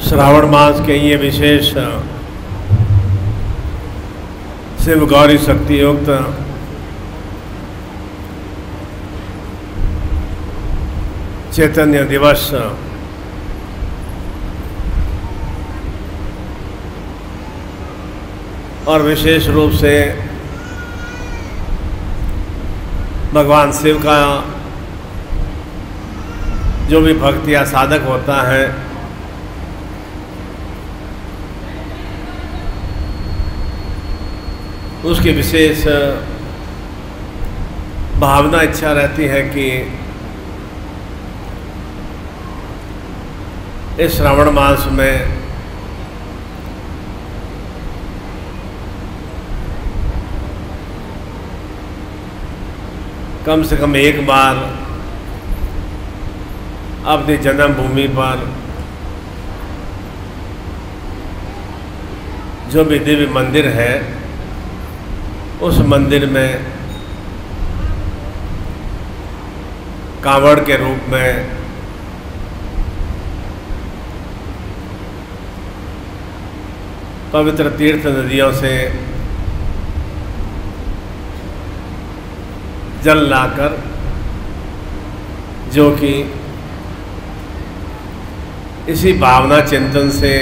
श्रावण मास के ये विशेष शिव गौरी शक्ति युक्त चैतन्य दिवस और विशेष रूप से भगवान शिव का जो भी भक्ति या साधक होता है उसकी विशेष भावना इच्छा रहती है कि इस श्रावण मास में कम से कम एक बार अपनी जन्मभूमि पर जो भी दिव्य मंदिर है उस मंदिर में कांवड़ के रूप में पवित्र तीर्थ नदियों से जल लाकर, जो कि इसी भावना चिंतन से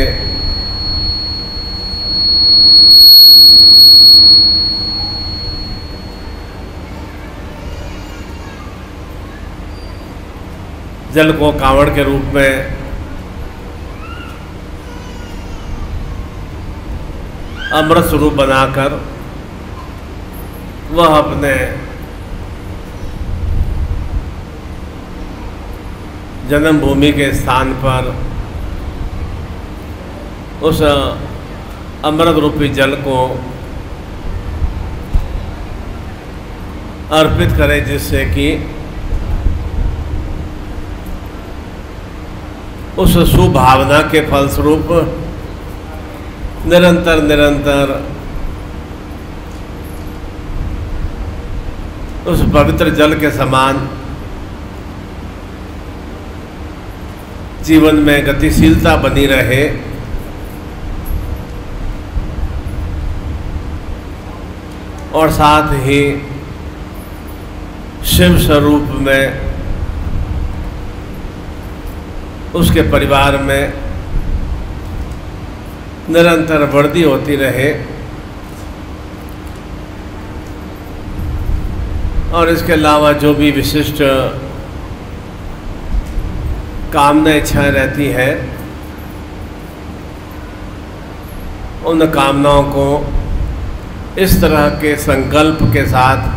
जल को कांवड़ के रूप में अमृत स्वरूप बनाकर वह अपने जन्मभूमि के स्थान पर उस अमृत रूपी जल को अर्पित करे, जिससे कि उस सुभावना के फलस्वरूप निरंतर निरंतर उस पवित्र जल के समान जीवन में गतिशीलता बनी रहे और साथ ही शिव स्वरूप में उसके परिवार में निरंतर वृद्धि होती रहे। और इसके अलावा जो भी विशिष्ट कामना इच्छाएं रहती है उन कामनाओं को इस तरह के संकल्प के साथ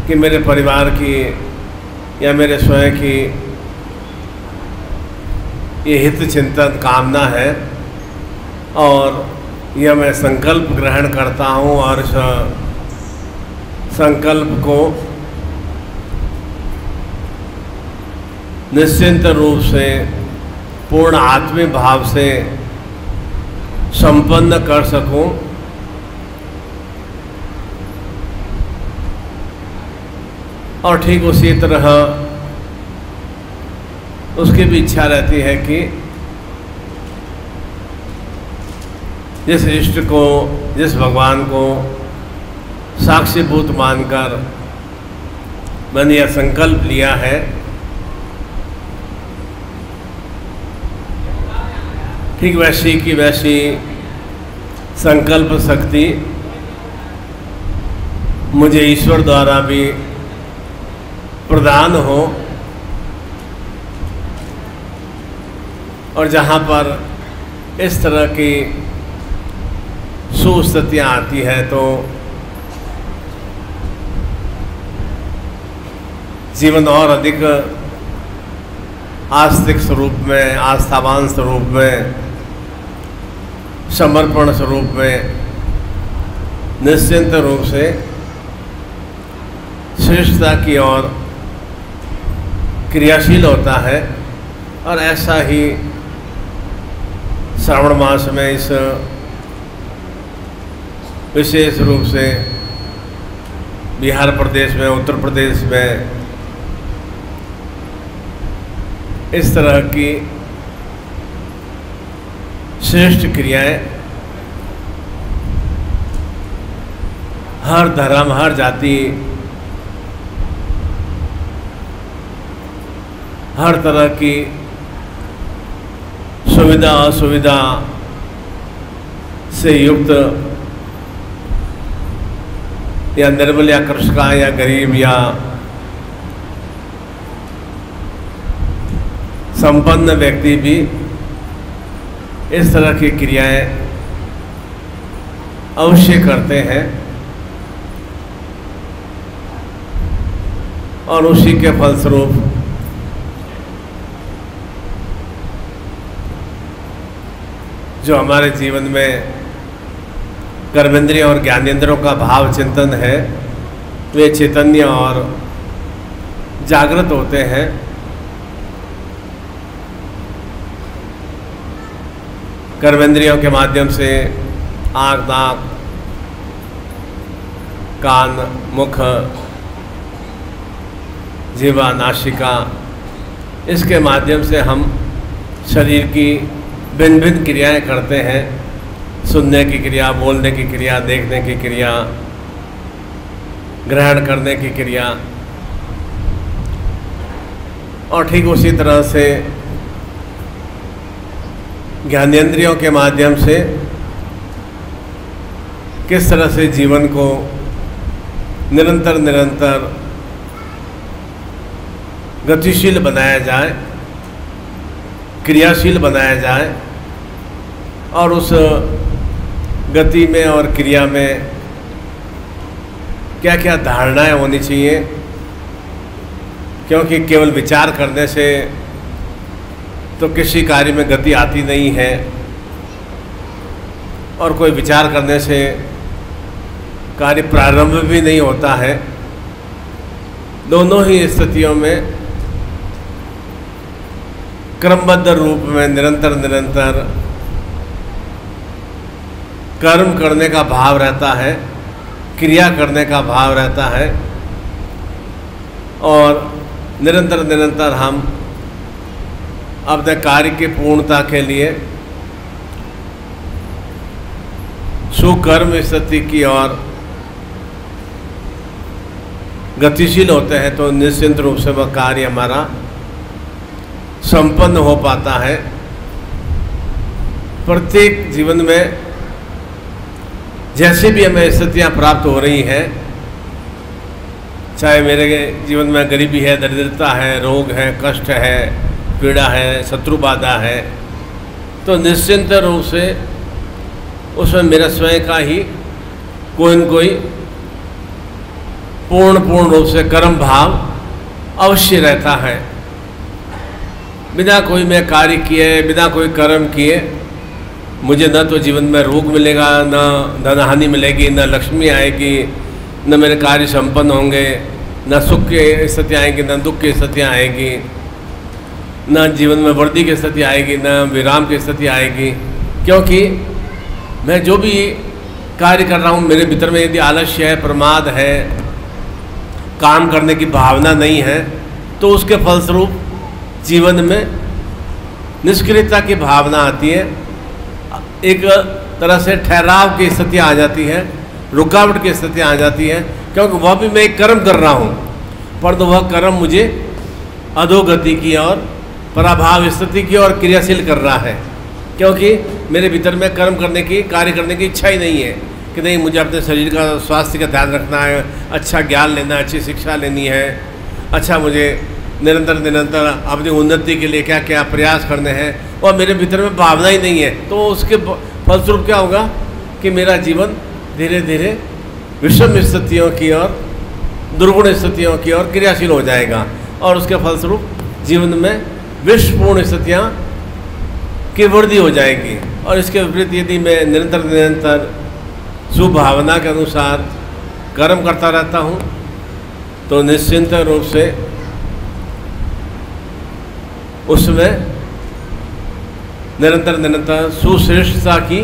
कि मेरे परिवार की या मेरे स्वयं की ये हित चिंतन कामना है और यह मैं संकल्प ग्रहण करता हूँ और इस संकल्प को निश्चिंत रूप से पूर्ण आत्मिक भाव से संपन्न कर सकूं। और ठीक उसी तरह उसकी भी इच्छा रहती है कि जिस इष्ट को, जिस भगवान को साक्षीभूत मानकर मैंने यह संकल्प लिया है, ठीक वैसी की वैसी संकल्प शक्ति मुझे ईश्वर द्वारा भी प्रदान हो, और जहाँ पर इस तरह की सुस्थितियाँ आती है तो जीवन और अधिक आस्तिक स्वरूप में, आस्थावान स्वरूप में, समर्पण स्वरूप में, निश्चिंत रूप से श्रेष्ठता की ओर क्रियाशील होता है। और ऐसा ही श्रावण मास में इस विशेष रूप से बिहार प्रदेश में, उत्तर प्रदेश में इस तरह की श्रेष्ठ क्रियाएं हर धर्म, हर जाति, हर तरह की सुविधा असुविधा से युक्त या निर्बल या कृषका या गरीब या संपन्न व्यक्ति भी इस तरह की क्रियाएं अवश्य करते हैं, और उसी के फलस्वरूप जो हमारे जीवन में कर्मेंद्रिय और ज्ञानेंद्रियों का भाव चिंतन है, वे चैतन्य और जागृत होते हैं। कर्मेंद्रियों के माध्यम से आँख, नाक, कान, मुख, जीवा, नासिका, इसके माध्यम से हम शरीर की भिन्न भिन्न क्रियाएं करते हैं। सुनने की क्रिया, बोलने की क्रिया, देखने की क्रिया, ग्रहण करने की क्रिया, और ठीक उसी तरह से ज्ञानेंद्रियों के माध्यम से किस तरह से जीवन को निरंतर निरंतर गतिशील बनाया जाए, क्रियाशील बनाया जाए, और उस गति में और क्रिया में क्या क्या धारणाएं होनी चाहिए, क्योंकि केवल विचार करने से तो किसी कार्य में गति आती नहीं है, और कोई विचार करने से कार्य प्रारंभ भी नहीं होता है। दोनों ही स्थितियों में क्रमबद्ध रूप में निरंतर निरंतर कर्म करने का भाव रहता है, क्रिया करने का भाव रहता है, और निरंतर निरंतर हम अपने कार्य की पूर्णता के लिए सुकर्म स्थिति की ओर गतिशील होते हैं, तो निश्चिंत रूप से वह कार्य हमारा संपन्न हो पाता है। प्रत्येक जीवन में जैसे भी हमें स्थितियाँ प्राप्त हो रही हैं, चाहे मेरे जीवन में गरीबी है, दरिद्रता है, रोग है, कष्ट है, पीड़ा है, शत्रु बाधा है, तो निश्चिंत रूप से उसमें मेरा स्वयं का ही कोई न कोई पूर्ण रूप से कर्म भाव अवश्य रहता है। बिना कोई मैं कार्य किए, बिना कोई कर्म किए मुझे न तो जीवन में रोग मिलेगा, न धन हानि मिलेगी, न लक्ष्मी आएगी, न मेरे कार्य संपन्न होंगे, न सुख की स्थितियाँ आएंगी, न दुख की स्थितियाँ आएगी, न जीवन में वृद्धि की स्थिति आएगी, न विराम की स्थिति आएगी। क्योंकि मैं जो भी कार्य कर रहा हूँ, मेरे भीतर में यदि आलस्य है, प्रमाद है, काम करने की भावना नहीं है, तो उसके फलस्वरूप जीवन में निष्क्रियता की भावना आती है, एक तरह से ठहराव की स्थितियाँ आ जाती है, रुकावट की स्थितियाँ आ जाती है, क्योंकि वह भी मैं एक कर्म कर रहा हूँ, परंतु वह कर्म मुझे अधोगति की और पराभाव स्थिति की और क्रियाशील कर रहा है, क्योंकि मेरे भीतर में कर्म करने की, कार्य करने की इच्छा ही नहीं है कि नहीं मुझे अपने शरीर का स्वास्थ्य का ध्यान रखना है, अच्छा ज्ञान लेना है, अच्छी शिक्षा लेनी है, अच्छा मुझे निरंतर अपनी उन्नति के लिए क्या क्या प्रयास करने हैं, और मेरे भीतर में भावना ही नहीं है। तो उसके फलस्वरूप क्या होगा कि मेरा जीवन धीरे धीरे विषम स्थितियों की और दुर्गुण स्थितियों की ओर क्रियाशील हो जाएगा, और उसके फलस्वरूप जीवन में विषपूर्ण स्थितियाँ की वृद्धि हो जाएगी। और इसके विपरीत यदि मैं निरंतर सुभावना के अनुसार कर्म करता रहता हूँ तो निश्चिंत रूप से उसमें निरंतर सुश्रेष्ठता की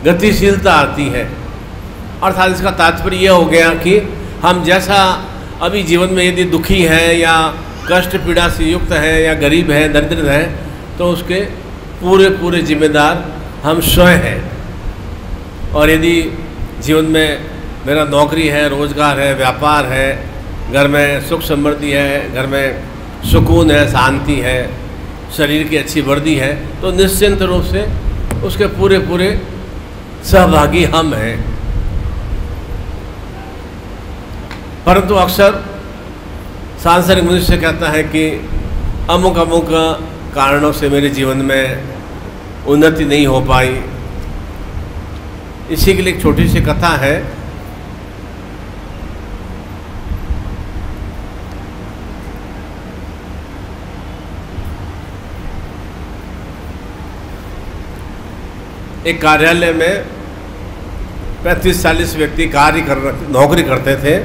गतिशीलता आती है। अर्थात इसका तात्पर्य यह हो गया कि हम जैसा अभी जीवन में यदि दुखी है या कष्ट पीड़ा से युक्त है या गरीब है, दरिद्र है, तो उसके पूरे जिम्मेदार हम स्वयं हैं। और यदि जीवन में मेरा नौकरी है, रोजगार है, व्यापार है, घर में सुख समृद्धि है, घर में सुकून है, शांति है, शरीर की अच्छी वर्दी है, तो निश्चिंत रूप से उसके पूरे सहभागी हम हैं। परंतु अक्सर सांसारिक मनुष्य कहता है कि अमुक कारणों से मेरे जीवन में उन्नति नहीं हो पाई। इसी के लिए एक छोटी सी कथा है। एक कार्यालय में 35-40 व्यक्ति नौकरी करते थे,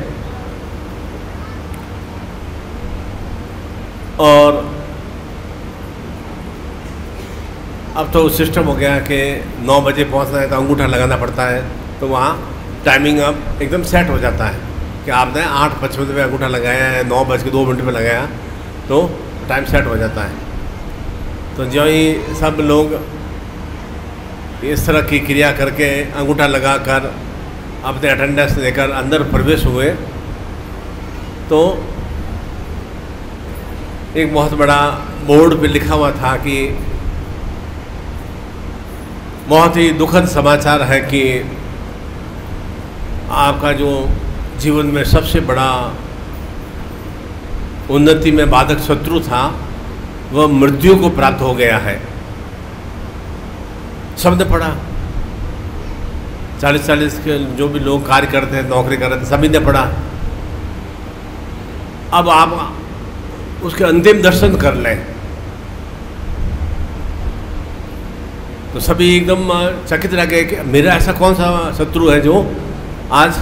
और अब तो सिस्टम हो गया कि 9 बजे पहुंचना है तो अंगूठा लगाना पड़ता है, तो वहाँ टाइमिंग अब एकदम सेट हो जाता है कि आपने 8:55 में अंगूठा लगाया है, 9:02 में लगाया तो टाइम सेट हो जाता है। तो जो ही सब लोग इस तरह की क्रिया करके अंगूठा लगाकर अपने अटेंडेंस लेकर अंदर प्रवेश हुए, तो एक बहुत बड़ा बोर्ड पे लिखा हुआ था कि बहुत ही दुखद समाचार है कि आपका जो जीवन में सबसे बड़ा उन्नति में बाधक शत्रु था वह मृत्यु को प्राप्त हो गया है। सबने पढ़ा, 40 के जो भी लोग कार्य करते हैं, नौकरी कर रहे थे, सभी ने पढ़ा। अब आप उसके अंतिम दर्शन कर लें तो सभी एकदम चकित रह गए कि मेरा ऐसा कौन सा शत्रु है जो आज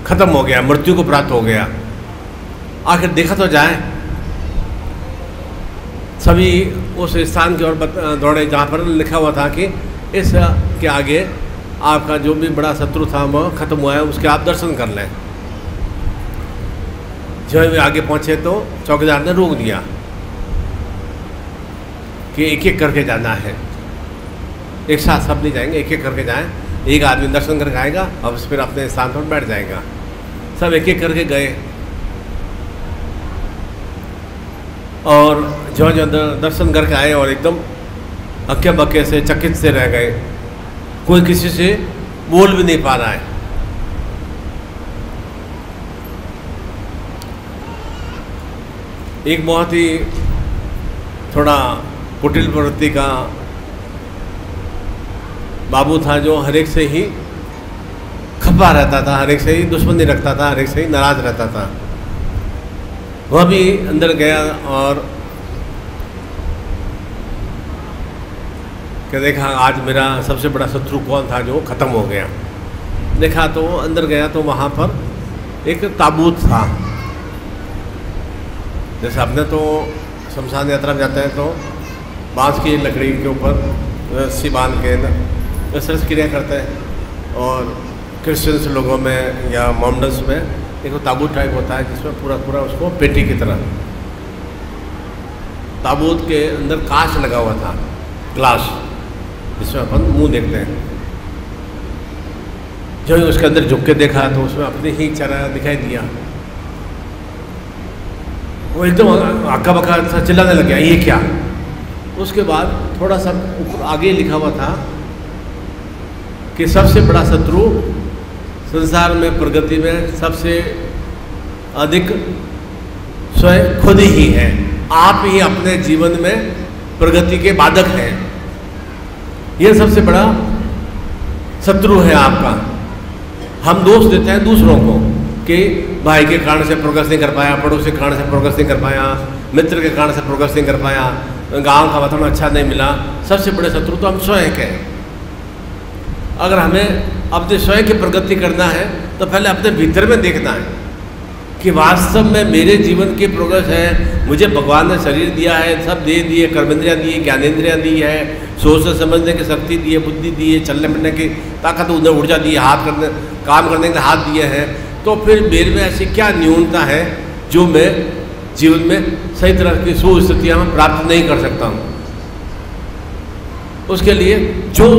खत्म हो गया, मृत्यु को प्राप्त हो गया, आखिर देखा तो जाए। सभी उस स्थान की ओर दौड़े जहाँ पर लिखा हुआ था कि इस के आगे आपका जो भी बड़ा शत्रु था वह खत्म हुआ है, उसके आप दर्शन कर लें। जब वे आगे पहुँचे तो चौकीदार ने रोक दिया कि एक एक करके जाना है, एक साथ सब नहीं जाएंगे, एक एक करके जाएं। एक आदमी दर्शन करके आएगा और फिर अपने स्थान पर बैठ जाएगा। सब एक एक करके गए और जो दर्शन करके आए और एकदम हक्के बक्के से चकित से रह गए, कोई किसी से बोल भी नहीं पा रहा है। एक बहुत ही थोड़ा कुटिल प्रवृत्ति का बाबू था जो हर एक से ही खपा रहता था, हर एक से ही दुश्मनी रखता था, हर एक से ही नाराज रहता था। वह भी अंदर गया और क्या देखा आज मेरा सबसे बड़ा शत्रु कौन था जो ख़त्म हो गया। देखा तो अंदर गया तो वहाँ पर एक ताबूत था। जैसे अपने तो शमशान यात्रा में जाते हैं तो बांस की लकड़ी के ऊपर रस्सी बांध के इस तरह से क्रिया करते हैं, और क्रिश्चियंस लोगों में या मोमडन्स में एक ताबूत टाइप होता है जिसमें पूरा उसको पेटी की तरह, ताबूत के अंदर कांच लगा हुआ था, ग्लास, जिसमें अपन मुंह देखते हैं। जो ही उसके अंदर झुक के देखा तो उसमें अपने ही चेहरा दिखाई दिया। वो एकदम हक्का बक्का सा चिल्लाने लग गया, ये क्या? उसके बाद थोड़ा सा ऊपर आगे लिखा हुआ था कि सबसे बड़ा शत्रु संसार में, प्रगति में सबसे अधिक स्वयं खुद ही है। आप ही अपने जीवन में प्रगति के बाधक हैं। यह सबसे बड़ा शत्रु है आपका। हम दोष देते हैं दूसरों को कि भाई के कारण से प्रोग्रेस नहीं कर पाया, पड़ोसी के कारण से प्रोग्रेस नहीं कर पाया, मित्र के कारण से प्रोग्रेस नहीं कर पाया, गांव का वातावरण अच्छा नहीं मिला। सबसे बड़े शत्रु तो हम स्वयं के हैं। अगर हमें अपने स्वयं की प्रगति करना है तो पहले अपने भीतर में देखना है कि वास्तव में मेरे जीवन की प्रोग्रेस है। मुझे भगवान ने शरीर दिया है, सब दे दिए, कर्मेंद्रियाँ दी, ज्ञानेंद्रियाँ दी है, सोचने समझने की शक्ति दी है, बुद्धि दी है, चलने फिरने की ताकत, उन्हें ऊर्जा दी है, हाथ करने काम करने के हाथ दिए हैं। तो फिर मेरे में ऐसी क्या न्यूनता है जो मैं जीवन में सही तरह की सुस्थितियाँ प्राप्त नहीं कर सकता हूँ? उसके लिए जो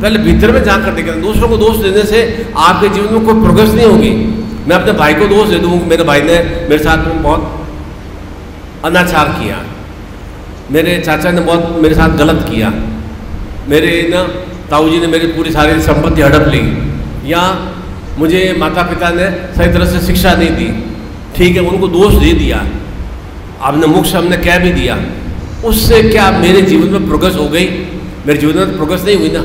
पहले भीतर में जाकर देखें। दूसरों को दोष देने से आपके जीवन में कोई प्रोग्रेस नहीं होगी। मैं अपने भाई को दोष दे दूँ, मेरे भाई ने मेरे साथ में बहुत अनाचार किया, मेरे चाचा ने बहुत मेरे साथ गलत किया, मेरे ना ताऊ जी ने मेरी पूरी सारी संपत्ति हड़प ली, या मुझे माता पिता ने सही तरह से शिक्षा नहीं दी। ठीक है, उनको दोष दे दिया, आपने मुख से हमने कह भी दिया। उससे क्या मेरे जीवन में प्रोग्रेस हो गई? मेरे जीवन में प्रोग्रेस नहीं हुई ना।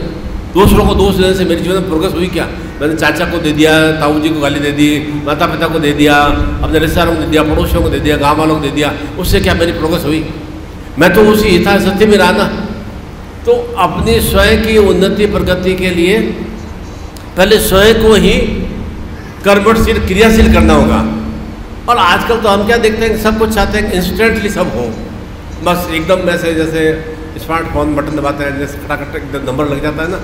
दूसरों को दोष देने से मेरे जीवन में प्रोग्रेस हुई क्या? मैंने चाचा को दे दिया, ताऊ जी को गाली दे दी, माता पिता को दे दिया, अपने रिश्तेदारों को दे दिया, पड़ोसियों को दे दिया, गांव वालों को दे दिया। उससे क्या मेरी प्रोग्रेस हुई? मैं तो उसी यथास्थिति में रहा ना। तो अपनी स्वयं की उन्नति प्रगति के लिए पहले स्वयं को ही कर्मशील, क्रियाशील करना होगा। और आजकल तो हम क्या देखते हैं, सब कुछ चाहते हैं इंस्टेंटली सब हो, बस एकदम वैसे जैसे स्मार्टफोन बटन दबाते हैं, जैसे खटाखट एकदम नंबर लग जाता है ना,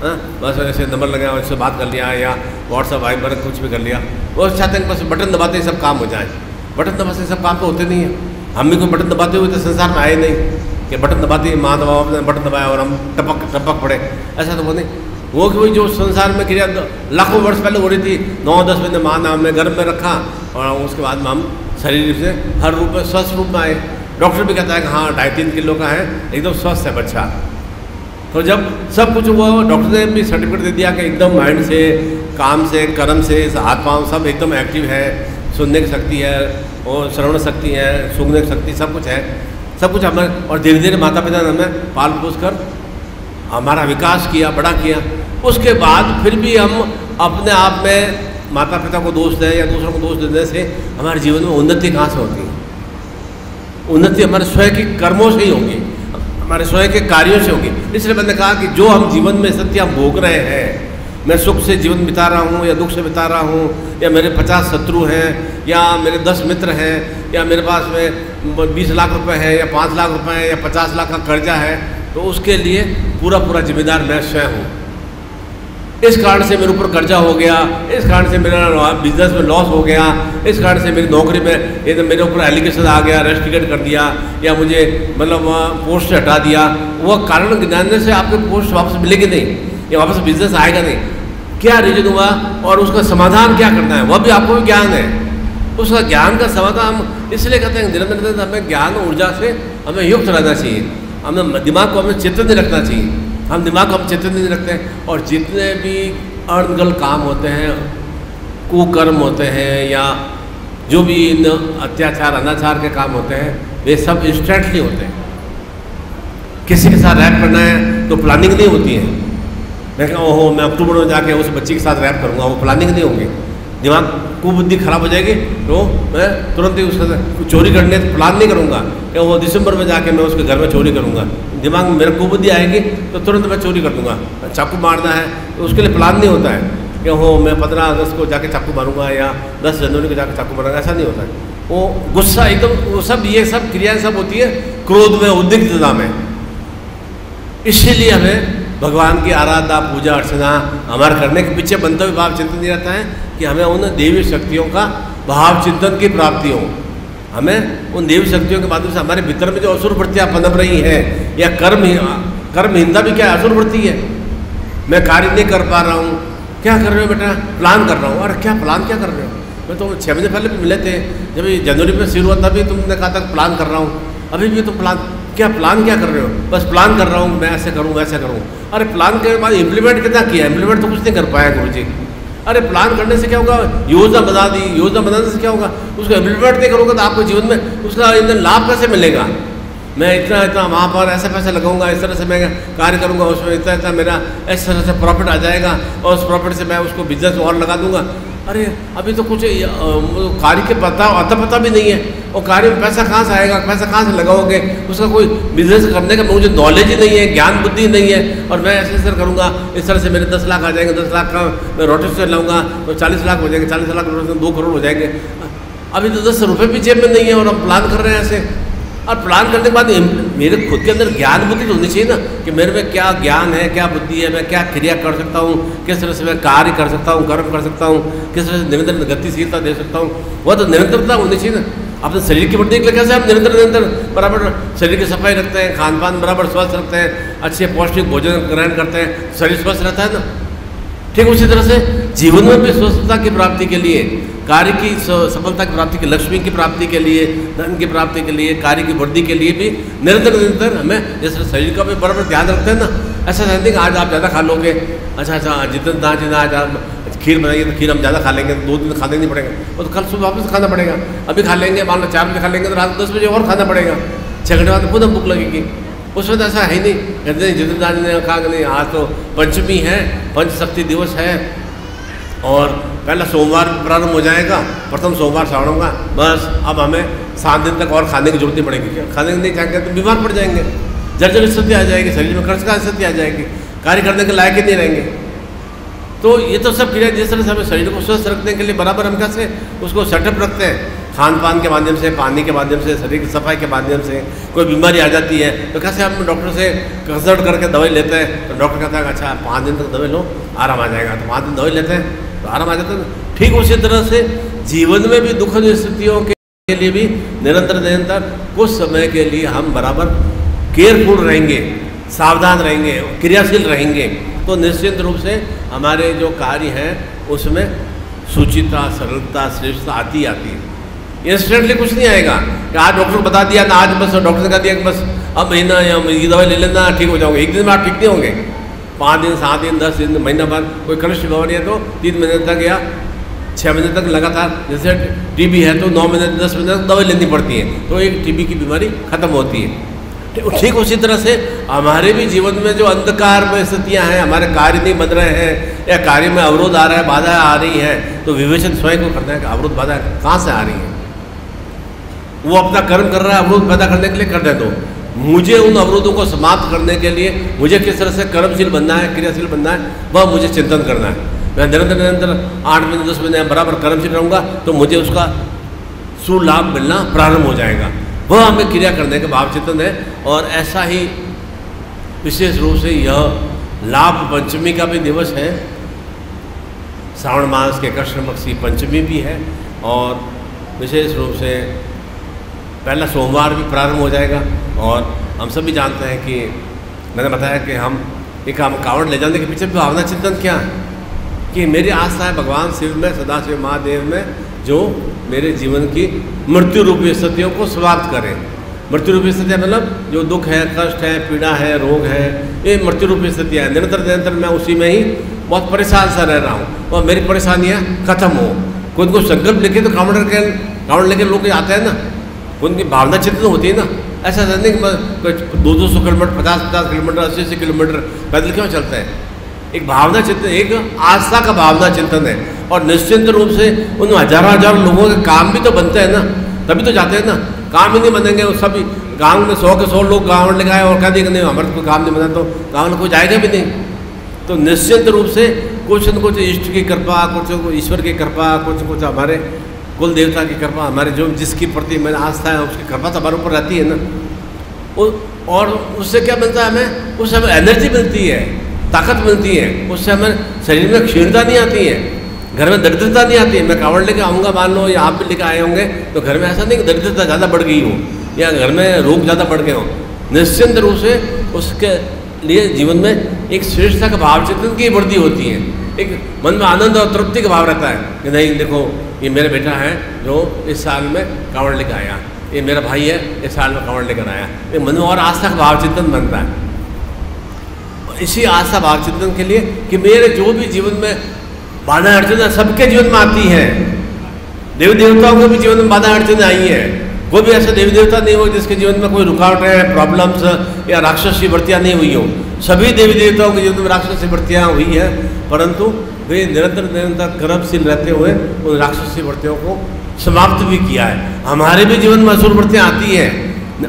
हाँ बस ऐसे नंबर लगा और इससे बात कर लिया, या व्हाट्सअप वाइबर कुछ भी कर लिया। वो चाहते हैं बस बटन दबाते ही सब काम हो जाए। बटन दबाते सब काम तो होते नहीं है। हम भी कोई बटन दबाते हुए तो संसार में आए नहीं कि बटन दबाते ही माँ दबाओ, अपने बटन दबाया और हम टपक पड़े, ऐसा तो वो नहीं। वो कि वही जो संसार में क्रिया लाखों वर्ष पहले हो रही थी, 9-10 महीने माँ ने हमें गर्भ में रखा और उसके बाद में हम शरीर से हर रूप में स्वस्थ रूप में आए। डॉक्टर भी कहता है कि हाँ 2.5-3 किलो का है, एकदम स्वस्थ है बच्चा। तो जब सब कुछ हुआ, डॉक्टर ने भी सर्टिफिकेट दे दिया कि एकदम माइंड से, काम से, कर्म से, हाथ पाँव सब एकदम एक्टिव है, सुनने की शक्ति है और श्रवण शक्ति है, सूंघने की शक्ति, सब कुछ है, सब कुछ हमें। और धीरे धीरे माता पिता ने हमें पाल पोस कर हमारा विकास किया, बड़ा किया। उसके बाद फिर भी हम अपने आप में माता पिता को दोष दें या दूसरों को दोष देने से हमारे जीवन में उन्नति कहाँ से होती है? उन्नति हमारे स्वयं के कर्मों से ही होगी, हमारे स्वयं के कार्यों से होगी। इसलिए मैंने कहा कि जो हम जीवन में सत्य हम भोग रहे हैं, मैं सुख से जीवन बिता रहा हूँ या दुख से बिता रहा हूँ, या मेरे 50 शत्रु हैं, या मेरे 10 मित्र हैं, या मेरे पास में 20 लाख रुपए है, या 5 लाख रुपए है, या 50 लाख का कर्जा है, तो उसके लिए पूरा जिम्मेदार मैं स्वयं हूँ। इस कारण से मेरे ऊपर कर्जा हो गया, इस कारण से मेरा बिजनेस में लॉस हो गया, इस कारण से मेरी नौकरी में ये तो मेरे ऊपर एलिगेशन आ गया, रेस्ट्रिकेट कर दिया, या मुझे मतलब पोस्ट से हटा दिया। वो कारण गिनाने से आपके पोस्ट वापस मिलेगी नहीं, या वापस बिजनेस आएगा नहीं। क्या रीजन हुआ और उसका समाधान क्या करना है, वह भी आपको भी ज्ञान है। उसका ज्ञान का समाधान हम इसलिए कहते हैं निरंतर हमें ज्ञान ऊर्जा से हमें युक्त रहना चाहिए। हमें दिमाग को हमें चित्त नहीं रखना चाहिए। हम दिमाग को हम चित्त नहीं रखते हैं। और जितने भी अनर्गल काम होते हैं, कुकर्म होते हैं, या जो भी इन अत्याचार अनाचार के काम होते हैं, वे सब इंस्टेंटली होते हैं। किसी के साथ रैप करना है तो प्लानिंग नहीं होती है। मैं कहूँ ओहो मैं अक्टूबर में जाके उस बच्ची के साथ रैप करूँगा, वो प्लानिंग नहीं होगी। दिमाग को बुद्धि खराब हो जाएगी तो मैं तुरंत ही उसका चोरी करने प्लान नहीं करूँगा कि वो दिसंबर में जाके मैं उसके घर में चोरी करूँगा। दिमाग में मेरे कुबुद्धि आएगी तो तुरंत मैं चोरी कर दूँगा। चाकू मारना है तो उसके लिए प्लान नहीं होता है कि हो मैं 15 अगस्त को जाके चाकू मारूंगा या 10 जनवरी को जाके चाकू मारूंगा, ऐसा नहीं होता है। वो गुस्सा एकदम वो सब ये सब क्रियाएँ सब होती है क्रोध में, उद्विग्नता में। इसीलिए हमें भगवान की आराधना पूजा अर्चना हमारे करने के पीछे मंतव्य भाव चिंतन नहीं रहता है कि हमें उन देवी शक्तियों का भाव चिंतन की प्राप्ति हो। हमें उन देवी शक्तियों के माध्यम से हमारे भीतर में जो असुर वृत्तियाँ पनप रही हैं या कर्म कर्महीनता भी क्या असुर वृत्ति है। मैं कार्य नहीं कर पा रहा हूँ, क्या कर रहे हो बेटा? प्लान कर रहा हूँ। अरे क्या प्लान क्या कर रहे हो? मैं तो 6 महीने पहले भी मिले थे, जब ये जनवरी में शुरू हुआ तभी तुमने कहा था प्लान कर रहा हूँ। अभी भी तुम प्लान क्या कर रहे हो? बस प्लान कर रहा हूँ, मैं ऐसे करूँ वैसे करूँ। अरे प्लान के बाद इम्प्लीमेंट कितना किया? इम्प्लीमेंट तो कुछ नहीं कर पाया गुरु जी। अरे प्लान करने से क्या होगा? योजना बना दी, योजना बनाने से क्या होगा? उसको इम्प्लीमेंट नहीं करोगे तो आपको जीवन में उसका लाभ कैसे मिलेगा? मैं इतना वहाँ पर ऐसे पैसे लगाऊंगा, इस तरह से मैं कार्य करूँगा, उसमें इतना मेरा इस तरह से प्रॉफिट आ जाएगा और उस प्रॉफिट से मैं उसको बिजनेस और लगा दूंगा। अरे अभी तो कुछ कार्य के पता भी नहीं है, और कार्य में पैसा कहाँ से आएगा? पैसा कहाँ से लगाओगे? उसका कोई बिजनेस करने का मुझे नॉलेज ही नहीं है, ज्ञान बुद्धि नहीं है, और मैं ऐसे करूँगा, इस तरह से मेरे 10 लाख आ जाएंगे, 10 लाख का मैं रोटी से लाऊंगा तो 40 लाख हो जाएंगे, 40 लाख 2 करोड़ हो जाएंगे। अभी तो 10 रुपये भी जेब में नहीं है और हम प्लान कर रहे हैं ऐसे। और प्लान करने के बाद मेरे खुद के अंदर ज्ञान बुद्धि तो होनी चाहिए ना, कि मेरे में क्या ज्ञान है, क्या बुद्धि है, मैं क्या क्रिया कर सकता हूँ, किस तरह से मैं कार्य कर सकता हूँ, कर्म कर सकता हूँ, किस तरह से निरंतर गतिशीलता दे सकता हूँ। वह तो निरंतरता होनी चाहिए ना। अपने शरीर की वृद्धि के लिए कैसे हम निरंतर बराबर शरीर की सफाई रखते हैं, खान पान बराबर स्वस्थ रखते हैं, अच्छे पौष्टिक भोजन ग्रहण करते हैं, शरीर स्वस्थ रहता है ना। ठीक उसी तरह से जीवन में भी स्वस्थता की प्राप्ति के लिए, कार्य की सफलता की प्राप्ति के, लक्ष्मी की प्राप्ति के लिए, धन की प्राप्ति के लिए, कार्य की वृद्धि के लिए भी निरंतर हमें जैसे शरीर का भी बराबर ध्यान रखते हैं ना। ऐसा नहीं कि आज आप ज़्यादा खा लोगे, अच्छा जितना आज आप खीर बनाइए तो खीर हम ज़्यादा खा लेंगे, 2 दिन खाने नहीं पड़ेगा, वो तो कल सुबह वापस खाना पड़ेगा। अभी खा लेंगे, मान लो 4 बजे खा लेंगे तो रात 10 बजे और खाना पड़ेगा, 6 घंटे बाद खुद हम भूख लगेगी। उसमें तो ऐसा है ही नहीं, कहते हैं जितने दान ने कहा कि नहीं आज तो पंचमी है, पंचशक्ति दिवस है, और पहला सोमवार प्रारंभ हो जाएगा, प्रथम सोमवार श्रावण होगा, बस अब हमें 7 दिन तक और खाने की जरूरत नहीं पड़ेगी। क्या खाने नहीं खाएंगे तो बीमार पड़ जाएंगे, जर्जर स्थिति आ जाएगी, शरीर में कर्ज का स्थिति आ जाएगी, कार्य करने के लायक ही नहीं रहेंगे। तो ये तो सब क्रिया जिस तरह से हमें शरीर को स्वस्थ रखने के लिए बराबर हम कैसे उसको सेटअप रखते हैं, खान पान के माध्यम से, पानी के माध्यम से, शरीर की सफाई के माध्यम से। कोई बीमारी आ जाती है तो कैसे हम डॉक्टर से कंसल्ट करके दवाई लेते हैं, तो डॉक्टर कहता है अच्छा 5 दिन तक दवाई लो आराम आ जाएगा, तो 5 दिन दवाई लेते हैं तो आराम आ जाता है। ठीक उसी तरह से जीवन में भी दुखद स्थितियों के लिए भी निरंतर कुछ समय के लिए हम बराबर केयरफुल रहेंगे, सावधान रहेंगे, क्रियाशील रहेंगे, तो निश्चित रूप से हमारे जो कार्य हैं उसमें सुचिता, सरलता, श्रेष्ठता आती है। इंस्टेंटली कुछ नहीं आएगा कि आज डॉक्टर को बता दिया ना, आज बस डॉक्टर ने कहा दिया कि बस अब महीना या ये दवाई ले लेना ठीक हो जाओगे, एक दिन में आप ठीक नहीं होंगे। 5 दिन, 7 दिन, 10 दिन, महीना भर कोई कनिष्ठ बीमारी है तो 3 महीने तक या 6 महीने तक लगातार, जैसे टीबी है तो 9 महीने 10 महीने तक दवाई लेनी पड़ती है, तो एक टीबी की बीमारी खत्म होती है। ठीक उसी तरह से हमारे भी जीवन में जो अंधकार में स्थितियाँ हैं, हमारे कार्य नहीं बन रहे हैं या कार्य में अवरोध आ रहा है, बाधा आ रही है, तो विवेचन स्वयं को करना है कि अवरोध बाधा कहाँ से आ रही है। वो अपना कर्म कर रहा है अवरोध पैदा करने के लिए, करने दो। मुझे उन अवरोधों को समाप्त करने के लिए मुझे किस तरह से कर्मशील बनना है, क्रियाशील बनना है, वह मुझे चिंतन करना है। मैं निरंतर 8 महीने 10 महीने बराबर कर्मशील रहूँगा तो मुझे उसका सुलाभ मिलना प्रारंभ हो जाएगा। वह हमें क्रिया करने का भाव चिंतन है। और ऐसा ही विशेष रूप से यह लाभ पंचमी का भी दिवस है, श्रावण मास के कृष्ण पक्ष की पंचमी भी है, और विशेष रूप से पहला सोमवार भी प्रारंभ हो जाएगा। और हम सभी जानते हैं कि मैंने बताया कि हम एक हम कावड़ ले जाने के पीछे भावना चिंतन क्या है कि मेरी आस्था है भगवान शिव में, सदाशिव महादेव में, जो मेरे जीवन की मृत्यु रूपी स्थितियों को समाप्त करें। मृत्यु रूपी स्थितियाँ मतलब जो दुख है, कष्ट है, पीड़ा है, रोग है, ये मृत्यु रूपी स्थितियाँ हैं। निरंतर मैं उसी में ही बहुत परेशान सा रह रहा हूँ और मेरी परेशानियाँ खत्म हो। कोई संकल्प लेके तो कावड़ लेके लोग आते हैं ना, उनकी भावना चिंतन होती है ना। ऐसा नहीं कि 200 किलोमीटर, 50 किलोमीटर, 80 किलोमीटर पैदल क्यों चलते हैं। एक भावना चिंतन, एक आस्था का भावना चिंतन है। और निश्चिंत रूप से उन हजारों लोगों के काम भी तो बनते हैं ना, तभी तो जाते हैं ना। काम ही नहीं बनेंगे, वो सभी गाँव में 100 के 100 लोग गाँव में लगाए और कह देंगे नहीं हमारे कोई काम नहीं बना, तो गाँव में कोई जाएगा भी नहीं। तो निश्चिंत रूप से कुछ न कुछ इष्ट की कृपा, कुछ ईश्वर की कृपा, कुछ हमारे कुल देवता की कृपा, हमारे जो जिसकी प्रति मेरी आस्था है उसकी कृपा तो हमारे ऊपर रहती है ना। और उससे क्या मिलता है हमें, उससे हमें एनर्जी मिलती है, ताकत मिलती है, उससे हमें शरीर में क्षीणता नहीं आती है, घर में दरिद्रता नहीं आती है। मैं कावड़ लेके आऊँगा, मान लो या आप भी लेके आए होंगे, तो घर में ऐसा नहीं कि दरिद्रता ज़्यादा बढ़ गई हो या घर में रोग ज़्यादा बढ़ गए हों। निश्चिंत रूप से उसके लिए जीवन में एक श्रेष्ठता का भाव चिंतन की वृद्धि होती है। एक मन में आनंद और तृप्ति का भाव रहता है कि नहीं देखो ये मेरा बेटा है जो इस साल में कांवड़ लेकर आया, ये मेरा भाई है इस साल में कांवड़ लेकर आया। एक मन में और आस्था का भाव चिंतन बनता है। इसी आस्था भाव चिंतन के लिए कि मेरे जो भी जीवन में बाधा अड़चनें सबके जीवन में आती हैं, देवी देवताओं के भी जीवन में बाधा अड़चनें आई हैं। कोई भी ऐसा देवी देवता नहीं हो जिसके जीवन में कोई रुकावटें, प्रॉब्लम्स या राक्षसी वृत्तियाँ नहीं हुई हो। सभी देवी देवताओं के जीवन में राक्षसी वृत्तियाँ हुई है, परंतु वे निरंतर कर्मशील रहते हुए उन राक्षसी वृत्तियों को समाप्त भी किया है। हमारे भी जीवन में असुर वृत्तियाँ आती हैं,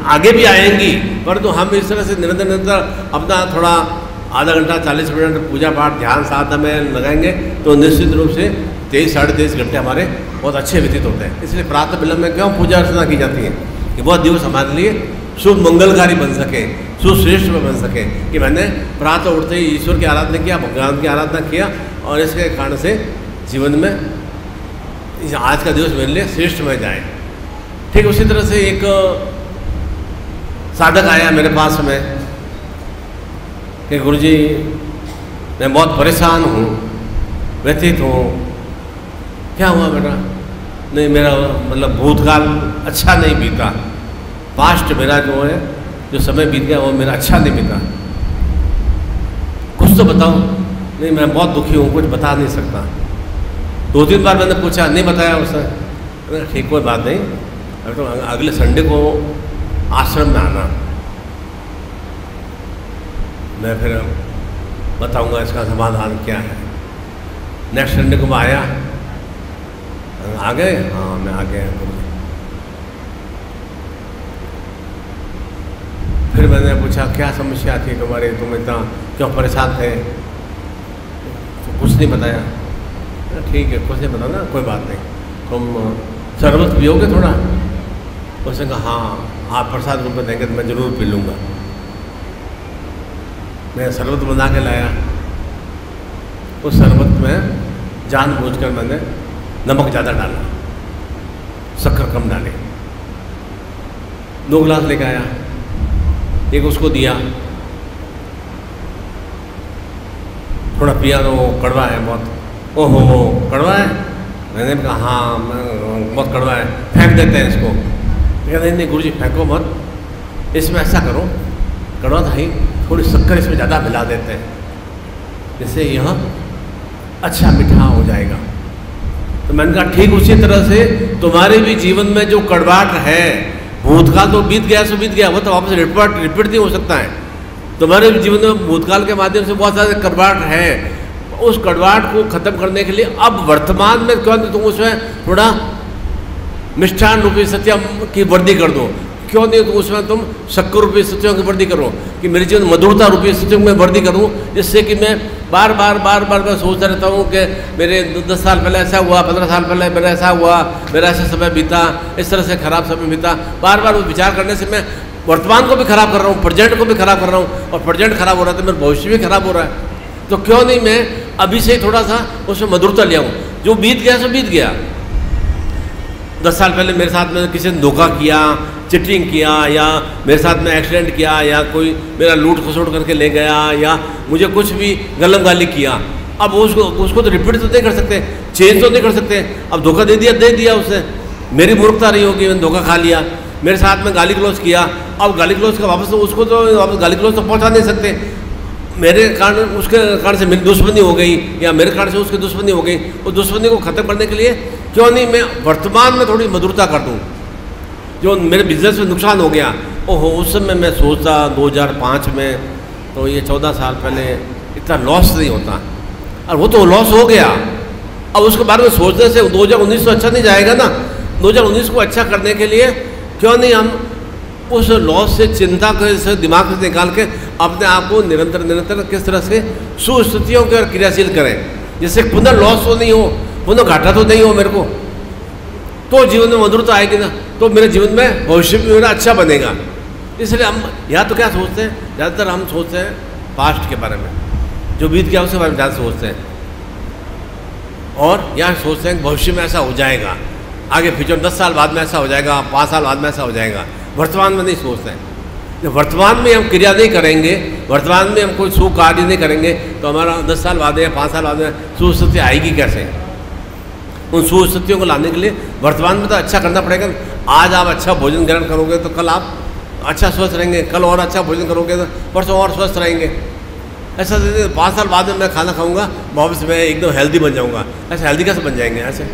आगे भी आएंगी, परंतु हम इस तरह से निरंतर अपना थोड़ा आधा घंटा 40 मिनट पूजा पाठ ध्यान साधना में लगाएंगे तो निश्चित रूप से 23 साढ़े 23 घंटे हमारे बहुत अच्छे व्यतीत होते हैं। इसलिए प्रातः विलंब में क्यों पूजा अर्चना की जाती है कि बहुत दिवस हमारे लिए शुभ मंगलकारी बन सके, सुश्रेष्ठ में बन सके कि मैंने प्रातः उठते ही ईश्वर की आराधना किया, भगवान की आराधना किया और इसके कारण से जीवन में आज का दिवस मेरे लिए श्रेष्ठ में जाए। ठीक उसी तरह से एक साधक आया मेरे पास में कि गुरुजी मैं बहुत परेशान हूँ, व्यथित हूँ। क्या हुआ बेटा? नहीं मेरा मतलब भूतकाल अच्छा नहीं बीता, पास्ट मेरा जो है जो समय बीत गया वो मेरा अच्छा नहीं बीता, कुछ तो बताओ। नहीं मैं बहुत दुखी हूँ, कुछ बता नहीं सकता। 2-3 बार मैंने पूछा, नहीं बताया उसने। ठीक कोई बात नहीं, अब तो अगले संडे को आश्रम में आना, मैं फिर बताऊंगा इसका समाधान क्या है। नेक्स्ट संडे को मैं आया, आ गए? हाँ मैं आ गया। फिर मैंने पूछा क्या समस्या थी तुम्हारी, तुम इतना क्यों परेशान थे? तो कुछ नहीं बताया। ठीक है कुछ नहीं बताना, कोई बात नहीं, तुम शरबत पियोगे थोड़ा? उसने कहा हाँ आप प्रसाद रूप में देंगे तो मैं ज़रूर पी लूँगा। मैं शरबत बना के लाया, उस शरबत में जानबूझकर मैंने नमक ज़्यादा डाला, शक्कर कम डाली। 2 गिलास लेके आया, एक उसको दिया, थोड़ा पिया तो कड़वा है बहुत। ओहो कड़वा है? मैंने कहा हाँ बहुत कड़वा है, फेंक देते हैं इसको। कहते नहीं गुरुजी फेंको मत, इसमें ऐसा करो, कड़वा था ही, थोड़ी शक्कर इसमें ज़्यादा मिला देते हैं, जिससे यह अच्छा मीठा हो जाएगा। तो मैंने कहा ठीक उसी तरह से तुम्हारे भी जीवन में जो कड़वाहट है, भूतकाल तो बीत गया सो बीत गया, वो तो वापस रिपीट नहीं हो सकता है। तुम्हारे भी जीवन में भूतकाल के माध्यम से बहुत सारे कड़वाहट है, उस कड़वाहट को खत्म करने के लिए अब वर्तमान में क्यों तुम उसमें थोड़ा मिष्ठान रूपी सत्यम की वृद्धि कर दो। क्यों नहीं तो उसमें तुम शक्कर रूपी सत्यों की वृद्धि करो कि मेरे जीवन मधुरता रूपी सत्यों में वृद्धि करूँ, जिससे कि मैं बार बार मैं सोचता रहता हूँ कि मेरे 10 साल पहले ऐसा हुआ, 15 साल पहले मेरा ऐसा हुआ, मेरा ऐसा समय बीता, इस तरह से खराब समय बीता। बार बार वो विचार करने से मैं वर्तमान को भी खराब कर रहा हूँ, प्रेजेंट को भी खराब कर रहा हूँ, और प्रेजेंट खराब हो रहा है तो मेरा भविष्य भी खराब हो रहा है। तो क्यों नहीं मैं अभी से थोड़ा सा उसमें मधुरता ले आऊँ। जो बीत गया सो बीत गया। 10 साल पहले मेरे साथ में किसी ने धोखा किया, चिटिंग किया, या मेरे साथ में एक्सीडेंट किया, या कोई मेरा लूट खसोट करके ले गया, या मुझे कुछ भी गलम गाली किया, अब उसको तो रिपीट तो नहीं कर सकते, चेंज तो नहीं कर सकते। अब धोखा दे दिया उसने, मेरी मूर्खता रही होगी, मैंने धोखा खा लिया। मेरे साथ में गाली गलौज किया, अब गाली गलौज का वापस तो उसको तो वापस गाली गलौज तो पहुँचा नहीं सकते। मेरे कारण उसके कारण से मेरी दुश्मनी हो गई, या मेरे कारण से उसकी दुश्मनी हो गई। उस दुश्मनी को ख़त्म करने के लिए क्यों नहीं मैं वर्तमान में थोड़ी मधुरता कर दूँ। जो मेरे बिजनेस में नुकसान हो गया, ओहो उस समय मैं सोचता 2005 में तो ये 14 साल पहले इतना लॉस नहीं होता, और वो तो लॉस हो गया। अब उसके बारे में सोचने से 2019 तो अच्छा नहीं जाएगा ना। 2019 को अच्छा करने के लिए क्यों नहीं हम उस लॉस से, चिंता से दिमाग से निकाल के अपने आप को निरंतर किस तरह से सुस्थितियों के और क्रियाशील करें, जिससे पुनः लॉस तो नहीं हो, पुनः घाटा तो नहीं हो मेरे को, तो जीवन में मधुरता आएगी ना, तो मेरे जीवन में भविष्य भी मेरा अच्छा बनेगा। इसलिए हम या तो क्या सोचते हैं, ज़्यादातर हम सोचते हैं पास्ट के बारे में, जो बीत गया उसके बारे में ज़्यादा सोचते हैं, और या सोचते हैं भविष्य में ऐसा हो जाएगा, आगे फ्यूचर 10 साल बाद में ऐसा हो जाएगा, 5 साल बाद में ऐसा हो जाएगा। वर्तमान में नहीं सोचते हैं। जब वर्तमान में हम क्रिया नहीं करेंगे, वर्तमान में हम कोई शुभ कार्य नहीं करेंगे, तो हमारा 10 साल बाद या 5 साल बाद में शुभ स्थिति आएगी कैसे? उन शुभ स्थितियों को लाने के लिए वर्तमान में तो अच्छा करना पड़ेगा। आज आप अच्छा भोजन ग्रहण करोगे तो कल आप अच्छा स्वस्थ रहेंगे, कल और अच्छा भोजन करोगे तो परसों और स्वस्थ रहेंगे। ऐसा 5 साल बाद में मैं खाना खाऊंगा, भविष्य में एकदम हेल्दी बन जाऊंगा। ऐसे हेल्दी कैसे बन जाएंगे? ऐसे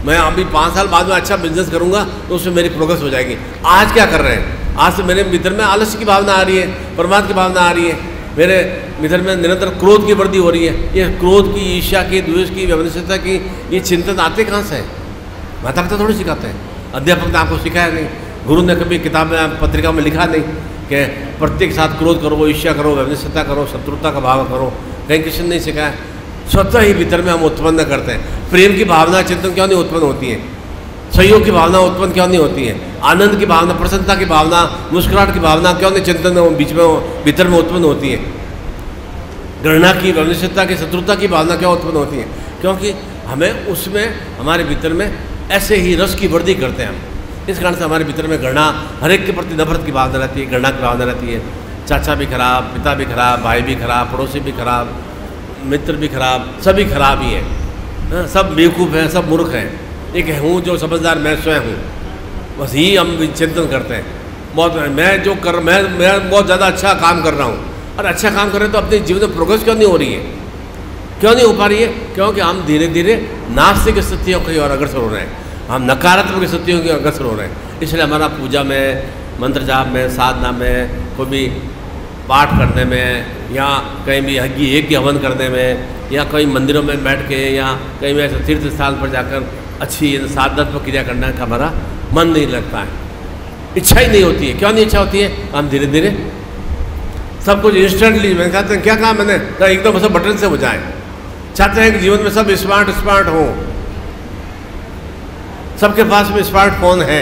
मैं अभी 5 साल बाद में अच्छा बिजनेस करूंगा तो उसमें मेरी प्रोग्रेस हो जाएगी। आज क्या कर रहे हैं? आज से मेरे भीतर में आलस्य की भावना आ रही है, प्रमाद की भावना आ रही है, मेरे भीतर में निरंतर क्रोध की वृद्धि हो रही है। ये क्रोध की, ईर्ष्या की, द्वेष की, व्यवनिष्ठता की ये चिंतन आते कहाँ से हैं? माता पिता थोड़ी सिखाते हैं, अध्यापक ने आपको सिखाया नहीं, गुरु ने कभी किताब में पत्रिका में लिखा नहीं कि प्रत्येक साथ क्रोध करो, ईर्ष्या करो, व्यवनिष्ठता करो, शत्रुता का भाव करो। कहीं किसी ने नहीं सिखाया। स्वतः ही भीतर में हम उत्पन्न करते हैं। प्रेम की भावना चिंतन क्यों नहीं उत्पन्न होती है? सहयोग की भावना उत्पन्न क्यों नहीं होती है? आनंद की भावना, प्रसन्नता की भावना, मुस्कुराहट की भावना क्यों नहीं चिंतन बीच में भीतर में उत्पन्न होती है? घृणा की, वनिष्ठता की, शत्रुता की भावना क्यों उत्पन्न होती है? क्योंकि हमें उसमें हमारे भीतर में ऐसे ही रस की वृद्धि करते हैं हम। इस कारण से हमारे भीतर में घृणा, हर एक के प्रति नफरत की भावना रहती है, घृणा की भावना रहती है। चाचा भी खराब, पिता भी खराब, भाई भी खराब, पड़ोसी भी खराब, मित्र भी खराब, सभी खराब ही हैं। सब बेवकूफ़ हैं, सब मूर्ख हैं। एक हूँ जो समझदार, मैं स्वयं हूँ, बस यही हम चिंतन करते हैं। मैं बहुत ज़्यादा अच्छा काम कर रहा हूँ, और अच्छा काम कर रहे हैं तो अपने जीवन में प्रोग्रेस क्यों नहीं हो रही है? क्यों नहीं हो पा रही है? क्योंकि हम धीरे धीरे नास्तिक स्थितियों की ओर अग्रसर हो रहे हैं, हम नकारात्मक स्थितियों की अग्रसर हो रहे हैं। इसलिए हमारा पूजा में, मंत्र जाप में, साधना में, कोई भी पाठ करने में, या कहीं भी यज्ञ हवन करने में, या कहीं मंदिरों में बैठ के, या कहीं भी ऐसे तीर्थ स्थान पर जाकर अच्छी साधनात्मक क्रिया करने का हमारा मन नहीं लगता है, इच्छा ही नहीं होती है। क्यों नहीं इच्छा होती है? हम धीरे धीरे सब कुछ इंस्टेंटली, मैं कहते हैं क्या कहा मैंने, तो एकदम सब बटन से हो जाए। चाहते हैं कि जीवन में सब स्मार्ट हो, सबके पास में स्मार्टफोन है,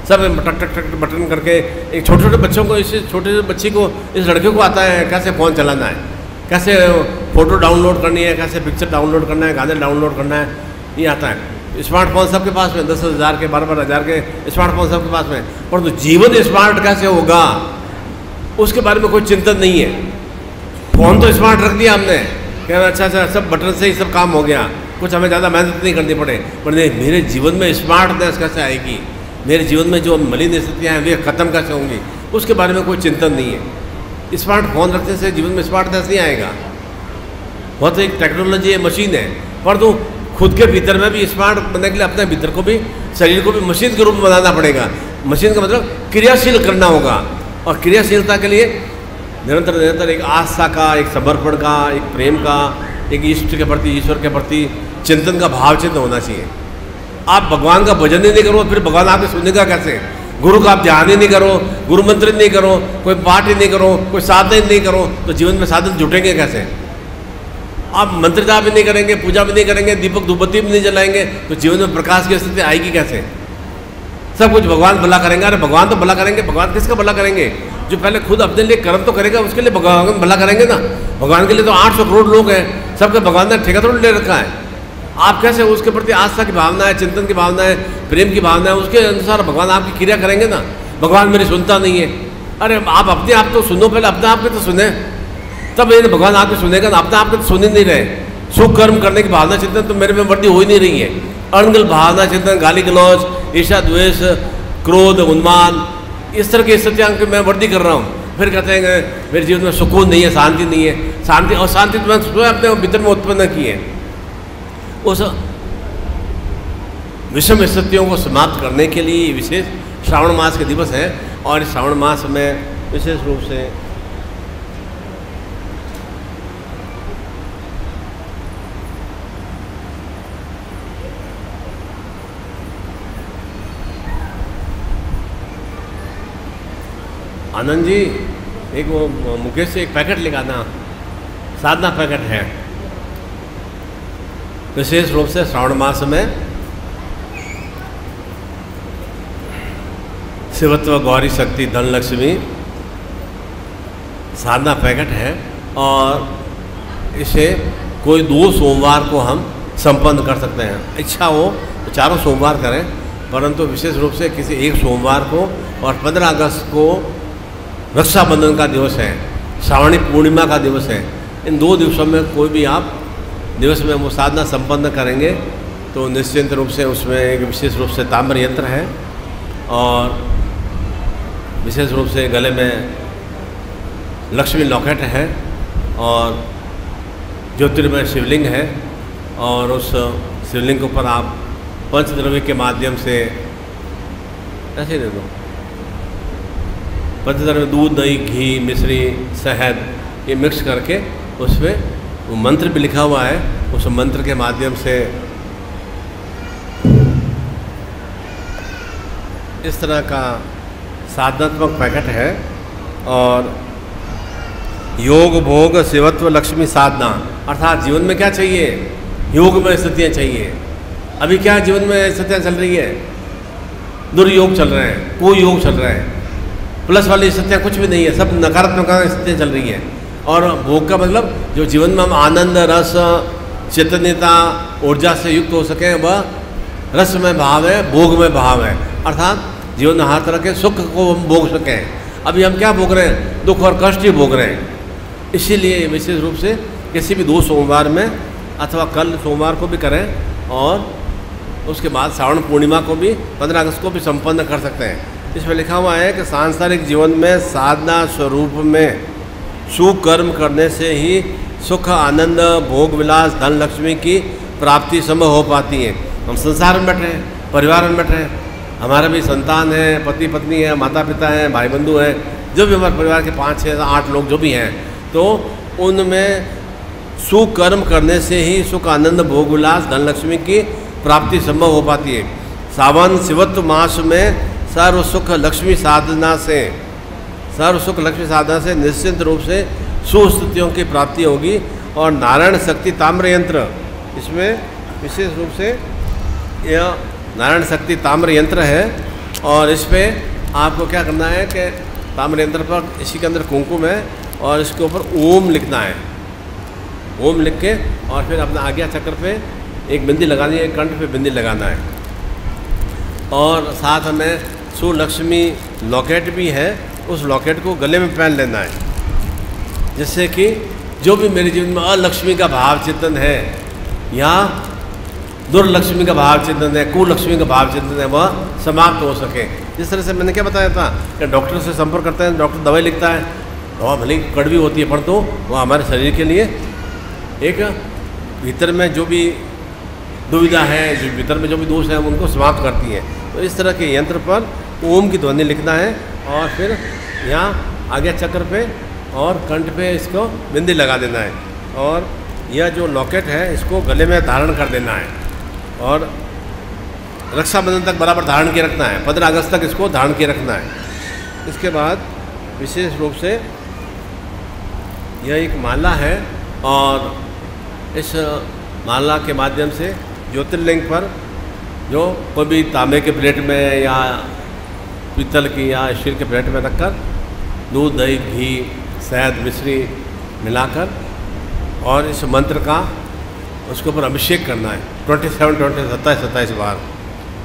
सब टक टक टक बटन करके। एक छोटे छोटे बच्चों को, इस छोटे बच्ची को, इस लड़के को आता है कैसे फ़ोन चलाना है, कैसे फ़ोटो डाउनलोड करनी है, कैसे पिक्चर डाउनलोड करना है, गाने डाउनलोड करना है, ये आता है। स्मार्टफोन सबके पास में, 10,000 के, 12,000 के स्मार्टफोन सबके पास में, परंतु जीवन स्मार्ट कैसे होगा उसके बारे में कोई चिंतन नहीं है। फ़ोन तो स्मार्ट रख दिया हमने, क्या अच्छा सब बटन से ही सब काम हो गया, कुछ हमें ज़्यादा मेहनत नहीं करनी पड़े। पर मेरे जीवन में स्मार्टनेस कैसे आएगी, मेरे जीवन में जो मलिन स्थितियाँ हैं वे खत्म कैसे होंगी, उसके बारे में कोई चिंतन नहीं है। स्मार्टफोन रखने से जीवन में स्मार्टनेस नहीं आएगा। बहुत एक टेक्नोलॉजी है, मशीन है, परंतु खुद के भीतर में भी स्मार्ट बनने के लिए अपने भीतर को भी, शरीर को भी मशीन के रूप में बनाना पड़ेगा। मशीन का मतलब क्रियाशील करना होगा, और क्रियाशीलता के लिए निरंतर एक आस्था का, एक समर्पण का, एक प्रेम का, एक इष्ट के प्रति, ईश्वर के प्रति चिंतन का भाव चिंतन होना चाहिए। आप भगवान का भजन ही नहीं करो, फिर भगवान आपको सुनेगा कैसे? गुरु का आप ध्यान ही नहीं करो, गुरु मंत्र नहीं करो, कोई पाठ ही नहीं करो, कोई साधना ही नहीं करो, तो जीवन में साधन जुटेंगे कैसे? आप मंत्र जाप भी नहीं करेंगे, पूजा भी नहीं करेंगे, दीपक धूपबत्ती भी नहीं जलाएंगे, तो जीवन में प्रकाश की स्थिति आएगी कैसे? सब कुछ भगवान भला करेंगे। अरे भगवान तो भला करेंगे, भगवान किसका भला करेंगे? जो पहले खुद अपने लिए कर्म तो करेगा, उसके लिए भगवान भला करेंगे ना। भगवान के लिए तो 800 करोड़ लोग हैं, सबके भगवान ने ठेका थोड़ी ले रखा है। आप कैसे उसके प्रति आस्था की भावना है, चिंतन की भावना है, प्रेम की भावना है, उसके अनुसार भगवान आपकी क्रिया करेंगे ना। भगवान मेरी सुनता नहीं है, अरे आप अपने आप तो सुनो, पहले अपने आप के तो सुने, तब ये भगवान आपको सुनेगा ना। अपने आप के तो सुन ही नहीं रहे। सुख कर्म करने की भावना चिंतन तो मेरे में वृद्धि हो ही नहीं रही है। अणगल भावना चिंतन, गाली गलौज, ईर्ष्या द्वेष, क्रोध, उन्मान, इस तरह की स्थितियाँ मैं वृद्धि कर रहा हूँ। फिर कहते हैं मेरे जीवन में सुकून नहीं है, शांति नहीं है। शांति और शांति तो मैं स्वयं अपने भीतर में उत्पन्न की है। उस विषम स्थितियों को समाप्त करने के लिए विशेष श्रावण मास के दिवस हैं, और इस श्रावण मास में विशेष रूप से आनंद जी एक वो मुकेश से एक पैकेट लेगाना, साधना पैकेट है। विशेष रूप से श्रावण मास में शिवत्व, गौरी शक्ति, धन लक्ष्मी साधना पैकेट है, और इसे कोई 2 सोमवार को हम संपन्न कर सकते हैं। इच्छा हो तो 4 सोमवार करें, परंतु विशेष रूप से किसी एक सोमवार को और 15 अगस्त को रक्षाबंधन का दिवस है, श्रावणी पूर्णिमा का दिवस है। इन 2 दिवसों में कोई भी आप दिवस में वो साधना संपन्न करेंगे तो निश्चित रूप से उसमें एक विशेष रूप से ताम्र यंत्र है और विशेष रूप से गले में लक्ष्मी लॉकेट है और ज्योतिर्मय शिवलिंग है और उस शिवलिंग के ऊपर आप पंचद्रव्य के माध्यम से ऐसे दे दो, पंचद्रव्य दूध, दही, घी, मिश्री, शहद ये मिक्स करके उसमें वो मंत्र भी लिखा हुआ है, उस मंत्र के माध्यम से इस तरह का साधनात्मक पैकेट है। और योग भोग शिवत्व लक्ष्मी साधना, अर्थात जीवन में क्या चाहिए, योग में स्थितियाँ चाहिए। अभी क्या जीवन में स्थितियाँ चल रही है, दुर्योग चल रहे हैं, कोई योग चल रहा है, प्लस वाली स्थितियाँ कुछ भी नहीं है, सब नकारात्मक स्थितियाँ चल रही है। और भोग का मतलब जो जीवन में हम आनंद, रस, चैतन्यता, ऊर्जा से युक्त हो सकें, वह रस में भाव है, भोग में भाव है, अर्थात जीवन में हर तरह के सुख को हम भोग सकें। अभी हम क्या भोग रहे हैं, दुख और कष्ट ही भोग रहे हैं। इसीलिए विशेष रूप से किसी भी 2 सोमवार में अथवा कल सोमवार को भी करें और उसके बाद श्रावण पूर्णिमा को भी 15 अगस्त को भी संपन्न कर सकते हैं। इसमें लिखा हुआ है कि सांसारिक जीवन में साधना स्वरूप में सुकर्म करने से ही सुख, आनंद, भोग विलास, धन लक्ष्मी की प्राप्ति संभव हो पाती है। हम संसार में बैठे हैं, परिवार में बैठे हैं, हमारा भी संतान है, पति पत्नी है, माता पिता हैं, भाई बंधु हैं, जो भी हमारे परिवार के 5, 6, 8 लोग जो भी हैं, तो उनमें सुकर्म करने से ही सुख, आनंद, भोग विलास, धन लक्ष्मी की प्राप्ति संभव हो पाती है। सावन शिवत्व मास में सर्व सुख लक्ष्मी साधना से निश्चित रूप से सुस्थितियों की प्राप्ति होगी। और नारायण शक्ति ताम्र यंत्र, इसमें विशेष रूप से यह नारायण शक्ति ताम्र यंत्र है और इस पर आपको क्या करना है कि ताम्र यंत्र पर इसी के अंदर कुमकुम है और इसके ऊपर ओम लिखना है, ओम लिख के और फिर अपना आज्ञा चक्र पे एक बिंदी लगानी है, कंठ पे बिंदी लगाना है। और साथ हमें सुलक्ष्मी लॉकेट भी है, उस लॉकेट को गले में पहन लेना है, जिससे कि जो भी मेरे जीवन में अलक्ष्मी का भाव चिंतन है या दुर्लक्ष्मी का भाव चिंतन है, कुलक्ष्मी का भाव चिंतन है, वह समाप्त हो सके। जिस तरह से मैंने क्या बताया था कि डॉक्टर से संपर्क करते हैं, डॉक्टर दवाई लिखता है, दवा भले ही कड़वी होती है, परंतु वह हमारे शरीर के लिए एक भीतर में जो भी दुविधा है, जो भीतर में जो भी दोष है, उनको समाप्त करती है। तो इस तरह के यंत्र पर ओम की ध्वनि लिखना है और फिर यहाँ आगे चक्र पे और कंठ पे इसको बिंदी लगा देना है और यह जो लॉकेट है इसको गले में धारण कर देना है और रक्षाबंधन तक बराबर धारण किए रखना है, 15 अगस्त तक इसको धारण किए रखना है। इसके बाद विशेष रूप से यह एक माला है और इस माला के माध्यम से ज्योतिर्लिंग पर जो कोई भी तांबे के प्लेट में या पीतल की या स्टील के प्लेट में रखकर दूध, दही, घी, शहद, मिश्री मिलाकर और इस मंत्र का उसके ऊपर अभिषेक करना है 27 बार।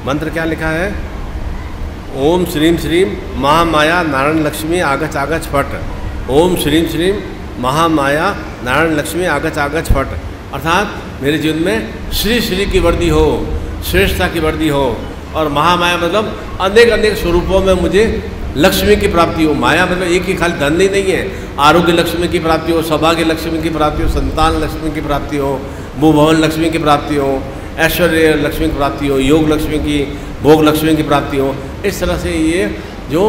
मंत्र क्या लिखा है? ओम श्रीम श्रीम महामाया नारायण लक्ष्मी आगच आगच फट। ओम श्रीम श्रीम महामाया नारायण लक्ष्मी आगच आगच फट। अर्थात मेरे जीवन में श्री श्री की वृद्धि हो, श्रेष्ठता की वृद्धि हो और महामाया मतलब अनेक अनेक स्वरूपों में मुझे लक्ष्मी की प्राप्ति हो। माया मतलब एक ही खाली धन ही नहीं है, आरोग्य लक्ष्मी की प्राप्ति हो, सौभाग्य लक्ष्मी की प्राप्ति हो, संतान लक्ष्मी की प्राप्ति हो, भूभवन लक्ष्मी की प्राप्ति हो, ऐश्वर्य लक्ष्मी की प्राप्ति हो, योग लक्ष्मी की, भोग लक्ष्मी की प्राप्ति हो। इस तरह से ये जो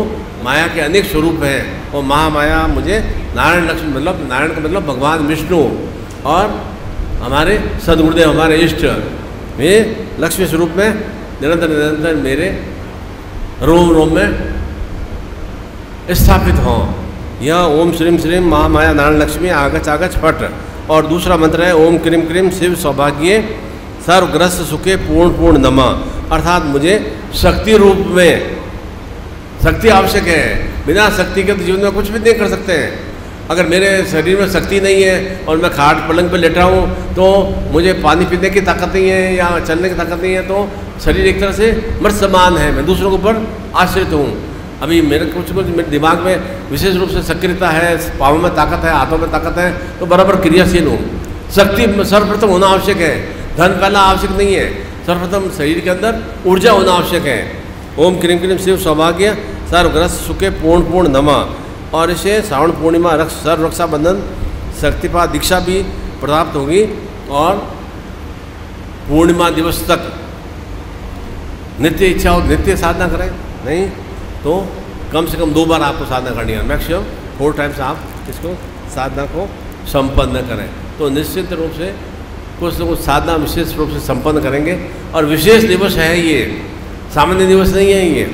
माया के अनेक स्वरूप हैं वो महामाया मुझे नारायण लक्ष्मी मतलब नारायण का मतलब भगवान विष्णु और हमारे सदगुरुदेव हमारे इष्ट वे लक्ष्मी स्वरूप में निरंतर निरंतर मेरे रोम रोम में स्थापित हों। यह ओम श्रीम श्रीम महामाया नारायण लक्ष्मी आगच आगच फट। और दूसरा मंत्र है ओम क्रीम क्रीम शिव सौभाग्य सर्वग्रस्त सुखे पूर्ण पूर्ण नमः। अर्थात मुझे शक्ति रूप में, शक्ति आवश्यक है, बिना शक्ति के तो जीवन में कुछ भी नहीं कर सकते हैं। अगर मेरे शरीर में शक्ति नहीं है और मैं खाट पलंग पर लेटा हूँ तो मुझे पानी पीने की ताकत नहीं है या चलने की ताकत नहीं है तो शरीर एक तरह से मृत समान है, मैं दूसरों के ऊपर आश्रित हूँ। अभी मेरे कुछ मेरे दिमाग में विशेष रूप से सक्रियता है, पाँव में ताकत है, हाथों में ताकत है, तो बराबर क्रियाशील हूँ। शक्ति सर्वप्रथम होना आवश्यक है, धन पहला आवश्यक नहीं है। सर्वप्रथम शरीर के अंदर ऊर्जा होना आवश्यक है। ओम क्रीम क्रीम शिव सौभाग्य सर्वग्रस्त सुखे पूर्ण पूर्ण नमः। और इसे श्रावण पूर्णिमा सर्व रक्षाबंधन शक्तिपात दीक्षा भी प्राप्त होगी और पूर्णिमा दिवस तक नित्य इच्छा और नित्य साधना करें, नहीं तो कम से कम 2 बार आपको साधना करनी है। मैक्सिमम 4 टाइम्स आप इसको साधना को संपन्न करें। तो निश्चित रूप से कुछ न कुछ साधना विशेष रूप से संपन्न करेंगे। और विशेष दिवस है ये, सामान्य दिवस नहीं है ये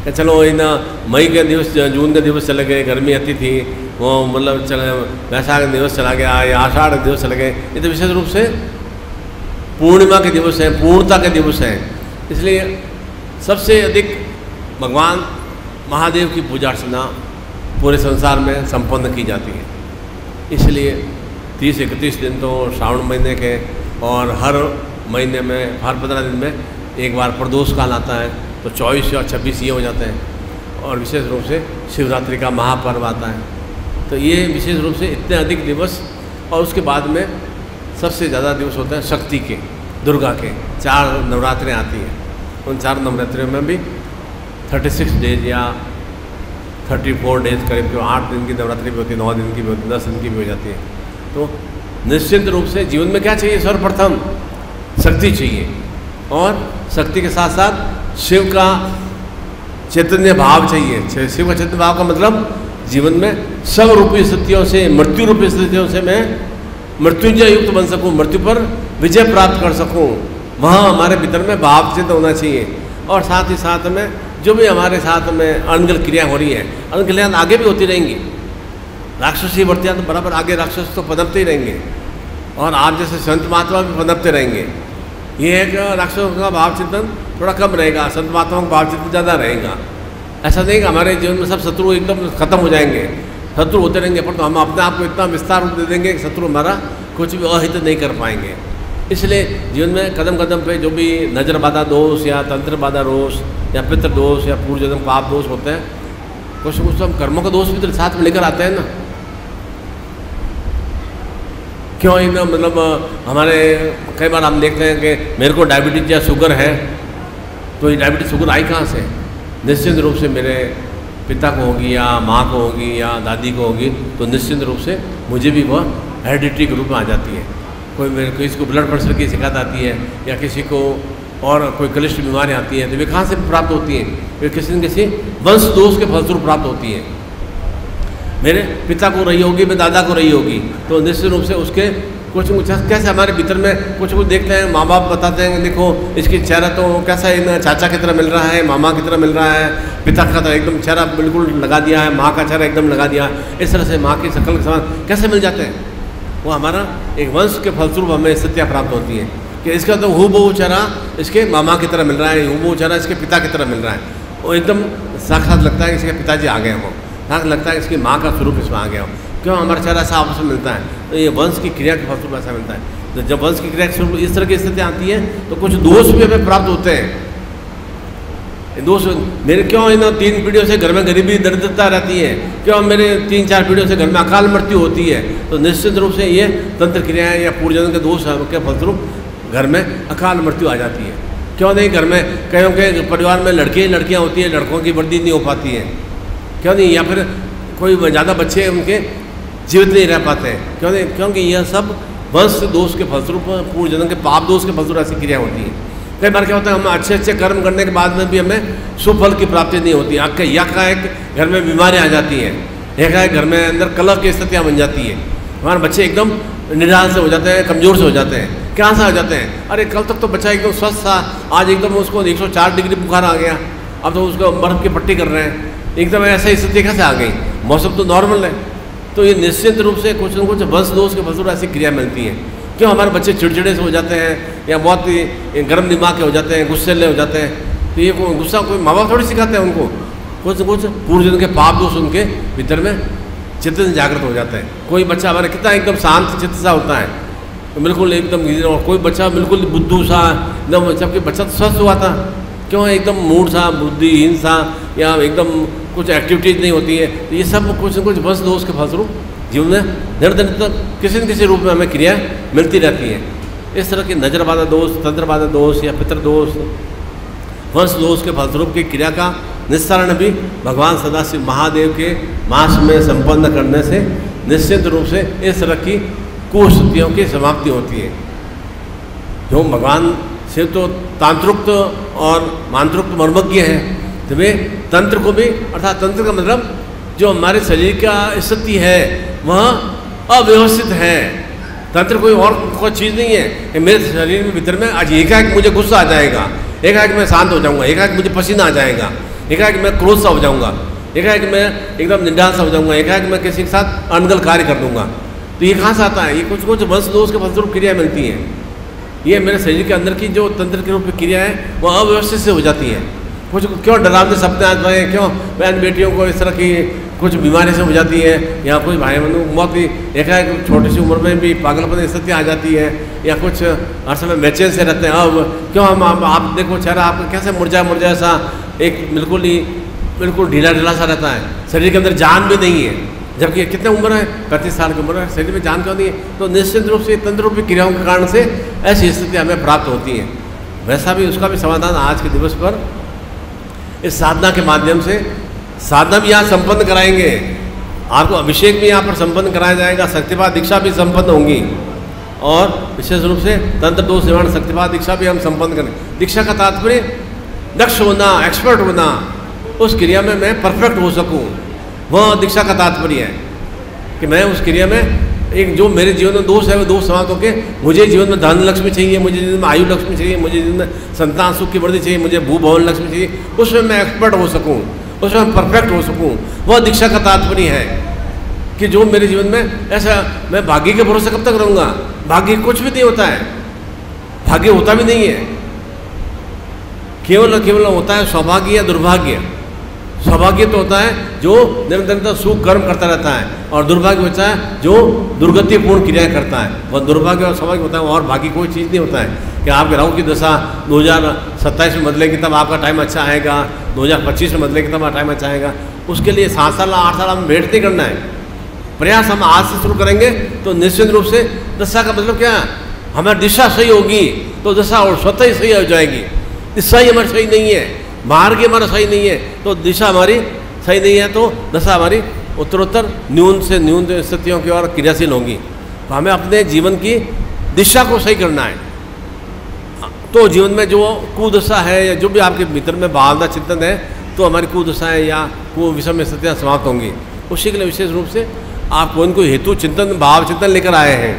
कि चलो इन मई के दिवस, जून के दिवस चले गए, गर्मी आती थी वो मतलब चले, वैशाख दिवस चला गया या आषाढ़ दिवस चले गए। ये तो विशेष रूप से पूर्णिमा के दिवस हैं, पूर्णता के दिवस हैं। इसलिए सबसे अधिक भगवान महादेव की पूजा अर्चना पूरे संसार में संपन्न की जाती है। इसलिए 30-31 दिन तो श्रावण महीने के, और हर महीने में हर 15 दिन में एक बार प्रदोष काल आता है, तो 24 और 26 ये हो जाते हैं। और विशेष रूप से शिवरात्रि का महापर्व आता है। तो ये विशेष रूप से इतने अधिक दिवस, और उसके बाद में सबसे ज़्यादा दिवस होते हैं शक्ति के, दुर्गा के। 4 नवरात्रें आती हैं, उन 4 नवरात्रियों में भी 36 डेज या 34 डेज करीब, 8 दिन की नवरात्रि भी होती है, 9 दिन की भी होती है, 10 दिन की भी हो जाती है। तो निश्चित रूप से जीवन में क्या चाहिए? सर्वप्रथम शक्ति चाहिए, और शक्ति के साथ साथ शिव का चैतन्य भाव चाहिए। शिव का चैतन्य भाव का मतलब जीवन में सब रूपी स्थितियों से, मृत्यु रूपी स्थितियों से मैं मृत्युंजय युक्त बन सकूं, मृत्यु पर विजय प्राप्त कर सकूं। वहाँ हमारे भीतर में भाव चिंतन होना चाहिए। और साथ ही साथ में जो भी हमारे साथ में अनगल क्रिया हो रही है, अनगल क्रिया आगे भी होती रहेंगी। राक्षसी वर्तियाँ तो बराबर आगे राक्षस तो पनपते ही रहेंगे, और आप जैसे संत महात्मा भी पनपते रहेंगे। ये है कि राक्षसों का भाव चिंतन थोड़ा कम रहेगा, संत महात्माओं का भाव चिंतन ज़्यादा रहेगा। ऐसा नहीं कि हमारे जीवन में सब शत्रु एकदम खत्म हो जाएंगे, शत्रु होते रहेंगे, पर तो हम अपने आप को इतना विस्तार रूप दे देंगे कि शत्रु हमारा कुछ भी अहित नहीं कर पाएंगे। इसलिए जीवन में कदम कदम पे जो भी नजर बाधा दोष या तंत्र बाधा दोष या पितृ दोष या पूर्व जन्म पाप दोष होते हैं, कुछ न कुछ तो हम कर्मों का दोष भी तो साथ में लेकर आते हैं ना। क्यों एकदम मतलब हमारे कई बार हम देखते हैं कि मेरे को डायबिटीज या शुगर है, तो ये डायबिटीज शुगर आई कहाँ से? निश्चित रूप से मेरे पिता को होगी या माँ को होगी या दादी को होगी, तो निश्चित रूप से मुझे भी वह हेरिडिटी के रूप में आ जाती है। किसी को ब्लड प्रेशर की शिकायत आती है, या किसी को और कोई कलिष्ठ बीमारी आती है, तो वे कहाँ से प्राप्त होती हैं? वे किसी न किसी वंश दोष के फलस्वरूप प्राप्त होती है। मेरे पिता को रही होगी, मेरे दादा को रही होगी, तो निश्चित रूप से उसके कुछ कैसे हमारे भीतर में कुछ देखते हैं, माँ बाप बताते हैं देखो इसकी चेहरा तो कैसा इन चाचा की तरह मिल रहा है, मामा की तरह मिल रहा है, पिता का तो एकदम चेहरा बिल्कुल लगा दिया है, माँ का चेहरा एकदम लगा दिया, इस तरह से माँ की शक्ल के समान कैसे मिल जाते हैं? वो हमारा एक वंश के फलस्वरूप हमें स्थितियाँ प्राप्त होती हैं कि इसका तो हूबहू चेहरा इसके मामा की तरह मिल रहा है, हूबहू चेहरा इसके पिता की तरह मिल रहा है। वो एकदम साक्षात लगता है कि इसके पिताजी आ गए हों, साथ लगता है इसकी माँ का स्वरूप इसमें आ गया हो। क्यों? हमारा चेहरा ऐसा आपस में मिलता है, तो ये वंश की क्रिया के फलस्वरूप ऐसा मिलता है। तो जब वंश की क्रिया के स्वरूप इस तरह की स्थितियाँ आती हैं, तो कुछ दोष भी हमें प्राप्त होते हैं। दोष मेरे क्यों इन 3 पीढ़ियों से घर में गरीबी दरिद्रता रहती है, क्यों मेरे 3-4 पीढ़ियों से घर में अकाल मृत्यु होती है, तो निश्चित रूप से ये तंत्र क्रियाएँ या पूर्वजन्म के दोष के फलस्वरूप घर में अकाल मृत्यु आ जाती है। क्यों नहीं? घर में कईयों के परिवार में लड़कियाँ होती हैं, लड़कों की वृद्धि नहीं हो पाती है, क्यों नहीं? या फिर कोई ज़्यादा बच्चे उनके जीवित नहीं रह पाते हैं, क्यों नहीं? क्योंकि यह सब वंश दोष के फलस्वरूप, पूर्व जन्म के पाप दोष के फलस्वरूप ऐसी क्रिया होती है। कई बार क्या होता है, हम अच्छे कर्म करने के बाद में भी हमें सुफल की प्राप्ति नहीं होती। एकाएक घर में बीमारियाँ आ जाती हैं, एकाएक घर में अंदर कलह की स्थितियाँ बन जाती है, हमारे बच्चे एकदम निराश से हो जाते हैं, कमज़ोर से हो जाते हैं। क्या से हो जाते हैं? अरे कल तक तो बच्चा एकदम स्वस्थ था, आज एकदम उसको 104 डिग्री बुखार आ गया, अब तो उसको बर्फ़ की पट्टी कर रहे हैं, एकदम ऐसा स्थिति कैसे आ गई? मौसम तो नॉर्मल है। तो ये निश्चित रूप से कुछ न कुछ वंश दोष के फलस्वरूप ऐसी क्रिया मिलती है। क्यों? हमारे बच्चे चिड़चिड़े से हो जाते हैं, या बहुत ही गर्म दिमाग के हो जाते हैं, गुस्सेले हो जाते हैं, तो ये गुस्सा कोई माँ बाप थोड़ी सिखाते हैं उनको, कुछ न कुछ पूर्व जन्म के पाप दोष उनके भीतर में चित्त जागृत हो जाते हैं। कोई बच्चा हमारा कितना एकदम शांत चित्त सा होता है, तो बिल्कुल एकदम, और कोई बच्चा बिल्कुल बुद्धू सा एकदम, जबकि बच्चा तो स्वस्थ हुआ था, क्यों? एकदम मूड सा, बुद्धिहीन सा, या एकदम कुछ एक्टिविटीज़ नहीं होती है। तो ये सब कुछ न कुछ वंश दोष के फलस्वरूप जीवन में निरंतर किसी न किसी रूप में हमें क्रिया मिलती रहती है। इस तरह की नजर बाधा दोष, तंत्र बाधा दोष या पितृ दोष, वंश दोष के फलस्वरूप की क्रिया का निस्तारण भी भगवान सदाशिव महादेव के मास में संपन्न करने से निश्चित रूप से इस तरह की कुस्थितियों की समाप्ति होती है। जो भगवान शिव तो तांत्रिक और मांत्रिक मर्मज्ञ हैं, तो वे तंत्र को भी, अर्थात तंत्र का मतलब जो हमारे शरीर का स्थिति है वह अव्यवस्थित है। तंत्र कोई और कोई चीज़ नहीं है कि मेरे शरीर में भीतर में आज एकाएक मुझे गुस्सा आ जाएगा, एकाएक मैं शांत हो जाऊंगा, एकाएक मुझे पसीना आ जाएगा, एकाएक मैं क्रोध सा हो जाऊंगा, एकाएक मैं एकदम निंदा सा हो जाऊंगा, एकाएक मैं किसी के साथ अनगल कार्य कर दूंगा। तो ये कहाँ से आता है? ये कुछ कुछ वंश दोष के फलस्वरूप क्रिया मिलती है। ये मेरे शरीर के अंदर की जो तंत्र के रूप में क्रिया है वह अव्यवस्थित से हो जाती है। कुछ क्यों डरावने सपने आ जाए, क्यों बहन बेटियों को इस तरह की कुछ बीमारी से हो जाती है, या कुछ भाई बहनों बहुत ही एकाएक छोटी सी उम्र में भी पागलपन स्थिति आ जाती है, या कुछ हर समय बेचैन से रहते हैं। अब क्यों हम आप देखो चेहरा आपका कैसे मुरझाया सा, एक बिल्कुल ढीला सा रहता है, शरीर के अंदर जान भी नहीं है, जबकि कितने उम्र है, 35 साल की उम्र है, शरीर में जान क्यों नहीं है? तो निश्चित रूप से तंत्र रूपी क्रियाओं के कारण से ऐसी स्थिति हमें प्राप्त होती है। वैसा भी उसका भी समाधान आज के दिवस पर इस साधना के माध्यम से, साधना भी यहाँ संपन्न कराएंगे, आपको अभिषेक भी यहाँ पर संपन्न कराया जाएगा, शक्तिपात दीक्षा भी संपन्न होंगी, और विशेष रूप से तंत्र दोष निवारण शक्तिपात दीक्षा भी हम संपन्न करें। दीक्षा का तात्पर्य दक्ष होना, एक्सपर्ट होना, उस क्रिया में मैं परफेक्ट हो सकूँ, वह दीक्षा का तात्पर्य है कि मैं उस क्रिया में एक जो मेरे जीवन में दोष है वो दोष समाप्त होकर मुझे जीवन में धन लक्ष्मी चाहिए, मुझे जीवन में आयु लक्ष्मी चाहिए, मुझे जीवन में संतान सुख की वृद्धि चाहिए, मुझे भू भवन लक्ष्मी चाहिए, उसमें मैं एक्सपर्ट हो सकूं, उसमें मैं परफेक्ट हो सकूं। वह दीक्षा का तात्पर्य है कि जो मेरे जीवन में ऐसा, मैं भाग्य के भरोसे कब तक रहूँगा? भाग्य कुछ भी नहीं होता है, भाग्य होता भी नहीं है, केवल होता है सौभाग्य या दुर्भाग्य। सौभाग्य तो होता है जो निरंतर सुख कर्म करता रहता है, और दुर्भाग्य होता है जो दुर्गतिपूर्ण क्रियाएं करता है। वह दुर्भाग्य और सौभाग्य होता है, और बाकी कोई चीज़ नहीं होता है कि आपके राहु की दशा 2027 में बदलेगी तब आपका टाइम अच्छा आएगा, 2025 में बदलेगी तब टाइम अच्छा आएगा। उसके लिए 7 साल 8 साल हम वेट नहीं करना है, प्रयास हम आज से शुरू करेंगे तो निश्चित रूप से दशा का मतलब क्या है, हमारी दिशा सही होगी तो दशा और स्वतः ही सही हो जाएगी। दिशा ही हमारी सही नहीं है, मार्ग हमारा सही नहीं है तो दिशा हमारी सही नहीं है, तो दशा हमारी उत्तरोत्तर न्यून से न्यून स्थितियों की ओर क्रियाशील होंगी। तो हमें अपने जीवन की दिशा को सही करना है। तो जीवन में जो कुदशा है या जो भी आपके भीतर में भावना चिंतन है, तो हमारी कुदशाएँ या विषम स्थितियाँ समाप्त होंगी। उसी के लिए विशेष रूप से आप कोई हेतु चिंतन, भाव चिंतन लेकर आए हैं,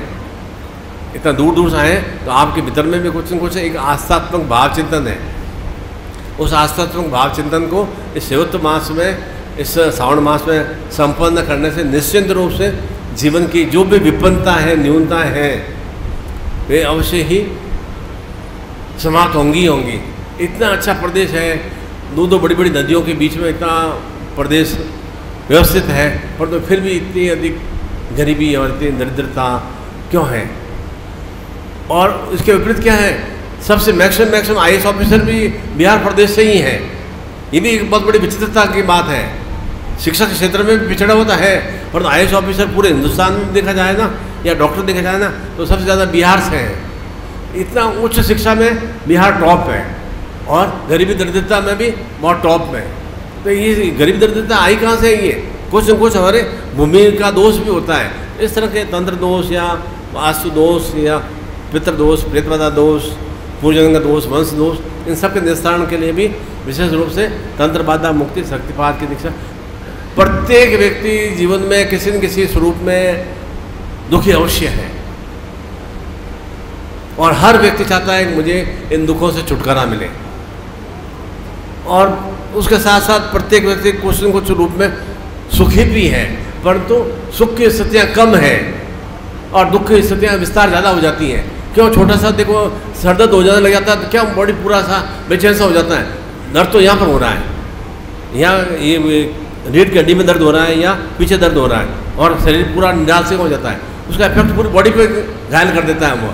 इतना दूर दूर से आए हैं, तो आपके भीतर में भी कुछ न कुछ एक आस्थात्मक भाव चिंतन है। उस आस्थात्मक भाव चिंतन को इस सेवत्व मास में, इस श्रावण मास में संपन्न करने से निश्चित रूप से जीवन की जो भी विपन्नता है, न्यूनता है, वे अवश्य ही समाप्त होंगी। इतना अच्छा प्रदेश है, दो बड़ी बड़ी नदियों के बीच में इतना प्रदेश व्यवस्थित है, पर तो फिर भी इतनी अधिक गरीबी और इतनी दरिद्रता क्यों है? और इसके विपरीत क्या है, सबसे मैक्सिमम IAS ऑफिसर भी बिहार प्रदेश से ही हैं। ये भी एक बहुत बड़ी विचित्रता की बात है। शिक्षा के क्षेत्र में भी पिछड़ा होता है, पर तो IAS ऑफिसर पूरे हिंदुस्तान में देखा जाए ना, या डॉक्टर देखा जाए ना, तो सबसे ज़्यादा बिहार से हैं। इतना उच्च शिक्षा में बिहार टॉप है, और गरीबी दरिद्रता में भी बहुत टॉप में। तो ये गरीबी दरिद्रता आई कहाँ से? ये कुछ न कुछ हमारे भूमि का दोष भी होता है। इस तरह के तंत्र दोष या वास्तु दोष या पितृ दोष, प्रेतबाधा दोष, पूर्वजन्म का दोष, वंश दोष, इन सब के निस्तारण के लिए भी विशेष रूप से तंत्र बाधा मुक्ति शक्तिपात की दीक्षा। प्रत्येक व्यक्ति जीवन में किसी न किसी स्वरूप में दुखी अवश्य है, और हर व्यक्ति चाहता है कि मुझे इन दुखों से छुटकारा मिले। और उसके साथ साथ प्रत्येक व्यक्ति कुछ न कुछ रूप में सुखी भी है, परंतु सुख की स्थितियाँ कम हैं और दुख की स्थितियाँ विस्तार ज़्यादा हो जाती हैं। क्यों? छोटा सा देखो सर दर्द हो जाने लग जाता है तो क्या बॉडी पूरा सा बेचैन सा हो जाता है। दर्द तो यहाँ पर हो रहा है, यहाँ ये रीढ़ की हड्डी में दर्द हो रहा है या पीछे दर्द हो रहा है, और शरीर पूरा निराश से हो जाता है। उसका इफेक्ट पूरी बॉडी पे घायल कर देता है। वो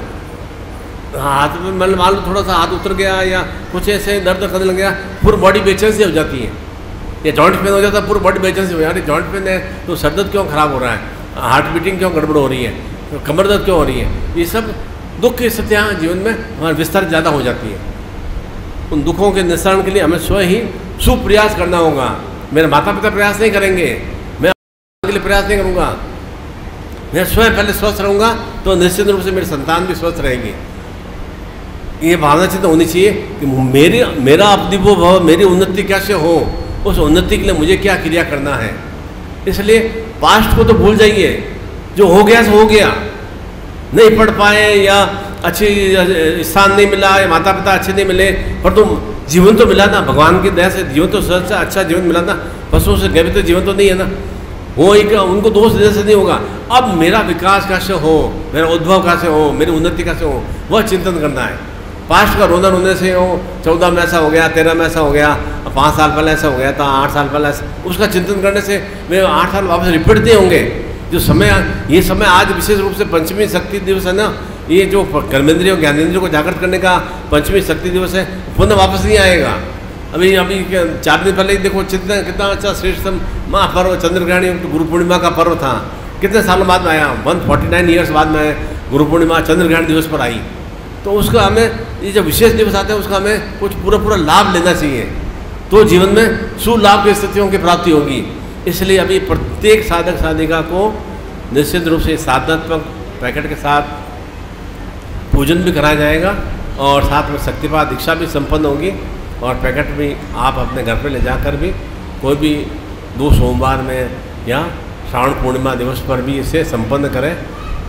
हाथ में मान लो थोड़ा सा हाथ उतर गया या कुछ ऐसे दर्द करने लग गया, पूरी बॉडी बेचैन सी हो जाती है। ये जॉइंट पेन हो जाता है, पूरी बॉडी बेचैन से हो यार, जॉइंट पेन है तो सर दर्द क्यों खराब हो रहा है, हार्ट बीटिंग क्यों गड़बड़ हो रही है, तो कमर दर्द क्यों हो रही है, ये सब दुख की स्थितियाँ जीवन में हमारे विस्तार ज़्यादा हो जाती है। उन दुखों के निस्तारण के लिए हमें स्वयं ही सुप्रयास करना होगा। मेरे माता पिता प्रयास नहीं करेंगे, मैं के लिए प्रयास नहीं करूँगा, मैं स्वयं पहले स्वस्थ रहूँगा तो निश्चित रूप से मेरी संतान भी स्वस्थ रहेगी। ये भावना चिंता होनी चाहिए कि मेरा अपनी वो भाव, मेरी उन्नति कैसे हो, उस उन्नति के लिए मुझे क्या क्रिया करना है। इसलिए पास्ट को तो भूल जाइए, जो हो गया सो हो गया, नहीं पढ़ पाए या अच्छी स्थान नहीं मिला या माता पिता अच्छे नहीं मिले, पर तुम जीवन तो मिला ना, भगवान की दया से जीवन तो सबसे अच्छा जीवन मिला ना, पशुओं से गए तो जीवन तो नहीं है ना, वो एक उनको दोष देने से नहीं होगा। अब मेरा विकास कैसे हो, मेरा उद्भव कैसे हो, मेरी उन्नति कैसे हो, वह चिंतन करना है। पास्ट का रोना रोने से हो 14 में ऐसा हो गया, 13 में ऐसा हो गया, 5 साल पहले ऐसा हो गया था, 8 साल पहले ऐसा, उसका चिंतन करने से वे 8 साल वापस रिपीट नहीं होंगे। जो समय, ये समय आज विशेष रूप से पंचमी शक्ति दिवस है ना, ये जो कर्मेंद्रियों ज्ञानेंद्रियों को जागृत करने का पंचमी शक्ति दिवस है, पुनः वापस नहीं आएगा। अभी 4 दिन पहले ही देखो कितना अच्छा श्रेष्ठ महापर्व चंद्रग्रहणी गुरु पूर्णिमा का पर्व था, कितने सालों बाद में आया, 149 ईयर्स बाद में गुरु पूर्णिमा चंद्रग्रहण दिवस पर आई। तो उसका हमें, ये जो विशेष दिवस आते हैं उसका हमें कुछ पूरा लाभ लेना चाहिए, तो जीवन में सुलाभ की स्थितियों की प्राप्ति होगी। इसलिए अभी प्रत्येक साधक साधिका को निश्चित रूप से साधनात्मक पैकेट के साथ पूजन भी कराया जाएगा और साथ में शक्तिपात दीक्षा भी संपन्न होगी, और पैकेट भी आप अपने घर पे ले जाकर भी कोई भी 2 सोमवार में या श्रावण पूर्णिमा दिवस पर भी इसे संपन्न करें।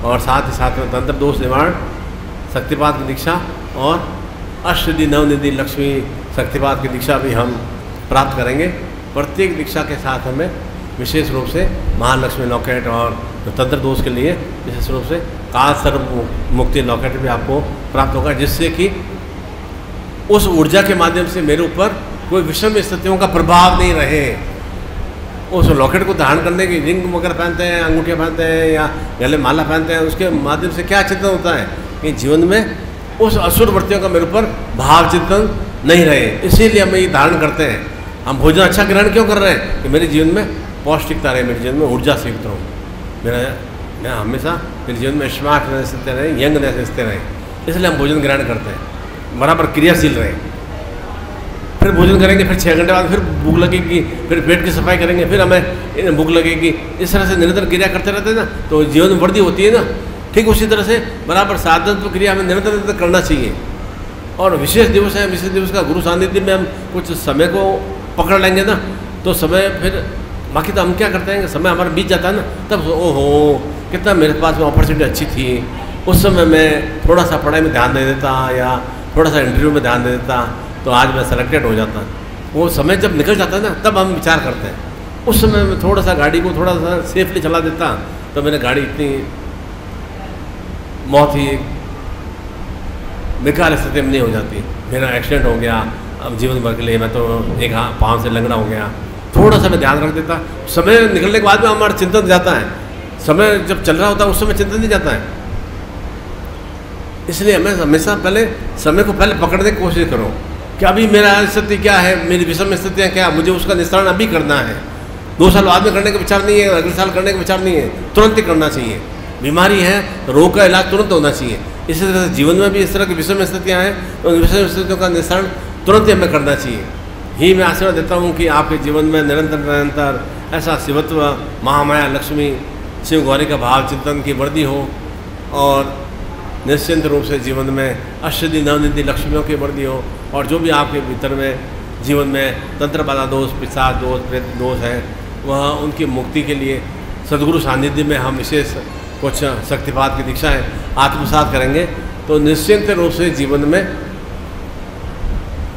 और साथ ही साथ में तंत्र दोष निवारण, शक्तिपात की दीक्षा और अष्टसिद्धि नवनिधि लक्ष्मी शक्तिपात की दीक्षा भी हम प्राप्त करेंगे। प्रत्येक दीक्षा के साथ हमें विशेष रूप से महालक्ष्मी लॉकेट और तंत्र दोष के लिए विशेष रूप से काल सर्व मुक्ति लॉकेट भी आपको प्राप्त होगा, जिससे कि उस ऊर्जा के माध्यम से मेरे ऊपर कोई विषम स्थितियों का प्रभाव नहीं रहे। उस लॉकेट को धारण करने की रिंग वगैरह पहनते हैं, अंगूठियाँ पहनते हैं या गले माला पहनते हैं, उसके माध्यम से क्या चिंतन होता है कि जीवन में उस असुर वृत्तियों का मेरे ऊपर भाव चिंतन नहीं रहे। इसीलिए हम ये धारण करते हैं। हम भोजन अच्छा ग्रहण क्यों कर रहे हैं कि मेरे जीवन में पौष्टिकता रहे, मेरे जीवन में ऊर्जा से युक्त रहूँ, मैं हमेशा मेरे जीवन में स्मार्टनेस स्थित रहे, यंगनेस स्थित रहे। इसलिए हम भोजन ग्रहण करते हैं, बराबर क्रियाशील रहे। फिर भोजन करेंगे, फिर 6 घंटे बाद फिर भूख लगेगी, फिर पेट की सफाई करेंगे, फिर हमें भूख लगेगी। इस तरह से निरंतर क्रिया करते रहते हैं ना, तो जीवन में वृद्धि होती है ना। ठीक उसी तरह से बराबर साधन क्रिया हमें निरंतर करना चाहिए। और विशेष दिवस है, विशेष दिवस का गुरु सानिध्य में हम कुछ समय को पकड़ लेंगे ना, तो समय फिर बाकी तो हम क्या करते हैं, समय हमारा बीत जाता है ना, तब ओहो कितना मेरे पास में अपॉर्चुनिटी अच्छी थी, उस समय मैं थोड़ा सा पढ़ाई में ध्यान दे देता या थोड़ा सा इंटरव्यू में ध्यान दे देता तो आज मैं सेलेक्टेड हो जाता। वो समय जब निकल जाता है ना, तब हम विचार करते हैं। उस समय मैं थोड़ा सा गाड़ी को थोड़ा सा सेफली चला देता तो मेरी गाड़ी इतनी बहुत ही बेकार स्थिति में नहीं हो जाती। मेरा एक्सीडेंट हो गया, अब जीवन भर के लिए मैं तो एक पाँव से लंगड़ा हो गया। थोड़ा सा मैं ध्यान रख देता, समय निकलने के बाद में हमारा चिंतन जाता है। समय जब चल रहा होता है उस समय चिंतन नहीं जाता है। इसलिए हमें हमेशा पहले समय को पहले पकड़ने की कोशिश करो कि अभी मेरा स्थिति क्या है, मेरी विषम स्थितियाँ क्या, मुझे उसका निस्तारण अभी करना है। 2 साल बाद में करने का विचार नहीं है, अगले साल करने का विचार नहीं है, तुरंत ही करना चाहिए। बीमारी है, रोग का इलाज तुरंत होना चाहिए। इसी तरह से जीवन में भी इस तरह की विषम स्थितियाँ हैं, तो उन विषम स्थितियों का निस्तारण तुरंत ही हमें करना चाहिए। ही मैं आशीर्वाद देता हूँ कि आपके जीवन में निरंतर ऐसा शिवत्व, महामाया लक्ष्मी, शिव गौरी का भाव चिंतन की वृद्धि हो और निश्चिंत रूप से जीवन में अष्टसिद्धि नवनिधि लक्ष्मियों की वृद्धि हो। और जो भी आपके भीतर में जीवन में तंत्र बाधा दोष, पिशाच दोष, प्रेत दोष है, वह उनकी मुक्ति के लिए सद्गुरु सानिध्य में हम विशेष कुछ शक्तिपात की दीक्षाएँ आत्मसात करेंगे तो निश्चिंत रूप से जीवन में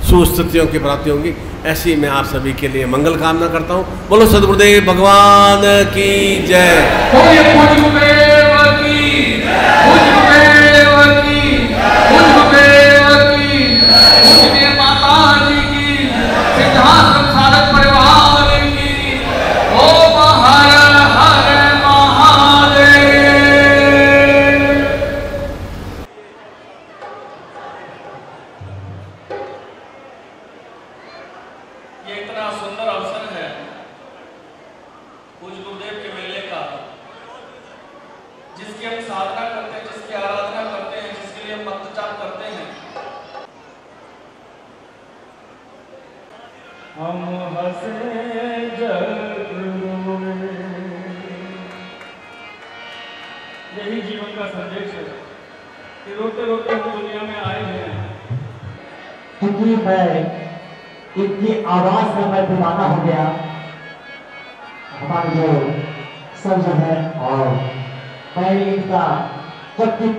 सुस्थितियों की प्राप्ति होगी। ऐसी मैं आप सभी के लिए मंगल कामना करता हूँ। बोलो सद्गुरुदेव भगवान की जय। ये इतना सुंदर अवसर है संचार करते हैं। हम हंसे जग रोए, यही जीवन का संदेश है कि रोते रोते हम दुनिया में आए हैं। क्योंकि मैं इनकी आवाज में मैं दीवाना हो गया। हमारे जो सर्जन है और मैं इनका जबकि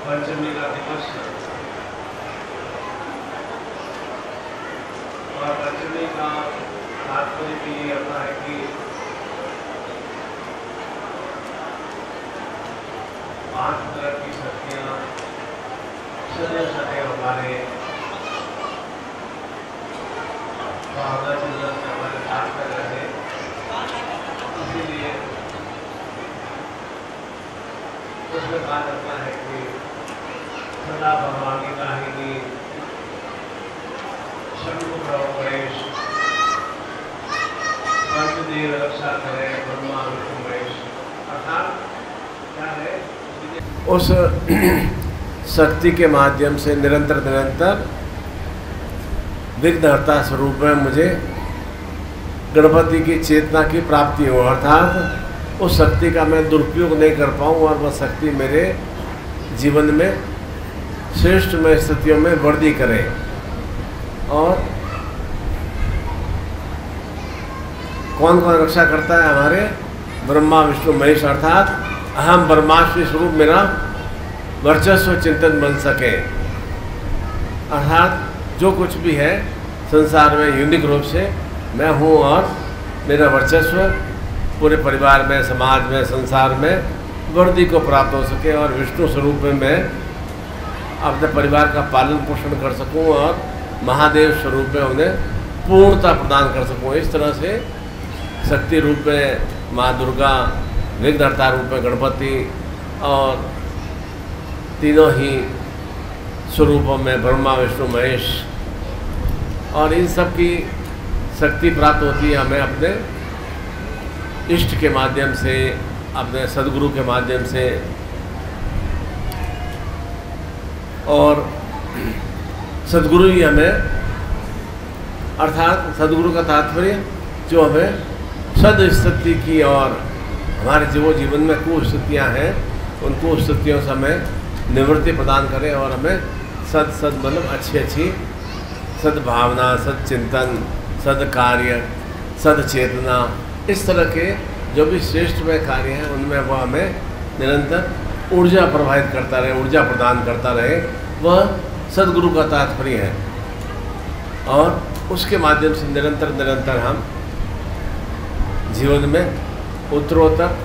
पंचमी का दिवस और पंचमी का तात्पर्य भी ये होता है कि पांच तरह की शक्तियां सदैव सदैव हमारे भावना चिंतन से हमारे साथ में रहे। इसीलिए उसमें कहा जाता है कि सदा भगवान की काहिनी शंभु गणेश पंचदेव रक्षा करे ब्रह्मा विष्णु महेश। अर्थात क्या है, उस शक्ति के माध्यम से निरंतर निरंतर विघ्नहर्ता स्वरूप में मुझे गणपति की चेतना की प्राप्ति हो, अर्थात उस शक्ति का मैं दुरुपयोग नहीं कर पाऊँ और वह शक्ति मेरे जीवन में श्रेष्ठमय स्थितियों में वृद्धि करे। और कौन कौन रक्षा करता है? हमारे ब्रह्मा विष्णु महेश, अर्थात अहम ब्रह्मास्मि स्वरूप मेरा वर्चस्व चिंतन बन सके। अर्थात जो कुछ भी है संसार में यूनिक रूप से मैं हूँ और मेरा वर्चस्व पूरे परिवार में, समाज में, संसार में वृद्धि को प्राप्त हो सके और विष्णु स्वरूप में मैं अपने परिवार का पालन पोषण कर सकूं और महादेव स्वरूप में उन्हें पूर्णता प्रदान कर सकूं। इस तरह से शक्ति रूप में माँ दुर्गा, विघ्नहर्ता रूप में गणपति और तीनों ही स्वरूपों में ब्रह्मा विष्णु महेश, और इन सब की शक्ति प्राप्त होती है हमें अपने इष्ट के माध्यम से, अपने सद्गुरु के माध्यम से। और सद्गुरु ही हमें, अर्थात सद्गुरु का तात्पर्य जो हमें सद स्थिति की और हमारे जीवन में कुस्थितियाँ हैं उन कुस्थितियों से हमें निवृत्ति प्रदान करें और हमें सद मतलब अच्छी सद्भावना, सदचिंतन, सद्कार्य, सदचेतना, इस तरह के जो भी श्रेष्ठमय कार्य हैं उनमें वह हमें निरंतर ऊर्जा प्रवाहित करता रहे, ऊर्जा प्रदान करता रहे। वह सद्गुरु का तात्पर्य है और उसके माध्यम से निरंतर हम जीवन में उत्तरोत्तर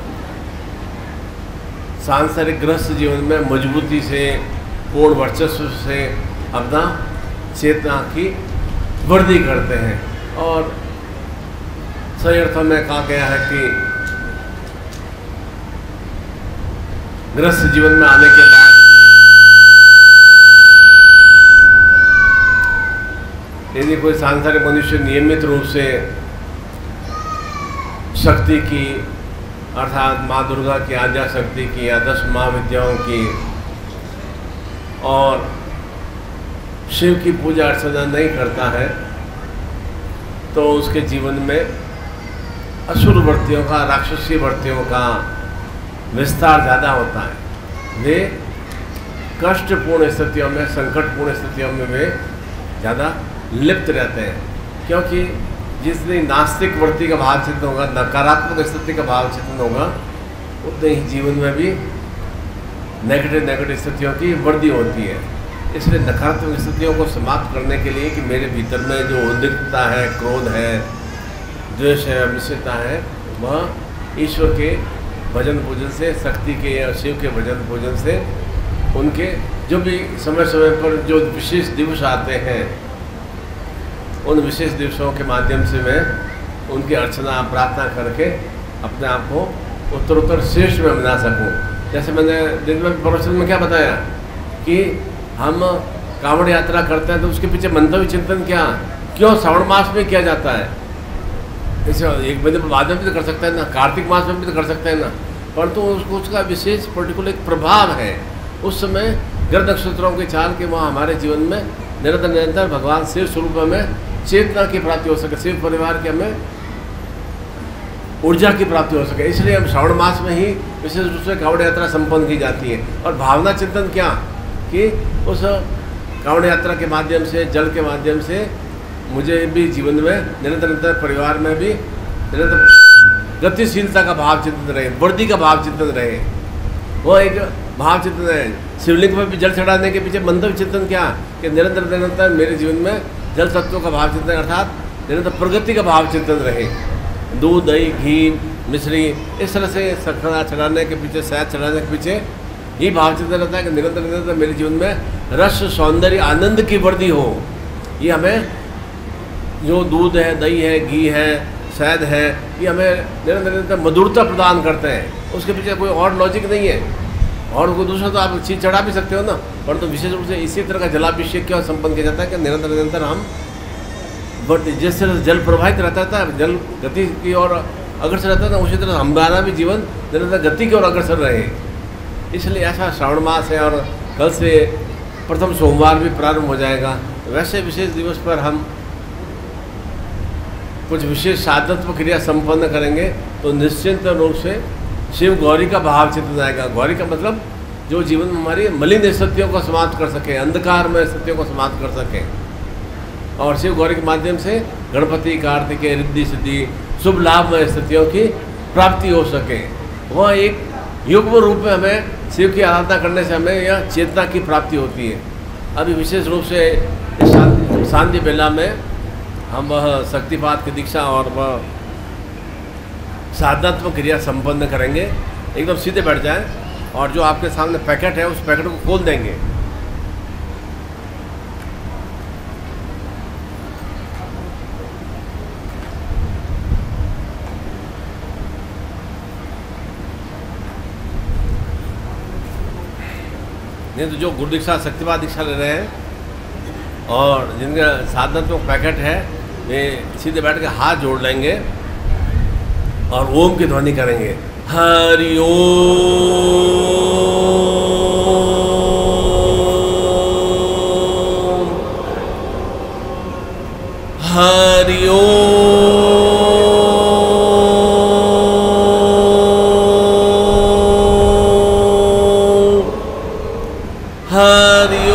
सांसारिक ग्रस्त जीवन में मजबूती से, पूर्ण वर्चस्व से अपना चेतना की वृद्धि करते हैं। और सही अर्थों में कहा गया है कि ग्रस्त जीवन में आने के बाद यदि कोई सांसारिक मनुष्य नियमित रूप से शक्ति की, अर्थात माँ दुर्गा की आद्या शक्ति की या 10 महाविद्याओं की और शिव की पूजा अर्चना नहीं करता है तो उसके जीवन में असुर वृत्तियों का, राक्षसी वृत्तियों का विस्तार ज़्यादा होता है। वे कष्टपूर्ण स्थितियों में, संकटपूर्ण स्थितियों में वे ज़्यादा लिप्त रहते हैं, क्योंकि जितनी नास्तिक वृत्ति का भाव चिंतन होगा, नकारात्मक स्थिति का भाव चिंतन होगा, उतने ही जीवन में भी नेगेटिव स्थितियों की वृद्धि होती है। इसलिए नकारात्मक स्थितियों को समाप्त करने के लिए कि मेरे भीतर में जो उद्रिक्तता है, क्रोध है, द्वेष है, अनिश्चितता है, वह ईश्वर के भजन पूजन से, शक्ति के या शिव के भजन पूजन से, उनके जो भी समय समय पर जो विशेष दिवस आते हैं उन विशेष दिवसों के माध्यम से मैं उनकी अर्चना प्रार्थना करके अपने आप को उत्तरोत्तर श्रेष्ठ में बना सकूं। जैसे मैंने दिन में प्रवचन में क्या बताया कि हम कांवड़ यात्रा करते हैं तो उसके पीछे मंतव्य चिंतन क्या, क्यों श्रावण मास में किया जाता है। जैसे एक महीने बाद में भी तो कर सकते हैं ना, कार्तिक मास में भी तो कर सकते हैं ना, परंतु उसको उसका विशेष पर्टिकुलर एक प्रभाव है। उस समय ग्रह नक्षत्रों के चाल के वहाँ हमारे जीवन में निरंतर भगवान शिव स्वरूप में चेतना की प्राप्ति हो सके, शिव परिवार के हमें ऊर्जा की प्राप्ति हो सके। इसलिए हम श्रावण मास में ही विशेष रूप से कांवड़ यात्रा संपन्न की जाती है। और भावना चिंतन क्या कि उस कांवड़ यात्रा के माध्यम से, जल के माध्यम से मुझे भी जीवन में निरंतर परिवार में भी निरंतर गतिशीलता का भाव चिंतन रहे, वृद्धि का भाव चिंतन रहे। वो एक भाव चिंतन है। शिवलिंग पर भी जल चढ़ाने के पीछे मंतव्य चिंतन क्या कि निरंतर मेरे जीवन में जल तत्वों का भाव चिंतन, अर्थात निरंतर प्रगति का भाव चिंतन रहे। दूध, दही, घी, मिश्री, इस तरह से सखना चढ़ाने के पीछे, शहद चढ़ाने के पीछे ये भाव चिंतन रहता है कि निरंतर मेरे जीवन में रस, सौंदर्य, आनंद की वृद्धि हो। ये हमें जो दूध है, दही है, घी है, शहद है, ये हमें निरंतर मधुरता प्रदान करते हैं। उसके पीछे कोई और लॉजिक नहीं है। और कोई दूसरा तो आप चीज़ चढ़ा भी सकते हो ना, परंतु विशेष रूप से इसी तरह का जलाभिषेक क्यों संपन्न किया जाता है कि निरंतर निरंतर हम बढ़ते, जिस तरह से जल प्रवाहित रहता था, जल गति की ओर अग्रसर रहता था, उसी तरह हमारा भी जीवन निरंतर गति की ओर अग्रसर रहे। इसलिए ऐसा श्रावण मास है और कल से प्रथम सोमवार भी प्रारंभ हो जाएगा। वैसे विशेष दिवस पर हम कुछ विशेष साधनात्मक क्रिया संपन्न करेंगे तो निश्चिंत रूप से शिव गौरी का भाव चिंतन आएगा। गौरी का मतलब जो जीवन में हमारी मलिन स्थितियों को समाप्त कर सके, अंधकार में स्थितियों को समाप्त कर सके, और शिव गौरी के माध्यम से गणपति कार्तिकेय रिद्धि सिद्धि शुभ लाभमय स्थितियों की प्राप्ति हो सके। वह एक युग्म रूप में हमें शिव की आराधना करने से हमें यह चेतना की प्राप्ति होती है। अभी विशेष रूप से शांति बेला में हम वह शक्तिपात की दीक्षा और वह साधनात्मक क्रिया संपन्न करेंगे। एकदम सीधे बैठ जाएं और जो आपके सामने पैकेट है उस पैकेट को खोल देंगे। नहीं तो जो गुरु दीक्षा शक्तिपात दीक्षा ले रहे हैं और जिनका साधनात्मक पैकेट है वे सीधे बैठ के हाथ जोड़ लेंगे और ओम की ध्वनि करेंगे। हरि ओम, हरि ओम, हरि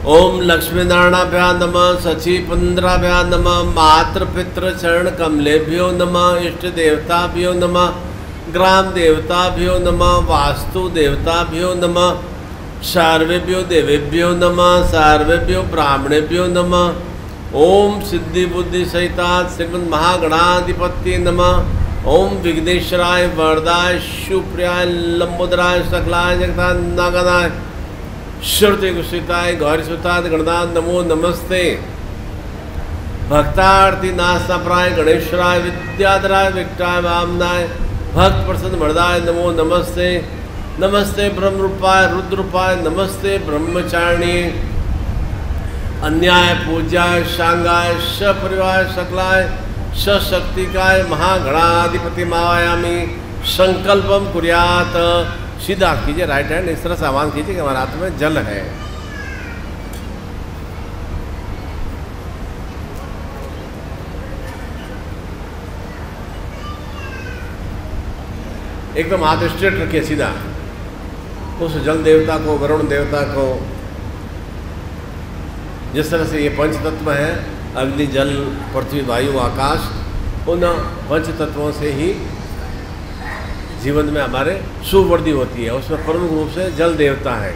ओम लक्ष्मीनारायणाभ्या नमः, सचीपुंद्राभ्या नमः, मातृपितृ चरण कमलेभ्यो नमः, इष्ट देवताभ्यो नमः, ग्राम देवताभ्यो नमः, वास्तु देवताभ्यो नमः, सर्वेभ्यो देवेभ्यो नमः, सर्वेभ्यो ब्राह्मणेभ्यो नमः। ओम सिद्धि बुद्धि सहिता श्रीमद महागणाधिपति नमः। ओम विघ्नेश्वराय वरदाय शिवप्रियाय लंबोदराय सकलाय जगदाय श्रुति गुसिताय गौरी सुताय गणनाथ नमो नमस्ते। भक्तार्थी नास्ताप्राय गणेश्वराय विद्याधराय विक्टाय वामनाय भक्त प्रसन्न वरदाय नमो नमस्ते। नमस्ते ब्रह्म रूपाय रुद्ररूपाय नमस्ते ब्रह्मचारिणी अन्याय पूज्याय शांगाय सपरिवार सकलाय सशक्तिकाय महागणाधिपति मायामी संकल्पम कुर्यात। सीधा कीजिए, राइट हैंड इस तरह से आह्वान कीजिए कि हमारे हाथ में जल है। एकदम हाथ स्ट्रेट रखिए सीधा। उस जल देवता को, वरुण देवता को, जिस तरह से ये पंच तत्व हैं अग्नि जल पृथ्वी वायु आकाश, उन पंच तत्वों से ही जीवन में हमारे सुवृद्धि होती है। उसमें प्रमुख रूप से जल देवता है।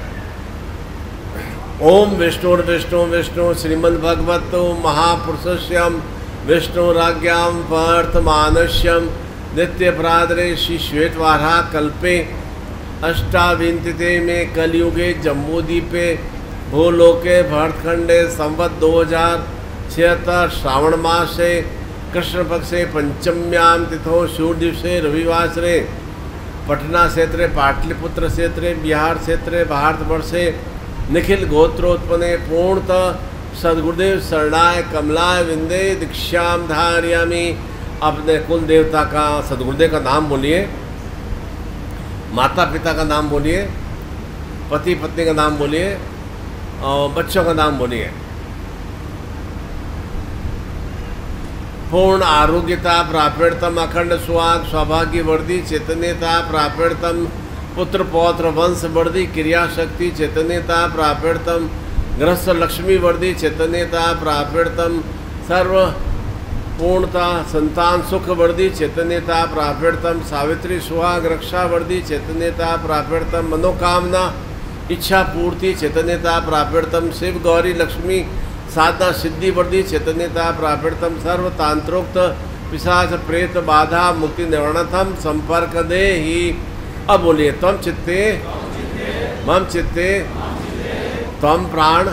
ओम विष्णु विष्णु विष्णु श्रीमद् भगवतो महापुरुषस्यम विष्णु राज्ञाम पार्थमानस्यम नित्य प्रादरे श्री श्वेतवारा कल्पे अष्टाविंतिते में कलयुगे जम्बूद्वीपे भूलोके भरतखंडे संवत 2076 श्रावण मासे कृष्ण पक्षे पंचम्याम तिथो सूर्य दिवसे रविवासरे पटना क्षेत्रे पाटलिपुत्र क्षेत्रे बिहार क्षेत्रे भारतवर्षे निखिल गोत्रोत्पन्ने पूर्णतः सदगुरुदेव शरणाय कमलाय विंदे दीक्षाम धारयामि। अपने कुल देवता का, सदगुरुदेव का नाम बोलिए, माता पिता का नाम बोलिए, पति पत्नी का नाम बोलिए और बच्चों का नाम बोलिए। पूर्ण आरोग्यता प्राप्यर्थम अखंड सुहाग सौभाग्य वर्धि चैतन्यता प्राप्यर्थम पुत्र पौत्र वंश वर्धि क्रिया शक्ति चैतन्यता प्राप्यर्थम ग्रस्त लक्ष्मी वर्धि चैतन्यता प्राप्यर्थम सर्व पूर्णता संतान सुख वर्धि चैतन्यता प्राप्यर्थम सावित्री सुहाग रक्षा वर्धि चैतन्यता प्राप्यर्थम मनोकामना इच्छा पूर्ति चैतन्यता प्राप्यर्थम शिव गौरी लक्ष्मी साधना सिद्धि वर्धि चैतन्यता प्राप्यर्थम सर्व तांत्रोक्त पिशाच प्रेत बाधा मुक्ति निवारणथम संपर्क दे ही। अब बोलिए त्वम चित्ते मम चित्ते त्वम प्राण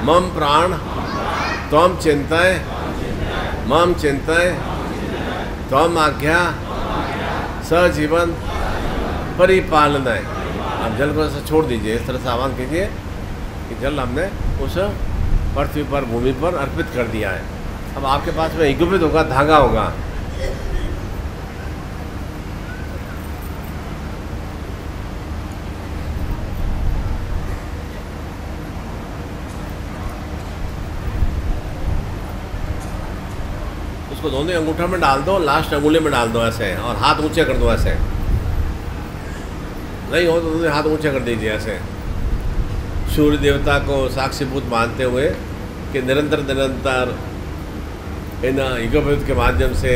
मम प्राण त्वं चिंताय मम चिंताय त्वम आज्ञा सजीवन परिपालनाय। आप जल को ऐसे छोड़ दीजिए, इस तरह से आह्वान कीजिए कि जल हमने उस पृथ्वी पर, भूमि पर अर्पित कर दिया है। अब आपके पास में इक्विपमेंट होगा, धागा होगा, उसको दोनों अंगूठा में डाल दो, लास्ट अंगुली में डाल दो ऐसे, और हाथ ऊंचे कर दो ऐसे, नहीं हो तो दोनों हाथ ऊंचे कर दीजिए ऐसे, सूर्य देवता को साक्षीभूत मानते हुए कि निरंतर निरंतर इन इक्विपमेंट के माध्यम से,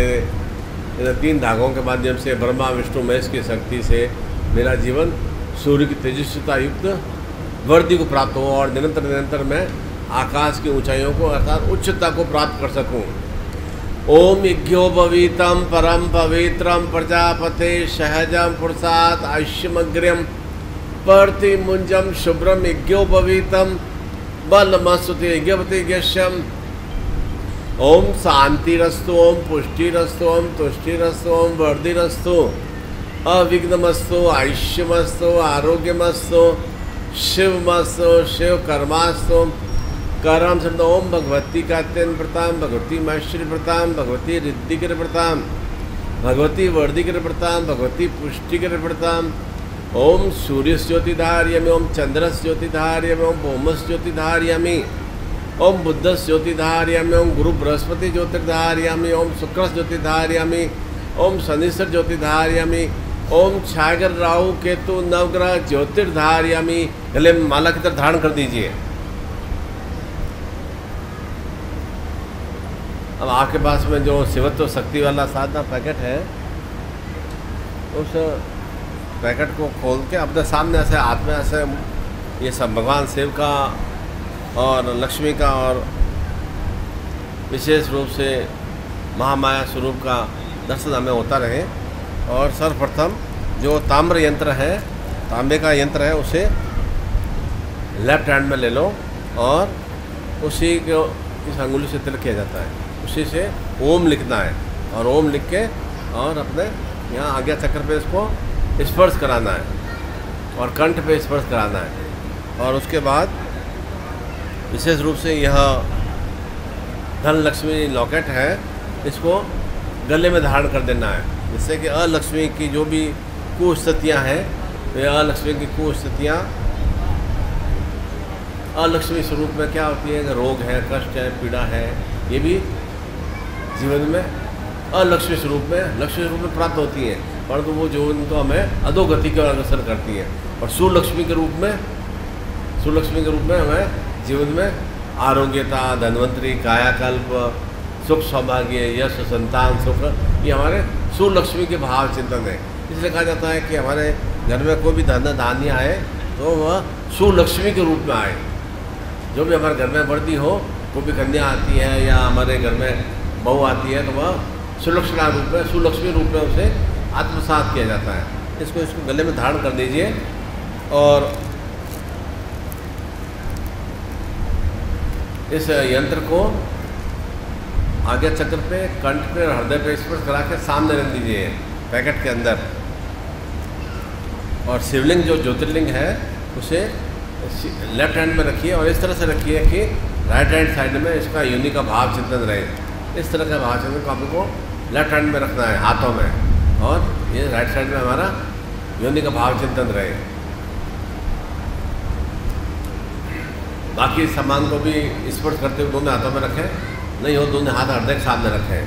इन 3 धागों के माध्यम से, ब्रह्मा विष्णु महेश की शक्ति से मेरा जीवन सूर्य की तेजस्विता युक्त वर्दी को प्राप्त हो और निरंतर निरंतर मैं आकाश की ऊंचाइयों को अर्थात उच्चता को प्राप्त कर सकूं। ओम यज्ञोपवीतम परम पवित्रम प्रजापते सहजम पुरुषात् आयुष्यमग्र्यम प्रतिमुंजम शुभ्रम यज्ञोपवीतम बलमस्तुते यज्ञपति यज्ञम। ओम शांतिरस्तु, ओम पुष्टिरस्तु, ओम तुष्टिरस्तु, ओम वर्धिरस्तु, अविघ्नमस्तु, आयुष्यमस्तु, आरोग्यमस्तु, शिवमस्तु, शिव कर्मास्तु। करम शब्द ओम भगवती कात्यन प्रताम, भगवती महेश्वरी प्रताम, भगवती रिद्धिकर प्रताम, भगवती वर्धिकर प्रताम, भगवती पुष्टिकर प्रताम। ओम सूर्य ज्योतिधार्यमि, ओम चंद्र ज्योतिधार्यमि, ओम भौमस ज्योतिधार्यमि, ओम बुद्ध ज्योतिधार्यमि, ओम गुरु बृहस्पति ज्योतिर्धार्यमि, ओम शुक्र ज्योतिधार्यमि, ओम शनिश्चर ज्योतिधार्यमि, ओम छागर राहु केतु नवग्रह ज्योतिर्धार्यमि। गले में माला की तरह धारण कर दीजिए। अब आपके पास में जो शिवत्व शक्ति वाला साधना पैकेट है, उस पैकेट को खोल के अपने सामने ऐसे हाथ में ऐसे ये सब भगवान शिव का और लक्ष्मी का और विशेष रूप से महामाया स्वरूप का दर्शन हमें होता रहे। और सर्वप्रथम जो ताम्र यंत्र है, तांबे का यंत्र है, उसे लेफ्ट हैंड में ले लो और उसी को इस अंगुली से तिलक किया जाता है, उसी से ओम लिखना है और ओम लिख के और अपने यहाँ आज्ञा चक्र पे इसको स्पर्श कराना है और कंठ पे स्पर्श कराना है। और उसके बाद विशेष रूप से यह धन लक्ष्मी लॉकेट है, इसको गले में धारण कर देना है, जिससे कि अलक्ष्मी की जो भी कुस्थितियाँ हैं, वे अलक्ष्मी की कुस्थितियाँ अलक्ष्मी स्वरूप में क्या होती है, रोग है, कष्ट है, पीड़ा है, ये भी जीवन में अलक्ष्मी स्वरूप में, लक्ष्मी स्वरूप में प्राप्त होती हैं, परंतु वो जीवन को हमें अधोगति का अग्रसर करती है। और सुलक्ष्मी के रूप में हमें जीवन में आरोग्यता, धनवंतरी, कायाकल्प, सुख, सौभाग्य, यश, संतान सुख, ये हमारे सुलक्ष्मी के भाव चिंतन है। इसलिए कहा जाता है कि हमारे घर में कोई भी धन धान्य आए तो वह सुलक्ष्मी के रूप में आए। जो भी हमारे घर में बढ़ती हो, कोई भी कन्या आती है या हमारे घर में बहू आती है, तो वह सुलक्षणा रूप में, सुलक्ष्मी रूप में उसे आत्मसात किया जाता है। इसको गले में धारण कर दीजिए और इस यंत्र को आज्ञा चक्र पे, कंठ पे और हृदय पे स्पर्श करा के सामने रख दीजिए पैकेट के अंदर। और शिवलिंग जो ज्योतिर्लिंग है उसे लेफ्ट हैंड में रखिए और इस तरह से रखिए कि राइट हैंड साइड में इसका योनि का भाव चिंतन रहे। इस तरह का भाव चिंतन को आपको लेफ्ट हैंड में रखना है, हाथों में, और ये राइट साइड में हमारा योनि का भाव चिंतन रहे। बाकी सामान को भी स्पर्श करते हुए दोनों हाथों में रखें, नहीं हो दोनों हाथ हृदय के सामने रखें।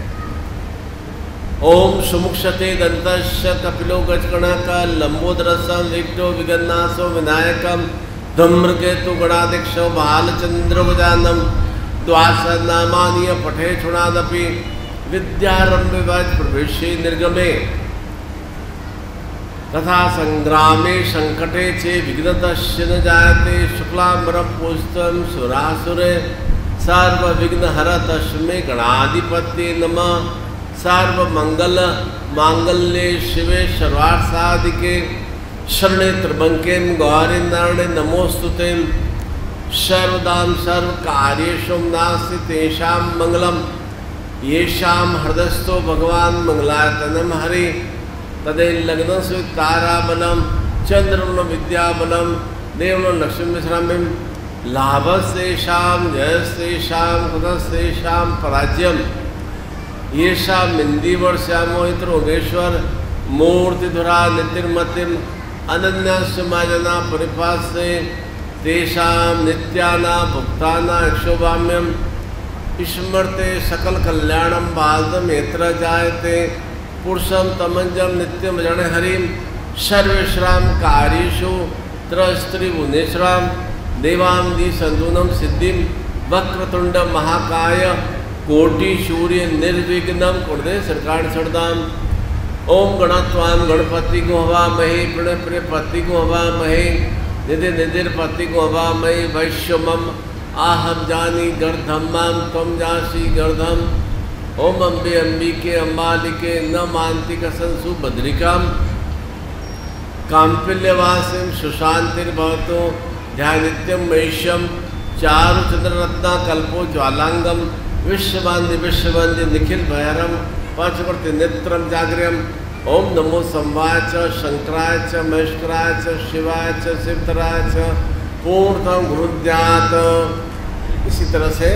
ओम सुमुक्षते दंतस्य कपिलो गजगणक लंबोदरसं विघ्नो विघ्नासो विनायकम धूम्रकेतु गणाध्यक्षो बालचंद्र गजानम द्वादशनामानि पठे क्षुणादपि विद्यारंभे प्रवेशे निर्गमे तथा संग्रामे संकटे चे विघ्नतस्य न जायते शुक्लांबरं पुष्टं सुरासुरे सर्वविघ्नहर तस्मै गणाधिपत्ये नमः। सर्वमंगल मांगल्ये शिवे सर्वार्थसाधिके शरणे त्र्यंबके गौरी नारायणे नमोस्तुते। सर्वदां सर्वकार्येषु नास्ति तेषां मंगलम येषां हृदयस्थो भगवान मंगलायतनम हरि तदे लग्न से ताराबलम चंद्रम विद्याबलम देवम लक्ष्मीश्रामिम लाभस्तेषां जयस्तेषां कृतस्तेषां पराज्यम येषां मिन्दीवर्ष्यामो योगेश्वर मूर्तिधुरा नितिर्मतिम अनन्यास्माजना परिपास्ते तेषां नित्याना भुक्ताना क्षोभाम्यम स्मृते सकल कल्याणम बालदम यत्र जायते पुरुषम तमंजम नित्यम जन हरिम सर्वेश्राम कार्येषु त्रस्त्री भुवनेश्वराम देवां दी संतूनम सिद्धिम वक्रतुंड महाकाय कोटि सूर्य निर्विघ्नम कुर्दे सरकार छड़दाम ओम गणत्वान गणपति को हवा मही प्रणय प्रियपति को हवा मही निधि निधिर पति को हवा मही वैश्वमम आहम जानी गर्धम्माम तम जासी गर्धम ओम अम्बे अम्बिके अम्बालिके न मानती कसंसु बद्रिकाम काम्पिल्यवासिम सुशांतिर्भवतो ध्यानित्यम वैश्यम चारु चंद्ररत्ना कल्पो ज्वालांगम विश्ववंद्य निखिल भैरम पचवर्ति नेत्रम जाग्र्यम ओम नमो संवाय च शंकराय च महेश्वराय च शिवाय च शिवतराय च पूर्णतम गुरुद्यात। इसी तरह से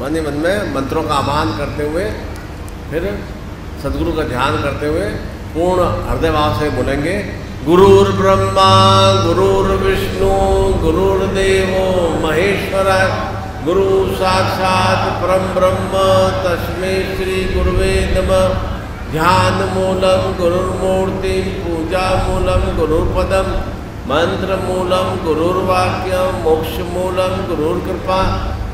मन ही मन में मंत्रों का आह्वान करते हुए फिर सदगुरु का ध्यान करते हुए पूर्ण हृदय भाव से बोलेंगे गुरुर्ब्रह्मा गुरुर्विष्णु गुरुर्देवो महेश्वराय गुरु साक्षात परम ब्रह्म तस्मै श्री गुरुवे नमः। ध्यान मूलम गुरुर्मूर्ति पूजा मूलम गुरुर्पदम मंत्र मूलम गुरुर्वाक्यम मोक्ष मूलम गुरुर्कृपा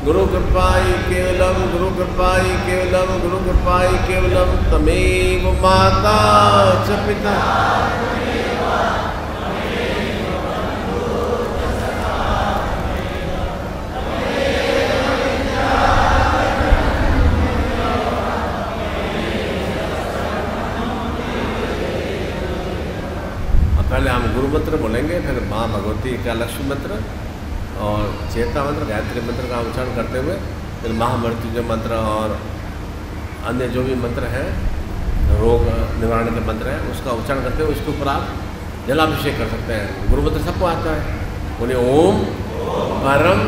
गुरु कृपाई केवलम गुरु कृपाई केवलम गुरु कृपाई केवलम तमेव माता च पिता। पहले हम गुरु मंत्र बोलेंगे, फिर माँ भगवती का लक्ष्मी मंत्र और चेता मंत्र गायत्री मंत्र का उच्चारण करते हुए फिर महामृत्युंजय मंत्र और अन्य जो भी मंत्र हैं रोग निवारण के मंत्र हैं उसका उच्चारण करते हुए उसके ऊपर आप जलाभिषेक कर सकते हैं। गुरु मंत्र सबको आता है, बोले ओम परम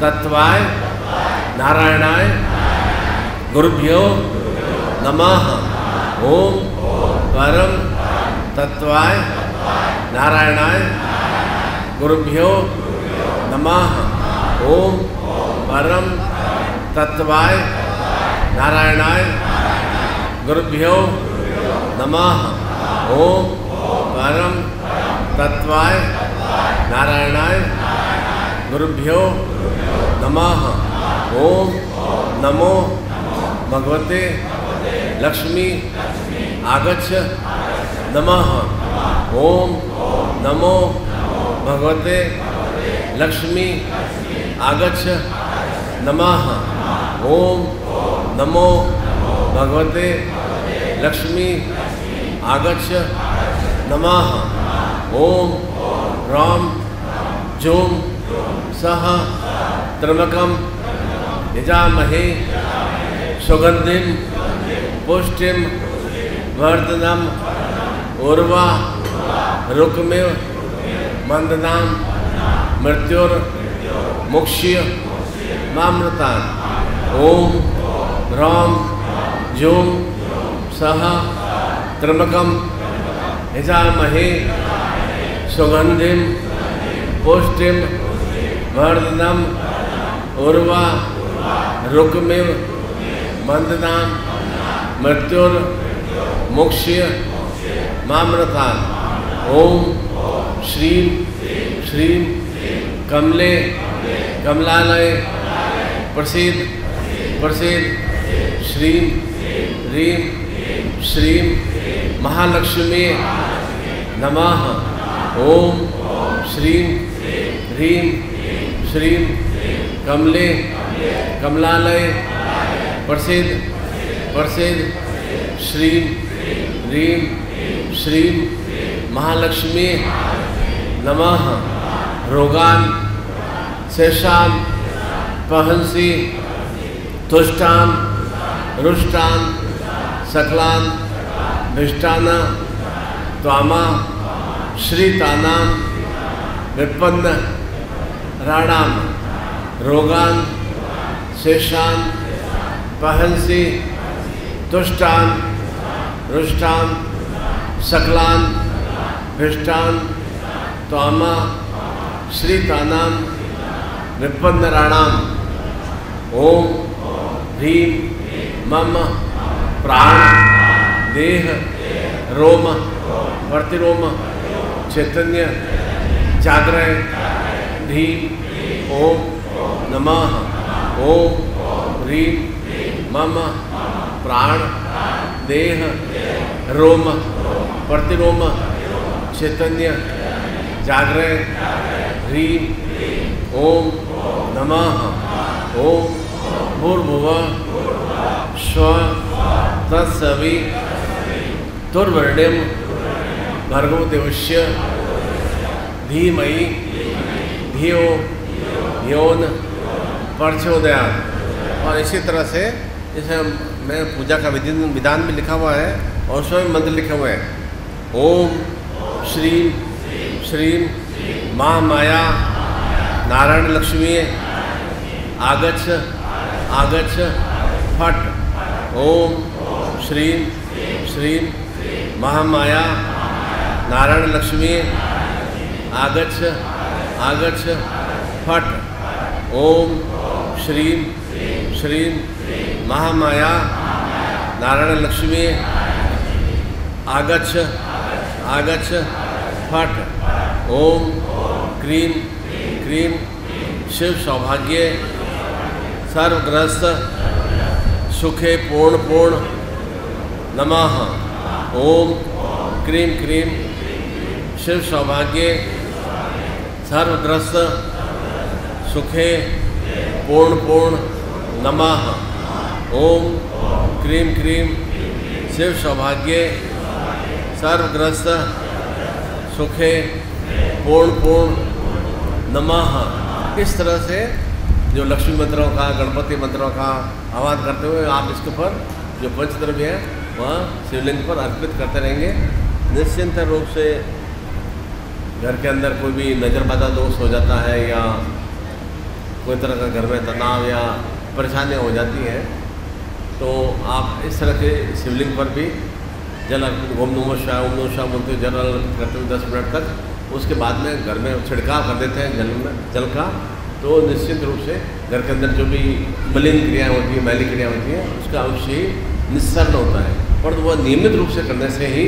तत्वाय नारायणाय गुरुभ्यो नमः। ओम परम तत्वाय नारायणाय गुरुभ्यो नमः। ओम परम तत्वाय नारायणाय गुरुभ्यो नमः। ओम परम तत्वाय नारायणाय गुरुभ्यो नमः। ओम नमो भगवते लक्ष्मी आगच्छ नमः। ओम नमो भगवते लक्ष्मी आगच्छ नमः। ओम नमो भगवते लक्ष्मी आगच्छ नमः। ओम राम जोम सह त्र्यंबकम यजामहे सुगंधिम पुष्टिम वर्धनम उर्वा रुक्मिव मंदनाम मृत्युर मुक्ष्य मामृतान। ओम राम जोम सह त्र्यंबकम यजामहे सुगंधिम पुष्टिम वर्धनम उर्वा रुक्मिव मंदनाम मृत्युर मुक्ष्य मामृतान। ओम श्रीम श्रीम कमले कमलालय प्रसिद्ध प्रसिद्ध श्रीम ह्रीम श्रीम महालक्ष्मी नमः। ओम श्रीम ह्रीम श्रीम कमले कमलालय प्रसिद्ध प्रसिद्ध श्रीम ह्रीम श्रीम महालक्ष्मी नमः। रोगान शेषान पहंसी तुष्टान रुष्टान सकलान भिष्टान त्वामा श्रीतानां विपन्न राणाम रोगान शेषान पहंसी तुष्टान रुष्टान सकलान भिष्टान त्वामा श्रीतानां विपन्न राणाम ओम ह्रीं मम प्राण देह रोम प्रतिरोम चैतन्य जागृय धी ओम नमः ओम ह्रीं मम प्राण देह रोम प्रतिरोम चैतन्य जागृय ह्रीं ओम नमः ओम भूर्भुवः स्वः तत्सवितुर्वरेण्यं भर्गो देवस्य धीमहि धियो यो न प्रचोदयात्। और इसी तरह से इसे मैं पूजा का विधान भी लिखा हुआ है और स्वयं मंत्र लिखे हुए हैं। ओम श्रीं श्रीं महामाया नारायण लक्ष्मी आगच्छ आगच्छ फट। ओम श्रीं श्रीं महामाया नारायण लक्ष्मी आगच्छ आगच्छ फट। ओम श्रीं श्रीं महामाया नारायण लक्ष्मी आगच्छ आगच्छ फट। ओम क्रीं क्रीं शिव सौभाग्ये सर्वग्रस्त सुखे पूर्ण पूर्ण नमः। ओम क्रीं क्रीं शिव सौभाग्ये सर्वग्रस्त सुखे पूर्ण पूर्ण नमः। ओम क्रीं क्रीं शिव सौभाग्ये सर्वग्रस्त सुखे पूर्ण पूर्ण नमः। इस तरह से जो लक्ष्मी मंत्रों का गणपति मंत्रों का आह्वान करते हुए आप इसके ऊपर जो पंचद्रव्य है वह शिवलिंग पर अर्पित करते रहेंगे। निश्चिंत रूप से घर के अंदर कोई भी नज़र बाधा दोष हो जाता है या कोई तरह का घर में तनाव या परेशानियाँ हो जाती हैं तो आप इस तरह के शिवलिंग पर भी जल अर्पित ओम नमः शिवाय ओम नमः शिवाय बोलते हुए जल अर्पित करते हुए 10 मिनट तक उसके बाद में घर में छिड़काव कर देते हैं जल का। तो निश्चित रूप से घर के अंदर जो भी मलिन क्रियाएँ होती हैं मैली क्रिया होती हैं उसका अवश्य ही निस्सरण होता है और वह नियमित रूप से करने से ही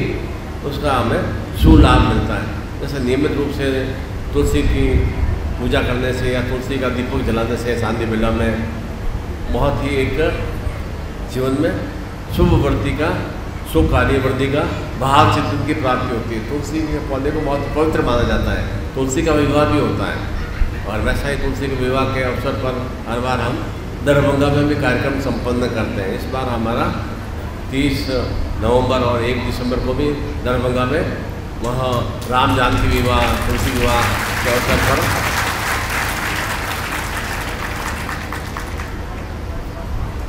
उसका हमें सुलाभ मिलता है। जैसे नियमित रूप से तुलसी की पूजा करने से या तुलसी का दीपक जलाने से शांति बेला में बहुत ही एक जीवन में शुभ वृद्धि का शुभ कार्य वृद्धि का भाव चिंतन की प्राप्ति होती है। तुलसी के पौधे को बहुत पवित्र माना जाता है। तुलसी का विवाह भी होता है और वैसा ही तुलसी के विवाह के अवसर पर हर बार हम दरभंगा में भी कार्यक्रम संपन्न करते हैं। इस बार हमारा 30 नवंबर और 1 दिसंबर को भी दरभंगा में वहाँ राम जानकी विवाह तुलसी विवाह के अवसर पर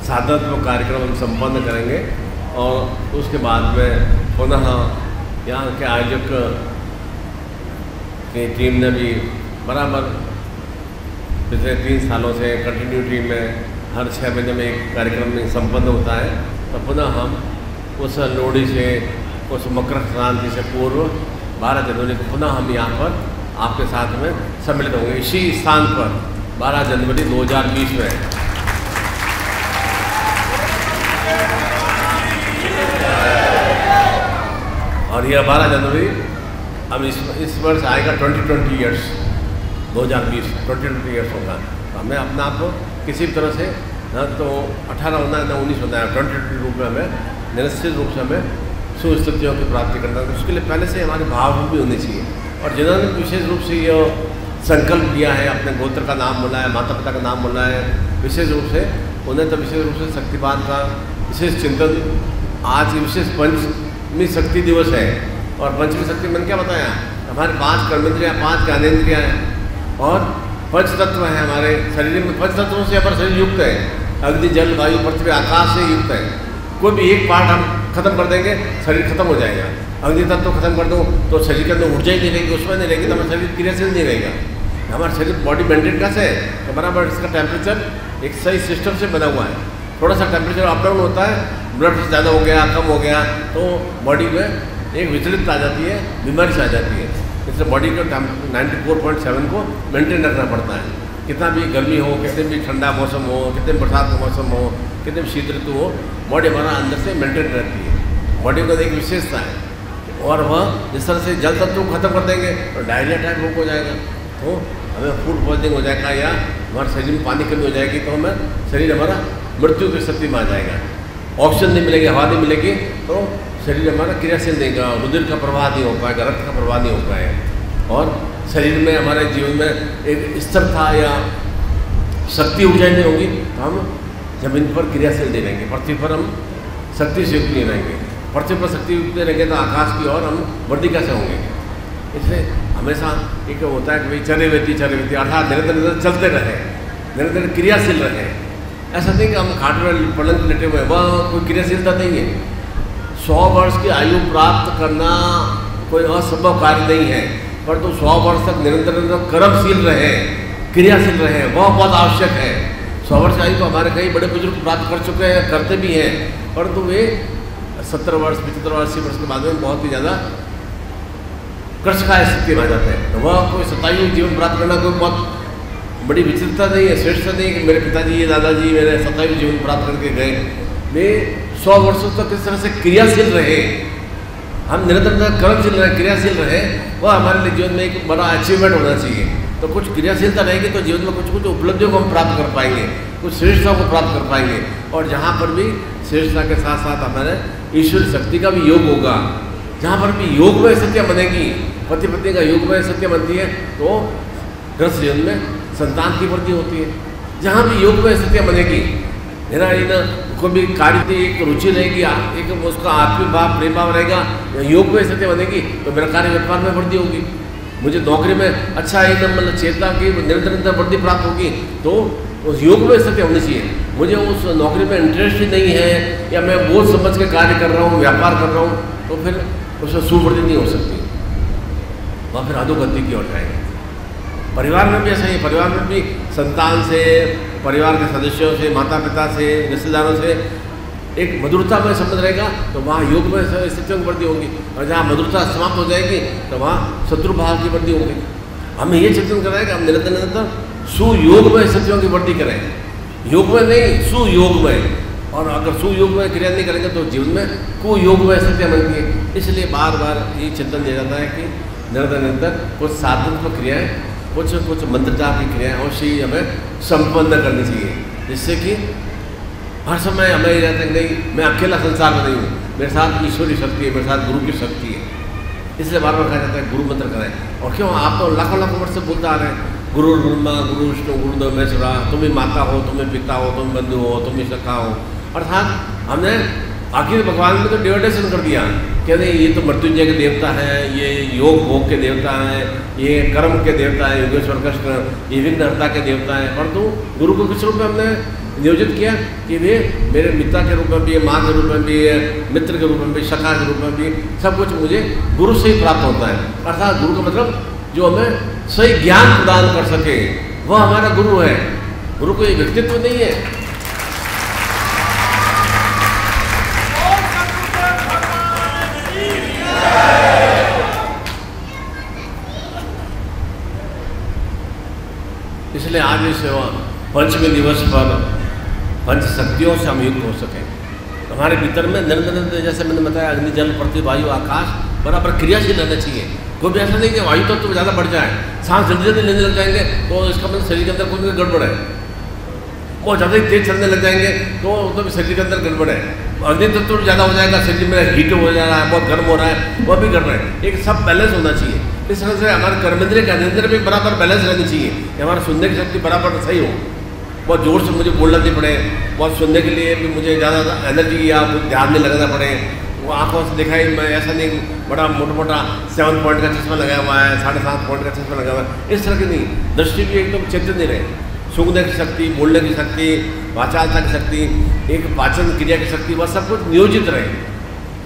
साधनात्मक कार्यक्रम हम संपन्न करेंगे और उसके बाद में पुनः यहाँ के आयोजक की टीम ने भी बराबर पिछले 3 सालों से कंटिन्यूटी में हर 6 महीने में एक कार्यक्रम में संपन्न होता है। तो पुनः हम उस लोहड़ी से उस मकर संक्रांति से पूर्व 12 जनवरी को पुनः हम यहाँ पर आपके साथ में सम्मिलित होंगे इसी स्थान पर 12 जनवरी 2020 में। और यह 12 जनवरी अब इस वर्ष आएगा 2020 ईयर्स 2020 ईयर्स होगा। तो हमें अपना आप किसी भी तरह से न तो 18 होना है न 19 होना है 2020 रूप में हमें निश्चित रूप से हमें सुस्थितियों की प्राप्ति करना है। उसके लिए पहले से हमारे भाव भी होनी चाहिए। और जिन्होंने विशेष रूप से यह संकल्प किया है अपने गोत्र का नाम बोला है माता पिता का नाम बोला है विशेष रूप से उन्हें तो विशेष रूप से शक्तिपात का विशेष चिंतन आज विशेष पंचमी शक्ति दिवस है। और पंचमी शक्ति मैंने क्या बताया हमारे 5 कर्मेंद्रियाँ 5 ज्ञानेंद्रियाँ हैं और पंच तत्व हैं हमारे शरीर में, पंच तत्वों से हमारा शरीर युक्त है, अग्नि जल वायु पृथ्वी आकाश से युक्त है। कोई भी एक पार्ट हम खत्म कर देंगे शरीर खत्म हो जाएगा। अग्नि तत्व खत्म कर दूँ तो शरीर के अंदर ऊर्जा ही नहीं रहेगी, उसमें नहीं रहेगी तो हमारा शरीर क्रियाशील नहीं रहेगा। हमारा शरीर बॉडी मेंटेन कैसे है तो बराबर इसका टेम्परेचर एक सही सिस्टम से बना हुआ है। थोड़ा सा टेम्परेचर अप डाउन होता है, ब्लड प्रेशर ज़्यादा हो गया कम हो गया तो बॉडी में एक विचलित आ जाती है, बीमारी से आ जाती है। इसलिए बॉडी को 94.7 को मेंटेन रखना पड़ता है। कितना भी गर्मी हो, कितने भी ठंडा मौसम हो, कितने भी बरसात का मौसम हो, कितने भी शीत ऋतु हो, बॉडी हमारा अंदर से मेंटेन रहती है। बॉडी का एक विशेषता है। और वह जिस तरह से जल तत्व को खत्म कर देंगे तो डायरिया टाइप रोग हो जाएगा, तो हमें फूड पॉइजनिंग हो जाएगा, या हमारे शरीर में पानी कमी हो जाएगी तो हमें शरीर हमारा मृत्यु की स्थिति में आ जाएगा। ऑक्सीजन नहीं मिलेगी, हवा नहीं मिलेगी तो शरीर हमारा क्रियाशील नहीं होगा, रुधिर का प्रवाह नहीं हो पाएगा, रक्त का प्रवाह नहीं हो पाएगा, और शरीर में हमारे जीवन में एक स्थिरता या शक्ति ऊर्जा नहीं होगी तो हम जमीन पर क्रियाशील नहीं रहेंगे, पृथ्वी पर हम शक्ति से युक्त नहीं रहेंगे। पृथ्वी पर शक्ति युक्त रहेंगे तो आकाश की ओर हम वृद्धि कैसे होंगे। इसलिए हमेशा एक होता है कि भाई चले व्यक्ति अर्थात निरंतर निरंतर चलते रहे, निरंतर क्रियाशील रहे। ऐसा नहीं कि हम खाट में पलंग लेटे हुए, वह कोई क्रियाशीलता नहीं है। 100 वर्ष की आयु प्राप्त करना कोई असंभव कार्य नहीं है, पर तो 100 वर्ष तक निरंतर कर्मशील रहे, क्रियाशील रहे, वह बहुत आवश्यक है। 100 वर्ष आयु तो हमारे कई बड़े बुजुर्ग प्राप्त कर चुके हैं, करते भी हैं, परंतु वे 70 वर्ष 75 वर्ष 80 वर्ष के बाद में बहुत ही ज़्यादा कृषकाय स्थिति में आ जाते हैं। तो वह कोई 27 जीवन प्राप्त करना कोई बहुत बड़ी विचित्रता नहीं है, श्रेष्ठता नहीं कि मेरे पिताजी दादाजी मेरे 27 जीवन प्राप्त करके गए। वे 100 वर्षों तक किस तरह से क्रियाशील रहे, हम निरंतर कर्मशील रहे, क्रियाशील रहे, वह हमारे लिए जीवन में एक बड़ा अचीवमेंट होना चाहिए। तो कुछ क्रियाशीलता रहेगी तो जीवन में कुछ कुछ उपलब्धियों को हम प्राप्त कर पाएंगे, कुछ श्रेष्ठता को प्राप्त कर पाएंगे, और जहाँ पर भी श्रेष्ठता के साथ साथ हमारे ईश्वर शक्ति का भी योग होगा। जहाँ पर भी योग में सत्य बनेगी, पति पत्नी का योग में सत्य बनती है तो गृहस्थ जीवन में संतान की वृद्धि होती है। जहाँ भी योग में सत्य बनेगी, मेरा इन कोई भी कार्य की एक रुचि रहेगी, एक उसका आत्मिक भाव प्रेम भाव रहेगा, योग में सत्य बनेगी तो मेरा कार्य व्यापार में वृद्धि होगी। मुझे नौकरी में अच्छा एकदम मतलब चेतना की निरंतर निरंतर वृद्धि प्राप्त होगी तो उस योग में सत्य होनी चाहिए। मुझे उस नौकरी में इंटरेस्ट ही नहीं है या मैं बोझ समझ के कार्य कर रहा हूँ, व्यापार कर रहा हूँ, तो फिर उसमें सुवृद्धि नहीं हो सकती, वह फिर अधोगति की ओर जाएगी। परिवार में भी ऐसा ही, परिवार में भी संतान से, परिवार के सदस्यों से, माता पिता से, रिश्तेदारों से एक मधुरता में संबंध रहेगा तो वहाँ योग में स्थितियों की वृद्धि होगी, और जहाँ मधुरता समाप्त हो जाएगी तो वहाँ शत्रु भाव की वृद्धि होगी। हमें ये चिंतन करना है कि हम निरंतर निरंतर सुयोग में स्थितियों की वृद्धि करें, योग में नहीं सुयोग में। और अगर सुयोग में क्रिया नहीं करेंगे तो जीवन में कुयोग में स्थितियाँ बनती है। इसलिए बार बार ये चिंतन दिया जाता है कि निरंतर निरंतर कुछ साधन क्रियाएँ, कुछ मंत्र जाप की क्रियाएँ अवश्य ही हमें संपन्न करनी चाहिए, जिससे कि हर समय हमें ये रहता है नहीं मैं अकेला संसार में नहीं हूँ, मेरे साथ ईश्वरी शक्ति है, मेरे साथ गुरु की शक्ति है। इसलिए बार बार कहा जाता है गुरु मंत्र करें। और क्यों, आप तो लाखों लाखों वर्ष से बोलते आ रहे हैं गुरु ब्रह्मा गुरु विष्णु गुरुदेव महेश्वरा, तुम ही माता हो, तुम ही पिता हो, तुम बंधु हो, तुम ही सखा हो। अर्थात हमने आखिर भगवान ने तो डिवाइडेशन कर दिया कि नहीं ये तो मृत्युंजय के देवता हैं, ये योग भोग के देवता हैं, ये कर्म के देवता हैं, योगेश्वर कृष्ण ये विघ्नहर्ता के देवता हैं। परंतु गुरु को किस रूप में हमने नियोजित किया कि वे मेरे पिता के रूप में भी है, माँ के रूप में भी है, मित्र के रूप में भी, सखा के रूप में भी, सब कुछ मुझे गुरु से ही प्राप्त होता है। अर्थात गुरु का मतलब जो हमें सही ज्ञान प्रदान कर सके वह हमारा गुरु है। गुरु कोई व्यक्तित्व नहीं है। इसलिए आज इस पंचमी दिवस पर पंच शक्तियों से हम युक्त हो सकें। हमारे भीतर में निरंतर जैसे मैंने बताया अग्नि जल पृथ्वी वायु आकाश बराबर क्रियाशील रहना चाहिए। कोई भी ऐसा नहीं कि वायु तत्व ज़्यादा बढ़ जाए, सांस जल्दी जल्दी लेने लग जाएंगे तो इसका मतलब शरीर के अंदर कोई भी गड़बड़ है। बहुत ज़्यादा ही तेज चलने लग जाएंगे तो मतलब शरीर के अंदर गड़बड़ है। अग्नि तत्व ज़्यादा हो जाएगा, शरीर में हीट हो जा रहा है, बहुत गर्म हो रहा है, वह भी गड़बड़ है। एक सब बैलेंस होना चाहिए। इस तरह से हमारे कर्मेंद्रिय ज्ञानेंद्रिय भी बराबर बैलेंस रहनी चाहिए कि हमारा सुनने की शक्ति बराबर सही हो। बहुत ज़ोर से मुझे बोलना नहीं पड़े, बहुत सुनने के लिए भी मुझे ज़्यादा एनर्जी या ध्यान नहीं लगाना पड़े, वो आंखों से दिखाई मैं ऐसा नहीं बड़ा मोटा मोटा 7 पॉइंट का चश्मा लगाया हुआ है, 7.5 पॉइंट का चश्मा लगा हुआ है, इस तरह की नहीं। दृष्टि भी एकदम चैतन्य रहे, सूंघने की शक्ति, बोलने की शक्ति, वाचालता की शक्ति, एक पाचन क्रिया की शक्ति, वह सब कुछ नियोजित रहे।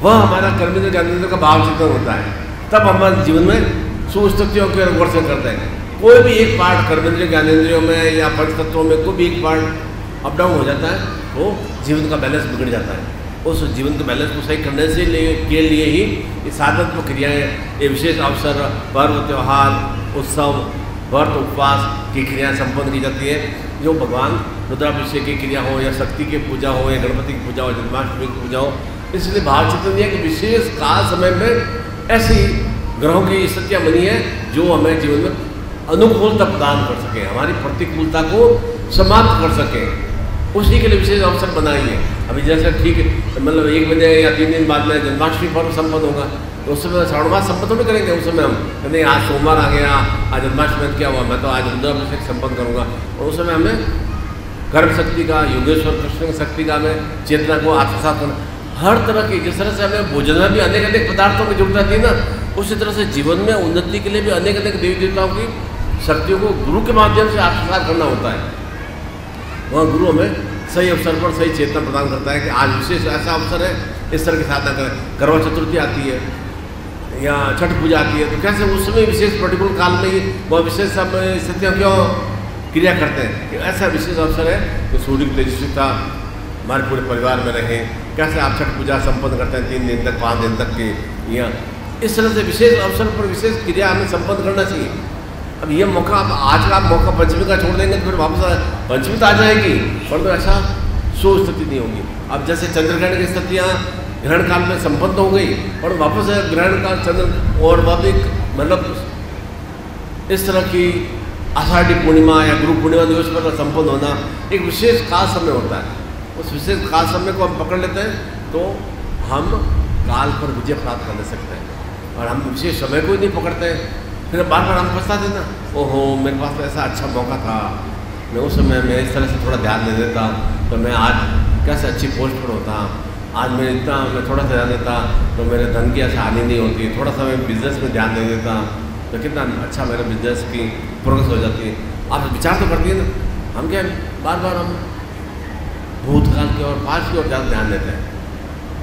वह हमारा कर्मेंद्र ज्ञानेंद्र का भाव चिंतन होता है, तब हमारे जीवन में सुस्थितियों के वर्षन करते हैं। कोई भी एक पार्ट कर्मेंद्र ज्ञानेंद्रियों में या पंच तत्वों में कोई भी एक पार्ट अप डाउन हो जाता है तो जीवन का बैलेंस बिगड़ जाता है। उस जीवन के बैलेंस को सही करने से के लिए ही ये साधनात्मक क्रियाएँ, ये विशेष अवसर, पर्व, त्यौहार, उत्सव, व्रत, उपवास की क्रियाएँ संपन्न की जाती है। जो भगवान रुद्राभिषेक की क्रिया हो या शक्ति की पूजा हो या गणपति की पूजा हो, जन्माष्टमी की पूजा हो, इसलिए भाव चिंतन है कि विशेष काल समय में ऐसी ग्रहों की स्थितियाँ बनी है जो हमें जीवन में अनुकूलता प्रदान कर सके, हमारी प्रतिकूलता को समाप्त कर सके, उसी के लिए विशेष अवसर बनाई है। अभी जैसे ठीक मतलब 1 महीने या 3 दिन बाद में जन्माष्टमी पर्व संपन्न होगा, तो उस समय श्रावण मास संपन्न थोड़ी करेंगे। उस समय हम नहीं आज सोमवार आ गया, आज जन्माष्टमी क्या हुआ, मैं तो आज रुद्राभिषेक संपन्न करूँगा, और उस समय हमें गर्भ शक्ति का, योगेश्वर कृष्ण की शक्ति का हमें चेतना को आत्मसात करना, हर तरह की, जिस तरह से हमें भोजन में भी अनेक अनेक पदार्थों की जरूरत आती है ना, उसी तरह से जीवन में उन्नति के लिए भी अनेक अनेक देवी देवताओं की शक्तियों को गुरु के माध्यम से आत्मसात करना होता है। वह गुरु हमें सही अवसर पर सही चेतना प्रदान करता है कि आज विशेष ऐसा अवसर है, इस तरह की साधना करें। करवा चतुर्थी आती है या छठ पूजा आती है, तो कैसे उस समय विशेष पर्टिकुलर काल में ही वह विशेष स्थितियाँ क्यों क्रिया करते हैं कि ऐसा विशेष अवसर है तो सूर्य की तेजस्विता हमारे पूरे परिवार में रहे। कैसे आप छठ पूजा संपन्न करते हैं 3 दिन तक, 5 दिन तक की, या इस तरह से विशेष अवसर पर विशेष क्रिया हमें संपन्न करना चाहिए। अब ये मौका, अब आज का मौका पंचमी का छोड़ देंगे तो फिर वापस पंचमी तो आ जाएगी, परंतु ऐसा स्थिति नहीं होगी। अब जैसे चंद्रग्रहण की स्थितियाँ ग्रहण काल में संपन्न हो गई और वापस ग्रहण काल चंद्र और वह भी मतलब इस तरह की आषाढ़ी पूर्णिमा या गुरु पूर्णिमा दिवस पर संपन्न होना एक विशेष काल समय होता है। उस विशेष काल समय को हम पकड़ लेते हैं तो हम काल पर विजय प्राप्त कर सकते हैं। और हम विशेष समय को ही नहीं पकड़ते हैं, फिर बार बार हम पछताते ना, ओहो मेरे पास तो ऐसा अच्छा मौका था, मैं उस समय मैं इस तरह से थोड़ा ध्यान दे देता तो मैं आज कैसे अच्छी पोस्ट पर होता, आज मैं थोड़ा सा ध्यान देता तो मेरे धन की ऐसा हानि नहीं होती, थोड़ा सा मैं बिजनेस में ध्यान दे देता तो कितना अच्छा मेरे बिजनेस की प्रोग्रेस हो जाती है। आप विचार तो करती है ना, हम क्या बार बार हम भूतकाल की और पास्ट की ओर ज़्यादा ध्यान देते हैं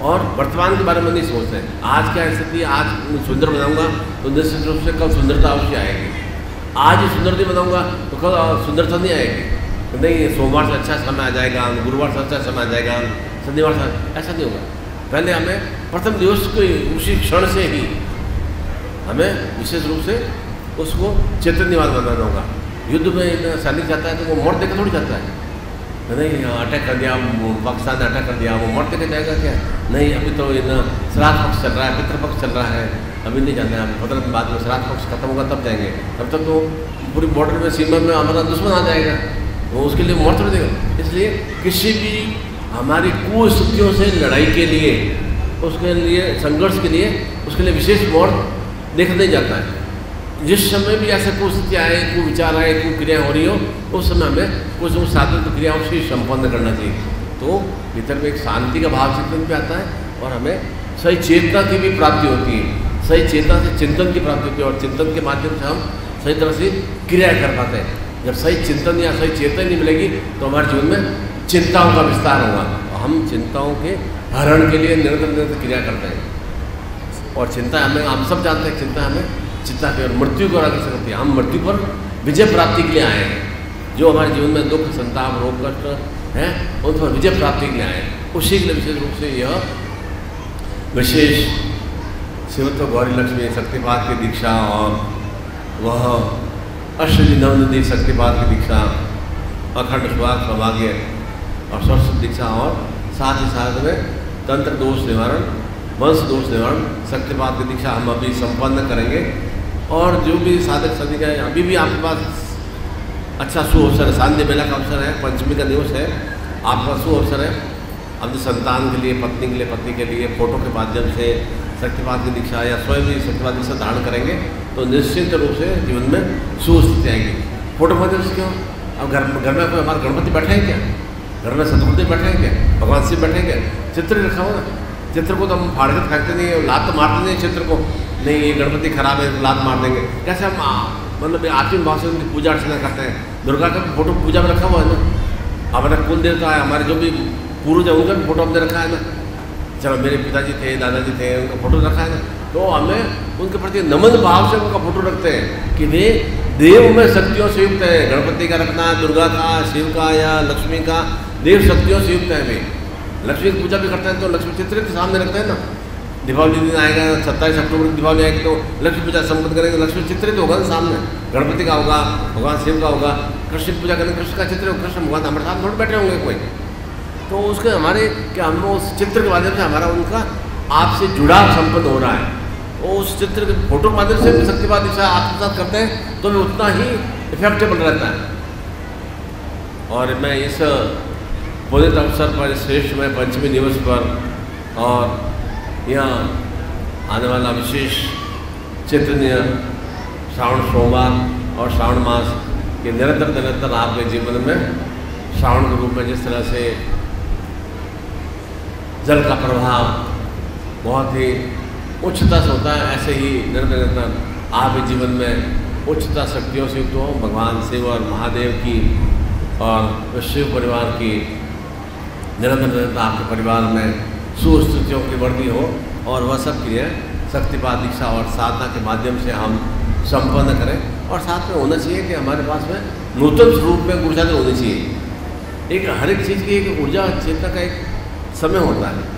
और वर्तमान के बारे में नहीं सोचते हैं। आज क्या स्थिति, आज सुंदर बनाऊंगा तो निश्चित रूप से कल सुंदरता अवश्य आएगी। आज ही सुंदर नहीं बनाऊंगा तो कल सुंदरता नहीं आएगी। तो नहीं सोमवार से अच्छा समय आ जाएगा, गुरुवार से अच्छा समय आ जाएगा, शनिवार से, ऐसा नहीं होगा। पहले हमें प्रथम दिवस को उसी क्षण से ही हमें विशेष रूप से उसको चैतन्यवान बनाना होगा। युद्ध में सैनिक जाता है तो वो मौत देकर थोड़ी जाता है, नहीं अटैक कर दिया, पाकिस्तान ने अटैक कर दिया, वो मौत देकर जाएगा क्या? नहीं, अभी तो श्राद्ध पक्ष चल रहा है, पितृपक्ष चल रहा है, अभी नहीं जाना है। 15 दिन बाद में श्राद्ध पक्ष खत्म होगा तब जाएंगे, तब तक तो पूरी बॉर्डर में सीमा में हमारा दुश्मन आ जाएगा, वो उसके लिए मौत थोड़ी देगा। इसलिए किसी भी हमारी कुस्थितियों से लड़ाई के लिए, उसके लिए संघर्ष के लिए, उसके लिए विशेष मौत देखा नहीं जाता है। जिस समय भी ऐसे कुस्थिति आए, कोई विचार आए, कोई क्रिया हो रही हो, उस समय हमें कुछ साधन तो क्रियाओं से संपन्न करना चाहिए। तो भीतर में एक शांति का भाव चिंतन भी आता है और हमें सही चेतना की भी प्राप्ति होती है। सही चेतना से चिंतन की प्राप्ति होती है और चिंतन के माध्यम से हम सही तरह से क्रिया कर पाते हैं। जब सही चिंतन या सही चेतना नहीं मिलेगी तो हमारे जीवन में चिंताओं का विस्तार होगा और हम चिंताओं के हरण के लिए निरंतर क्रिया करते हैं। और चिंता हमें, हम सब जानते हैं, चिंता हमें चिंता की और मृत्यु को आगे करती है। हम मृत्यु पर विजय प्राप्ति के लिए आए हैं। जो हमारे जीवन में दुख, संताप, रोग, कष्ट है उन पर विजय प्राप्ति के लिए आए हैं। उसी के लिए विशेष रूप से यह विशेष शिवत्व गौरी लक्ष्मी शक्तिपात की दीक्षा और वह अष्टजी नवनिधि शक्तिपात की दीक्षा, अखंड सुहाग सौभाग्य और सरस्वती दीक्षा और साथ ही साथ में तंत्र दोष निवारण, वंश दोष निवारण शक्तिपात की दीक्षा हम अभी संपन्न करेंगे। और जो भी साधक साधिका है, अभी भी आपके पास अच्छा सुअवसर है, सांध्य बेला का अवसर है, पंचमी का दिवस है, आपका सुअवसर है अपने संतान के लिए, पत्नी के लिए, पति के लिए फोटो के माध्यम से शक्तिपात की दीक्षा या स्वयं भी शक्तिपात दीक्षा धारण करेंगे तो निश्चित रूप से जीवन में सुस्थिति आएगी। फोटो के माध्यम से क्यों? अब घर में कोई हमारे गणपति बैठे हैं क्या? घर में सतगुरुदेव बैठे हैं क्या? भगवान शिव बैठे हैं क्या? चित्र रखा होगा, चित्र को तो हम फाड़ के फेंकते नहीं है, लात तो मारते नहीं चित्र को, नहीं ये गणपति खराब है लात मार देंगे। कैसे हम मतलब आत्मीय भाव से उनकी पूजा अर्चना करते हैं। दुर्गा का फोटो पूजा में रखा हुआ है ना, हमारा कुल देवता है, हमारे जो भी पूर्वज है उनका भी फोटो हमने रखा है ना। चलो मेरे पिताजी थे, दादाजी थे, उनका फोटो रखा है ना, तो हमें उनके प्रति नमन भाव से उनका फोटो रखते हैं कि वे देव में शक्तियों से युक्त है। गणपति का रखना, दुर्गा का, शिव का या लक्ष्मी का, देव शक्तियों से युक्त है। वे लक्ष्मी की पूजा भी करते हैं तो लक्ष्मी चित्र के सामने रखते हैं ना। दीपावली दिन आएगा, 27 अक्टूबर की दीपावली आएगी तो लक्ष्मी पूजा संपन्न करेंगे, लक्ष्मी चित्रित होगा ना सामने। गणपति का होगा, भगवान शिव का होगा, कृष्ण की पूजा करेंगे, कृष्ण का चित्र, कृष्ण भगवान हमारे साथ थोड़े बैठे होंगे कोई। तो उसके हमारे क्या हम उस चित्र के माध्यम से हमारा उनका आपसे जुड़ाव संपन्न हो रहा है। वो उस चित्र के फोटो के माध्यम से भी शक्तिपात दीक्षा आत्मसात करते हैं तो भी उतना ही इफेक्टेबल रहता है। और मैं इस पुनित अवसर पर, श्रेष्ठ में पंचमी दिवस पर और यहाँ आने वाला विशेष चित्रनीय श्रावण सोमवार और श्रावण मास के निरंतर आपके जीवन में श्रावण के रूप में जिस तरह से जल का प्रभाव बहुत ही उच्चता से होता है, ऐसे ही निरंतर आपके जीवन में उच्चता शक्तियों से युक्त हो। भगवान शिव और महादेव की और शिव परिवार की निरंतर आपके परिवार में सुस्थितियों की वृद्धि हो और वह सब क्रिया शक्तिपात दीक्षा और साधना के माध्यम से हम संपन्न करें। और साथ में होना चाहिए कि हमारे पास में नूतन स्वरूप में ऊर्जा तो होनी चाहिए। एक हर एक चीज़ की एक ऊर्जा चेतना का एक समय होता है।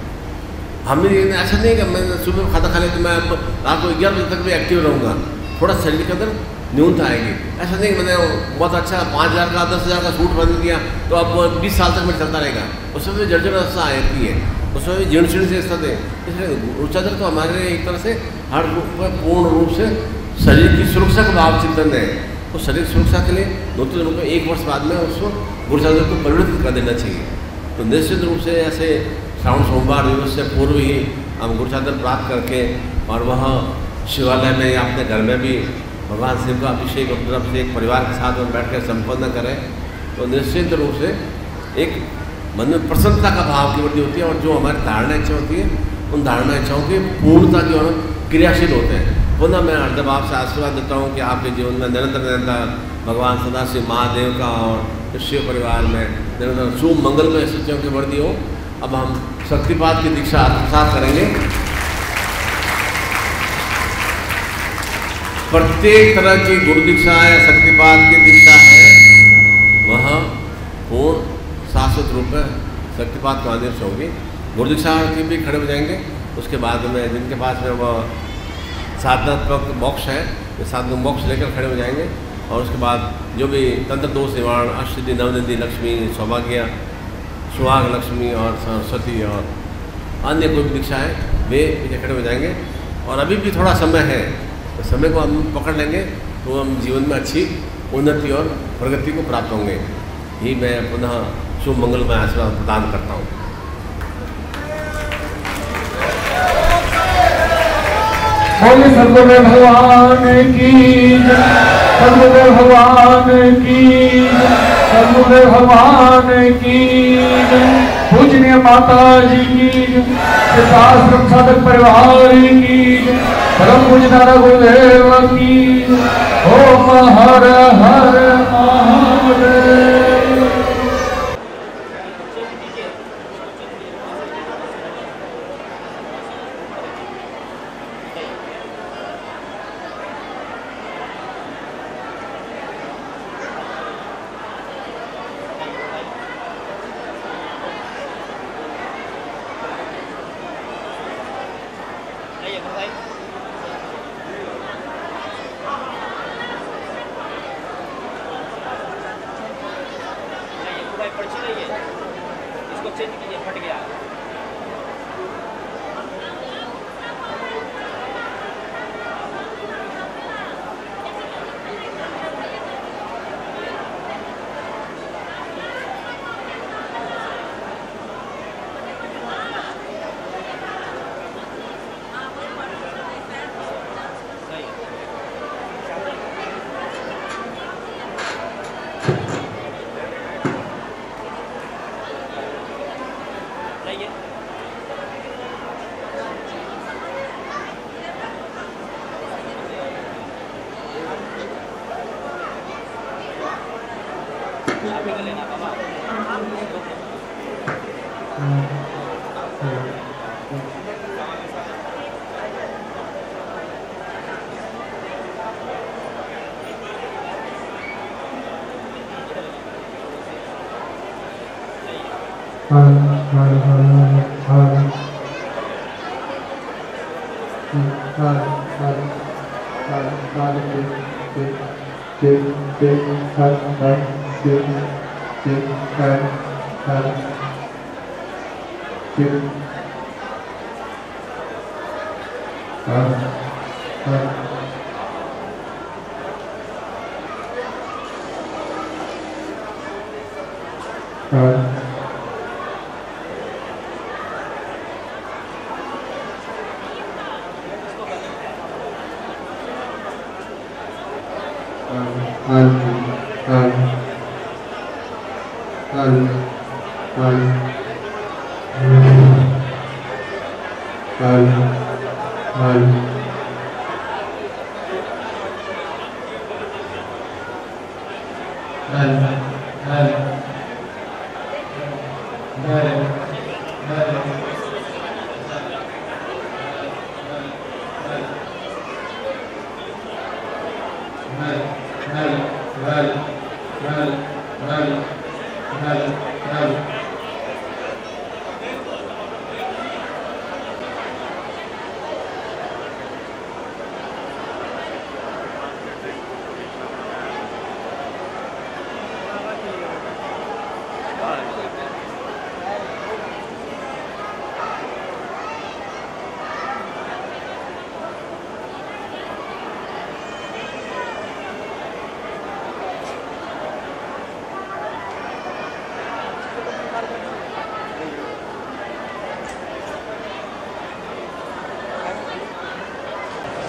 हमें ऐसा नहीं कि मैं सुबह खाता खा ले तो मैं रात को 11 बजे तक भी एक्टिव रहूँगा, थोड़ा शरीर के अंदर न्यूनता आएगी। ऐसा नहीं कि मैंने बहुत अच्छा 5,000 का 10,000 का सूट बन दिया तो अब 20 साल तक मेरे चलता रहेगा, उसमें भी जर्जर अवस्था आती है, उसमें भी जीर्ण शीर्ण से स्थित है। इसलिए ऊर्जाधर तो हमारे एक तरह से हर रूप में पूर्ण रूप से शरीर की सुरक्षा का भाव चिंतन है। तो शरीर सुरक्षा के लिए नूतन रूप में 1 वर्ष बाद में उसको ऊर्जाधर को परिवर्तित कर देना चाहिए। तो निश्चित रूप से ऐसे श्रावण सोमवार दिवस से पूर्व ही हम गुरुचादर प्राप्त करके और वह शिवालय में या अपने घर में भी भगवान शिव का अभिषेक अपनी तरफ से एक परिवार के साथ में बैठ कर संपन्न करें तो निश्चित रूप से एक मन में प्रसन्नता का भाव की वृद्धि होती है। और जो हमारी धारणा इच्छा होती है उन धारणा इच्छाओं की पूर्णता की ओर क्रियाशील होते हैं। पुनः मैं हृदय भाव से आशीर्वाद देता हूँ कि आपके जीवन में निरंतर भगवान सदाशिव महादेव का और शिव परिवार में निरंतर शुभ मंगलमय स्थितियों की वृद्धि हो। अब हम शक्तिपात की दीक्षा आत्मसात करेंगे। प्रत्येक तरह की गुरु दीक्षा या शक्तिपात की दीक्षा है वह पूर्ण शाश्वत रूप में शक्तिपात के माध्यम से होगी। गुरु दीक्षा की भी खड़े हो जाएंगे। उसके बाद में जिनके पास में वह साधनात्मक मोक्ष है वे साधना मोक्ष लेकर खड़े हो जाएंगे। और उसके बाद जो भी तंत्र दोष निवारण, अष्टसिद्धि, नवनिधि, लक्ष्मी, सौभाग्य, सुहाग लक्ष्मी और सरस्वती और अन्य कोई भी दीक्षा है वे पीछे खड़े हो जाएंगे। और अभी भी थोड़ा समय है, तो समय को हम पकड़ लेंगे तो हम जीवन में अच्छी उन्नति और प्रगति को प्राप्त होंगे। यही मैं पुनः शुभ मंगलमय आशीर्वाद प्रदान करता हूँ। बोले सदगुरु भगवान की जय, सदगुरु भगवान की जय, सदगुरु भगवान की जय। पूजनीय माता जी की जय, सिद्धाश्रम साधक परिवार की जय, परम पूजनारा गुरुदेव की जय। ओम हर हर महादेव। इसको चेंज कीजिए, फट गया।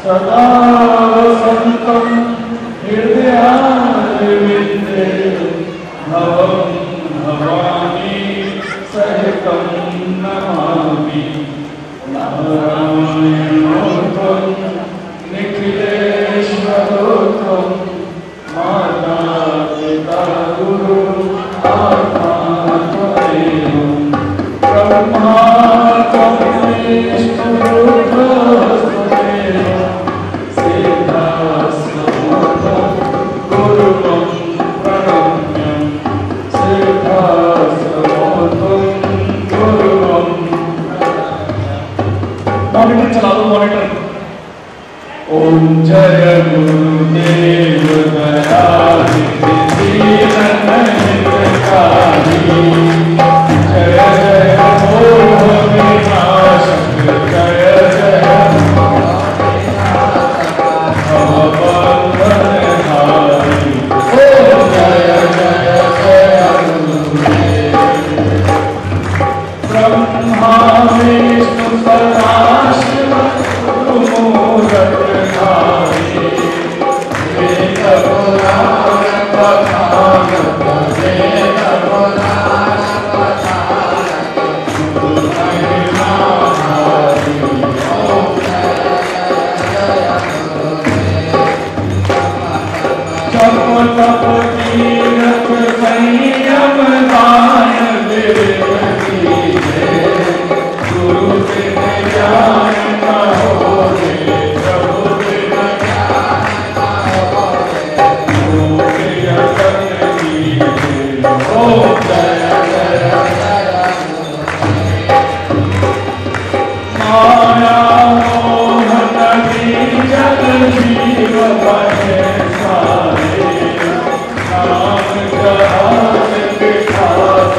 सदा वसन्तं हृदयारविन्दे भवं भवानी सहितं नमामि नारायणो त्वं निखिलेश्वरो त्वं माता पिता गुरु आत्मा त्वमेव ब्रह्मा त्वं विष्णुरुद्रः मॉनिटर चला दो मॉनिटर। ओम जय गुरुदेव दयानिधि दीनहितकारी जय जय हो विनाशक जय जय भवबंधनहारी ओम जय जय जय गुरुदेव ब्रह्मा विष्णु सदा शिव मूरतधारी वेद पुराण कथागत वेद पुराण कथागत गुरु महिमाधारी ओम जप तप तीरथ संयम दान विवेक कीजे गुरु बिन ज्ञान न होए प्रभु बिन ज्ञान न होए गुरु प्रिय सन कीजे ओम जय जय जय माया मोह नदी जग जीव बने सारे नाम जहान बिठास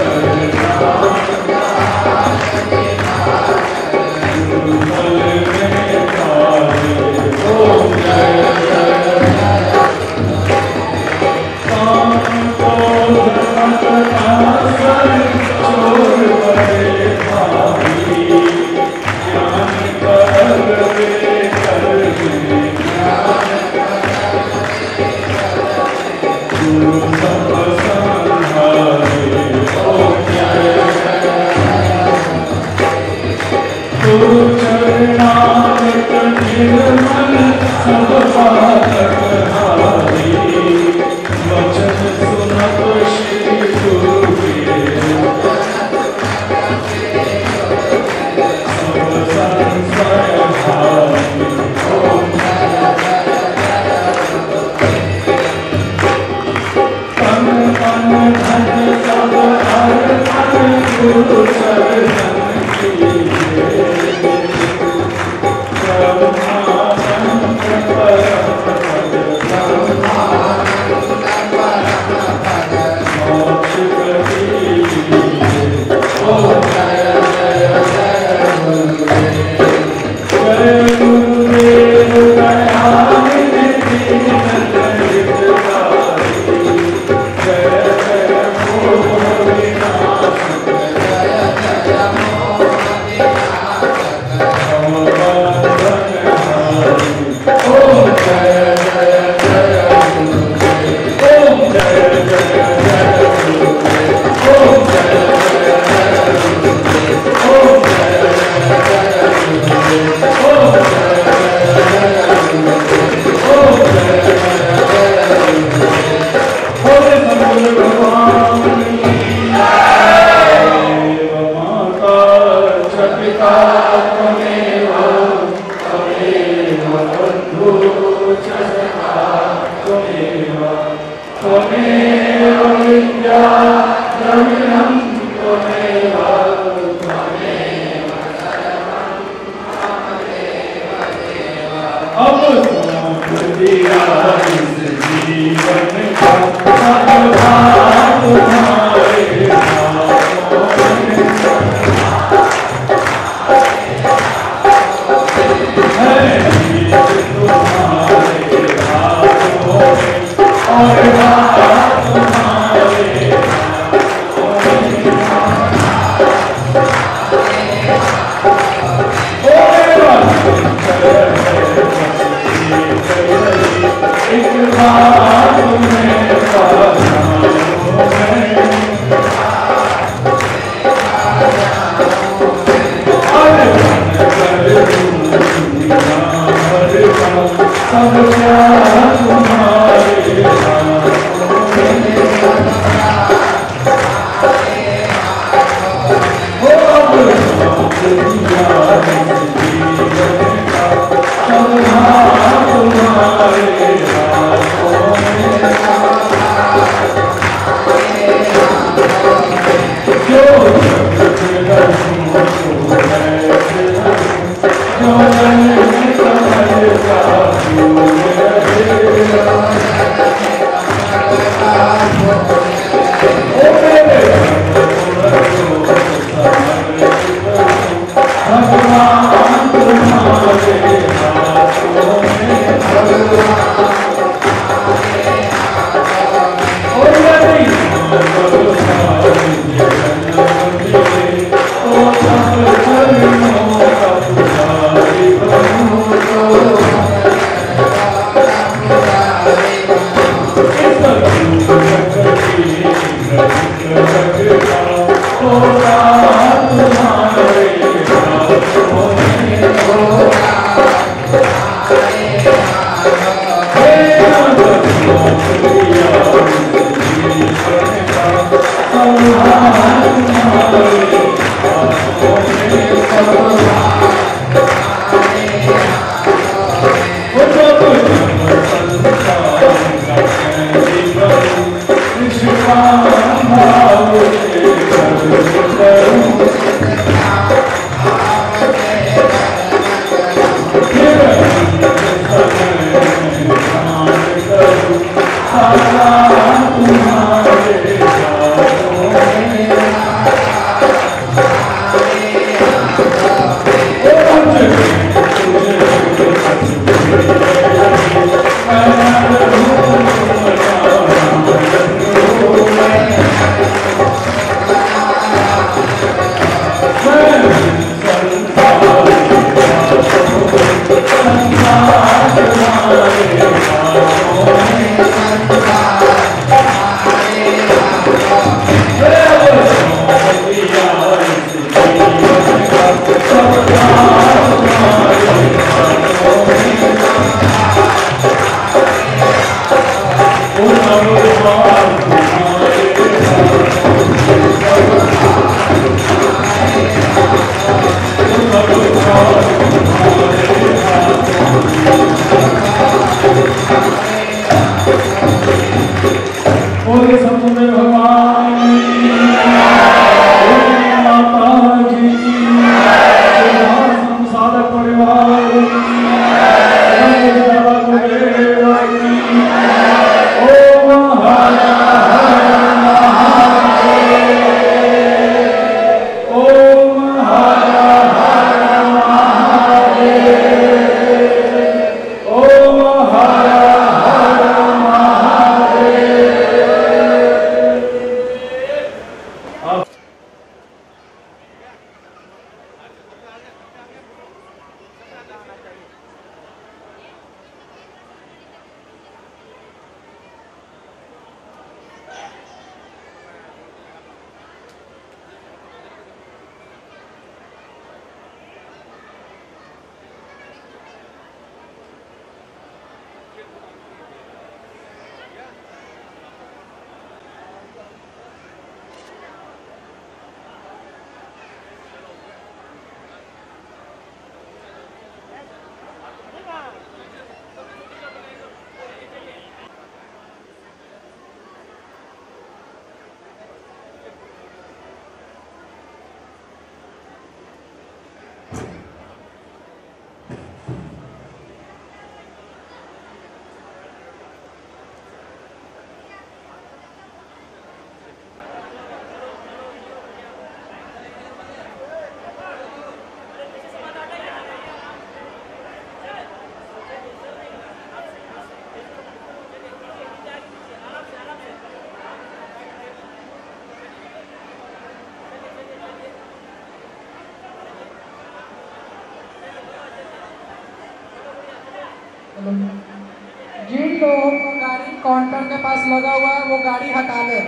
जिन लोगों का गाड़ी काउंटर के पास लगा हुआ है वो गाड़ी हटा ले।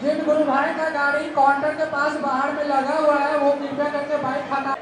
जिन गुरु भाई का गाड़ी काउंटर के पास बाहर में लगा हुआ है वो कृपया करके बाइक हटा